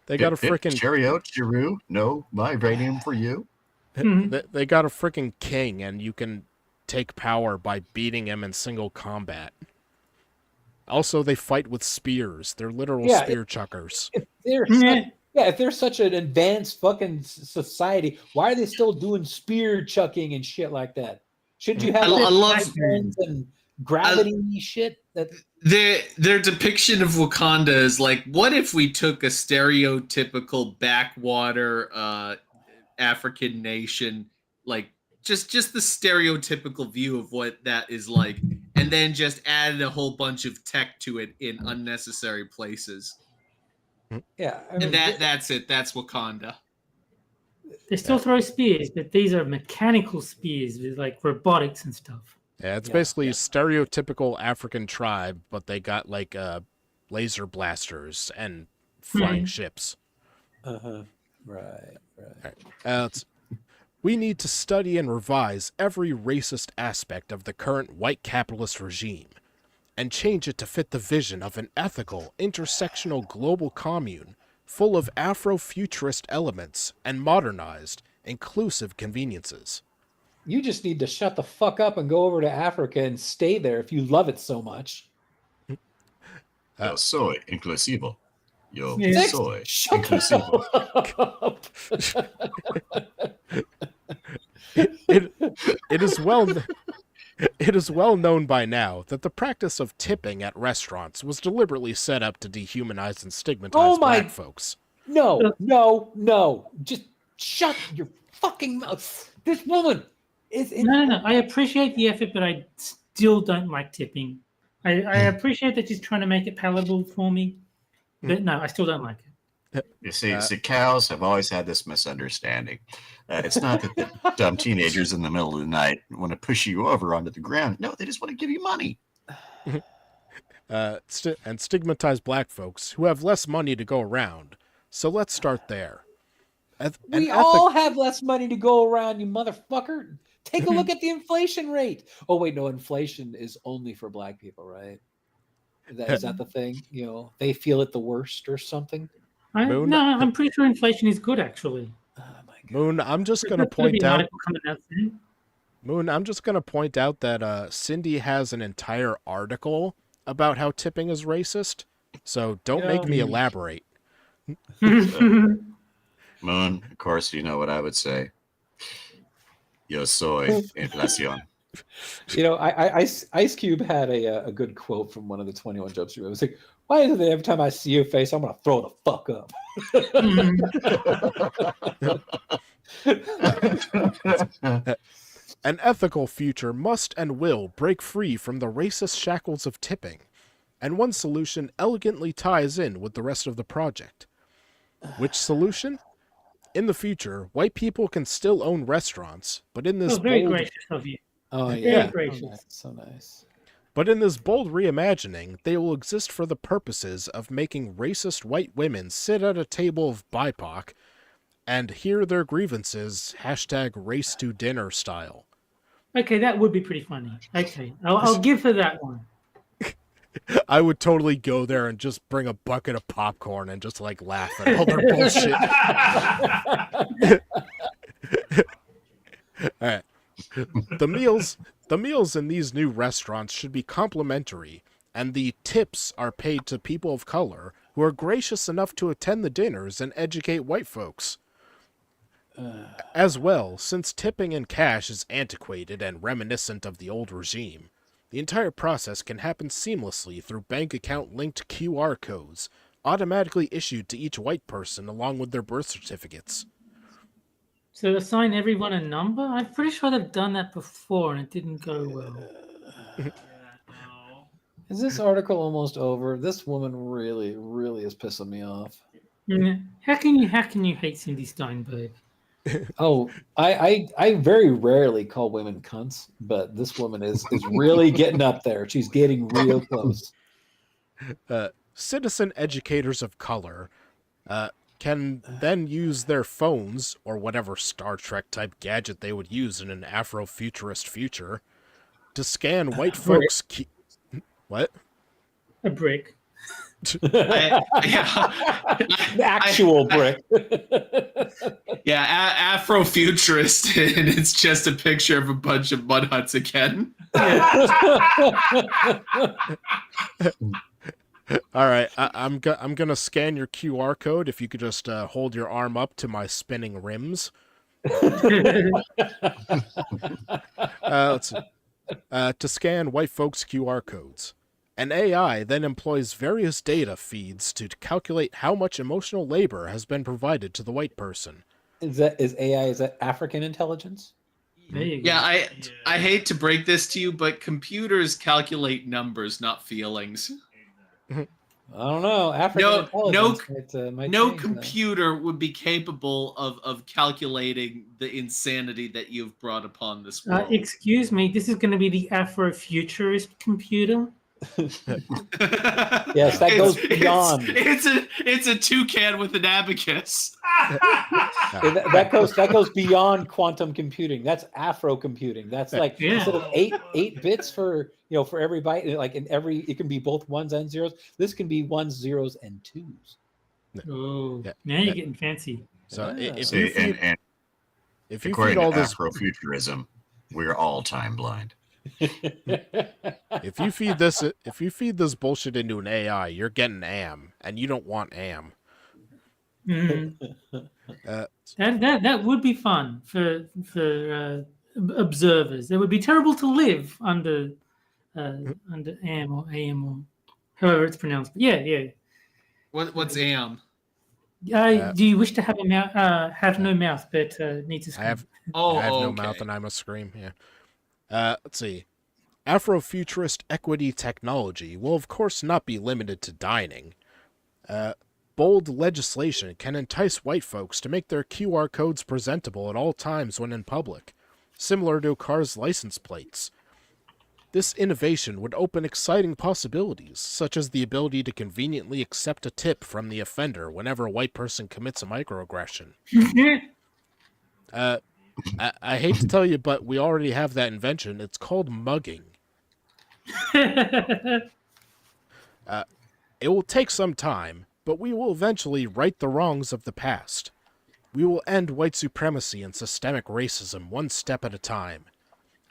They got a freaking cheerio, Chiru. No vibranium for you. they got a freaking king, and you can take power by beating him in single combat. Also, they fight with spears. They're literal spear chuckers. If they're such an advanced fucking society, why are they still doing spear chucking and shit like that? Shouldn't you have I love- guns and gravity shit? That Their depiction of Wakanda is like, what if we took a stereotypical backwater African nation, like just the stereotypical view of what that is like, and then just added a whole bunch of tech to it in unnecessary places. yeah, I mean, And that's it. That's Wakanda. They still throw spears, but these are mechanical spears with like robotics and stuff. Yeah, it's Yeah, basically stereotypical African tribe, but they got like laser blasters and flying ships. right. We need to study and revise every racist aspect of the current white capitalist regime and change it to fit the vision of an ethical, intersectional global commune full of Afro-futurist elements and modernized, inclusive conveniences. You just need to shut the fuck up and go over to Africa and stay there if you love it so much. Yo soy inclusivo. Yo Yeah. soy Shut inclusivo. up. It is well known by now that the practice of tipping at restaurants was deliberately set up to dehumanize and stigmatize Oh my- black folks. No. Just shut your fucking mouth. This woman is in. No. I appreciate the effort, but I still don't like tipping. I appreciate that she's trying to make it palatable for me, but no, I still don't like it. You see, cows have always had this misunderstanding. It's not that the dumb teenagers in the middle of the night want to push you over onto the ground. No, they just want to give you money. And stigmatize black folks who have less money to go around. So let's start there. We all have less money to go around, you motherfucker. Take a look at the inflation rate. Oh wait, no, inflation is only for black people, right? Is that the thing? You know, they feel it the worst or something. Moon- No, I'm pretty sure inflation is good, actually. Oh my god. Moon, I'm just There's gonna gonna be point an out. article coming out soon. Moon, I'm just gonna point out that Cindy has an entire article about how tipping is racist. So don't make me elaborate. Moon, of course, you know what I would say. Yo soy inflación. You know, Ice Cube had a good quote from one of the 21 Jump Street movies. It was like, why is it every time I see your face, I'm gonna throw the fuck up? An ethical future must and will break free from the racist shackles of tipping, and one solution elegantly ties in with the rest of the project. Which solution? In the future, white people can still own restaurants, but in this very bold gracious of you. Oh Very yeah, gracious. so nice. But in this bold reimagining, they will exist for the purposes of making racist white women sit at a table of BIPOC and hear their grievances #race to dinner style. Okay, that would be pretty funny. Okay, I'll give her that one. I would totally go there and just bring a bucket of popcorn and just like laugh at all their bullshit. All right. The meals in these new restaurants should be complimentary, and the tips are paid to people of color who are gracious enough to attend the dinners and educate white folks. As well, since tipping in cash is antiquated and reminiscent of the old regime, the entire process can happen seamlessly through bank account linked QR codes, automatically issued to each white person along with their birth certificates. So assign everyone a number? I'm pretty sure they've done that before and it didn't go well. Is this article almost over? This woman really, really is pissing me off. How can you hate Cindy Steinberg? Oh, I very rarely call women cunts, but this woman is really getting up there. She's getting real close. Citizen educators of color can then use their phones, or whatever Star Trek type gadget they would use in an Afrofuturist future, to scan white folks' What? A brick. Actual brick. Yeah, Afrofuturist, and it's just a picture of a bunch of mud huts again. All right, I'm gonna scan your QR code. If you could just hold your arm up to my spinning rims. Let's see. To scan white folks' QR codes. An AI then employs various data feeds to calculate how much emotional labor has been provided to the white person. Is that African intelligence? There you go. Yeah, I hate to break this to you, but computers calculate numbers, not feelings. I don't know. African intelligence might No change computer would be capable of calculating the insanity that you've brought upon this world. Excuse me, this is going to be the Afrofuturist computer. Yes, that goes beyond. It's a toucan with an abacus. that goes beyond quantum computing. That's Afro computing. That's like instead of eight bits for every byte, like it can be both ones and zeros. This can be ones, zeros, and twos. Oh, now you're getting fancy. So if See, you feed, and if you according feed all to this Afrofuturism, we're all time blind. if you feed this bullshit into an AI, you're getting AM, and you don't want AM. That would be fun for observers. It would be terrible to live under AM or AM or however it's pronounced. But yeah. What's AM? Do you wish to have a mouth? Have no mouth, but need to scream. I have no mouth, and I must scream. Yeah. Let's see. Afrofuturist equity technology will of course not be limited to dining. Bold legislation can entice white folks to make their QR codes presentable at all times when in public, similar to cars' license plates. This innovation would open exciting possibilities, such as the ability to conveniently accept a tip from the offender whenever a white person commits a microaggression. I hate to tell you, but we already have that invention. It's called mugging. It will take some time, but we will eventually right the wrongs of the past. We will end white supremacy and systemic racism one step at a time,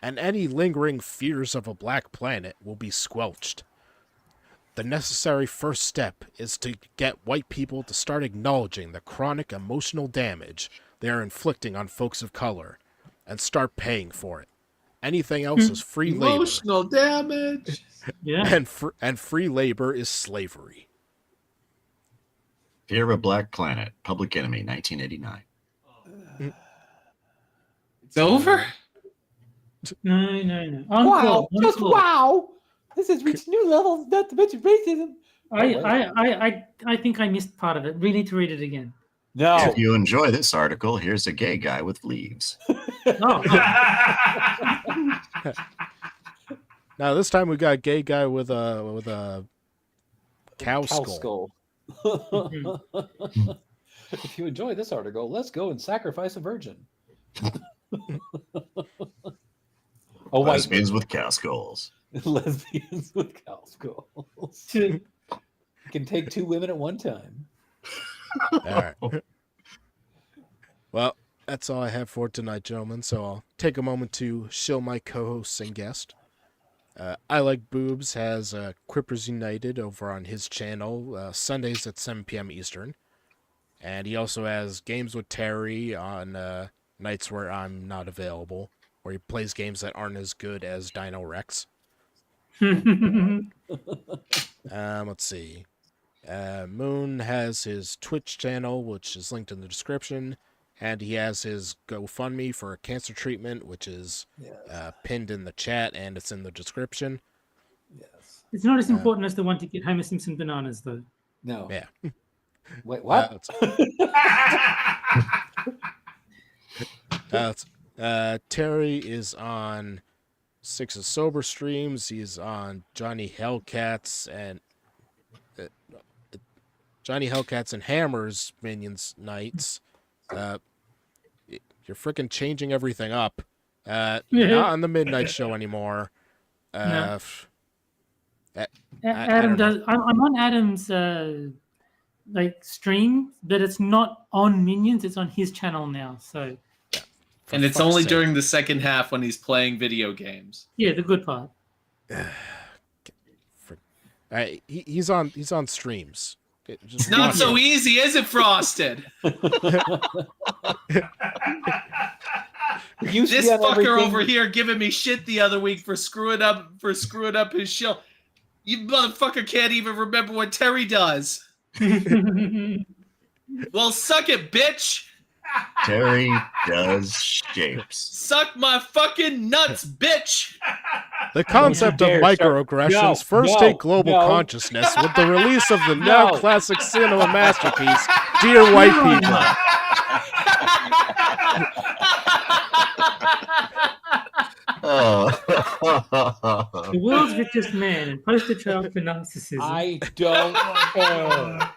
and any lingering fears of a black planet will be squelched. The necessary first step is to get white people to start acknowledging the chronic emotional damage they are inflicting on folks of color, and start paying for it. anything else is free labor, Emotional damage. Yeah. and free labor is slavery. Fear of a Black Planet, Public Enemy, 1989. It's over? No. Wow, Encore. just wow. This has reached new levels, not to mention racism. I think I missed part of it. We need to read it again. No. If you enjoy this article, here's a gay guy with leaves. Oh, Now this time we got a gay guy with a cow skull. If you enjoy this article, let's go and sacrifice a virgin. A white Lesbians with cow skulls. lesbians with cow skulls. You can take 2 women at one time. All right. Well, that's all I have for tonight, gentlemen. So I'll take a moment to shill my co-hosts and guest. I Like Boobs has Quippers United over on his channel, Sundays at 7 p.m. Eastern. And he also has Games with Terry on nights where I'm not available, where he plays games that aren't as good as Dino Rex. Let's see. Moon has his Twitch channel, which is linked in the description. And he has his GoFundMe for cancer treatment, which is pinned in the chat, and it's in the description. Yes. it's not as important as the one to get Homer Simpson bananas, though. No. Yeah. Wait, what? Terry is on Six of Sober streams. He's on Johnny Hellcats and Hammer's Minions nights. You're freaking changing everything up. Not on the midnight show anymore. No. I Adam don't know. does. I'm on Adam's stream, but it's not on Minions. It's on his channel now. So For And it's fuck's only sake. during the second half when he's playing video games. yeah, the good part. He's on streams. It's not so easy, is it, Frosted? You see This on fucker everything- over here giving me shit the other week for screwing up his show. You motherfucker can't even remember what Terry does. Well, suck it, bitch. Terry does shapes. Suck my fucking nuts, bitch. The concept of dare microaggressions No, first no, take global no. consciousness with the release of the now No. classic cinema masterpiece, Dear White People. Oh. The world's richest man and poster child for narcissism. I don't care.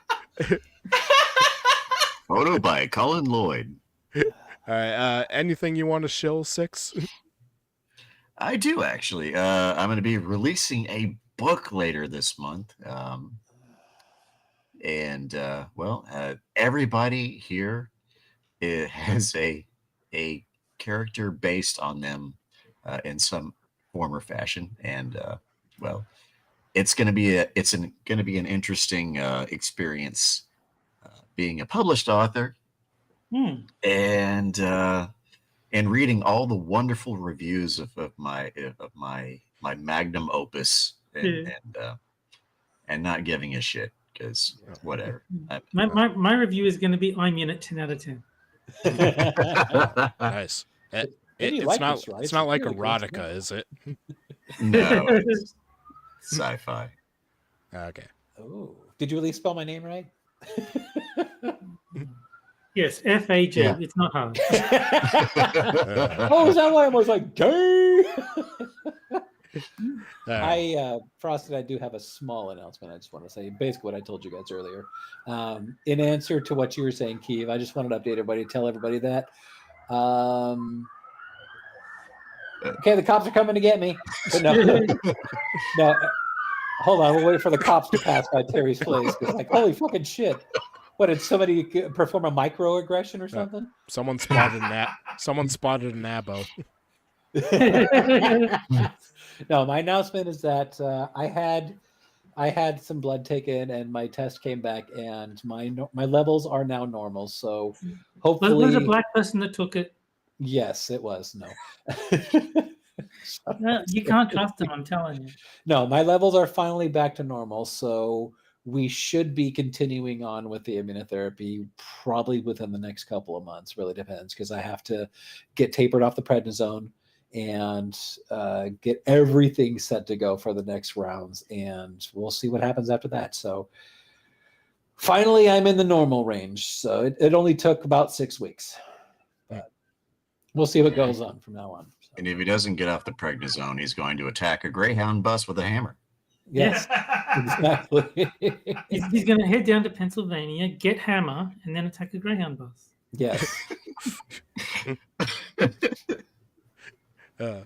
Photo by Colin Lloyd. All right, anything you want to shill, Six? I do actually. I'm going to be releasing a book later this month. Everybody here has a character based on them in some form or fashion, and it's going to be an interesting experience being a published author and reading all the wonderful reviews of my magnum opus and not giving a shit because whatever. My review is going to be I'm in it 10 out of 10. Nice. you It's like not. this, right? It's not like Really good. erotica, is it? No, it's sci-fi. Okay. Oh, did you really spell my name right? Yes, F-A-G. Yeah. It's not hard. Oh, is that why I was like, gay? All right. Frosted, I do have a small announcement. I just want to say basically what I told you guys earlier. In answer to what you were saying, Keeve, I just wanted to update everybody, tell everybody that. Okay, the cops are coming to get me. But no, hold on. We'll wait for the cops to pass by Terry's place. It's like, holy fucking shit. What, did somebody perform a microaggression or something? Someone spotted an abo. No, my announcement is that I had some blood taken and my test came back and my levels are now normal. So Was hopefully, a black person that took it? yes, it was. No, No, you can't trust them. I'm telling you. No, my levels are finally back to normal, so we should be continuing on with the immunotherapy probably within the next couple of months. Really depends, because I have to get tapered off the prednisone and get everything set to go for the next rounds, and we'll see what happens after that. So finally, I'm in the normal range. So it only took about 6 weeks, but we'll see what goes on from now on. So, And if he doesn't get off the prednisone, he's going to attack a Greyhound bus with a hammer. yes, exactly. He's going to head down to Pennsylvania, get hammer, and then attack a Greyhound bus. Yes. All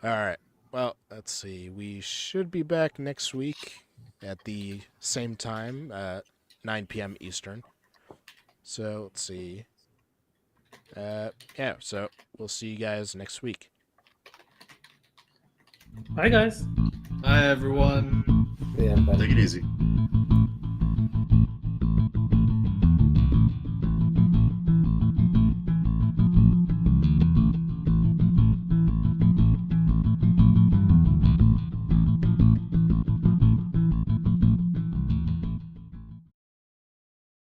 right. Well, let's see. We should be back next week at the same time, 9 p.m. Eastern. So let's see. Yeah. So we'll see you guys next week. Bye, guys. Bye, everyone. Yeah, but Take it easy.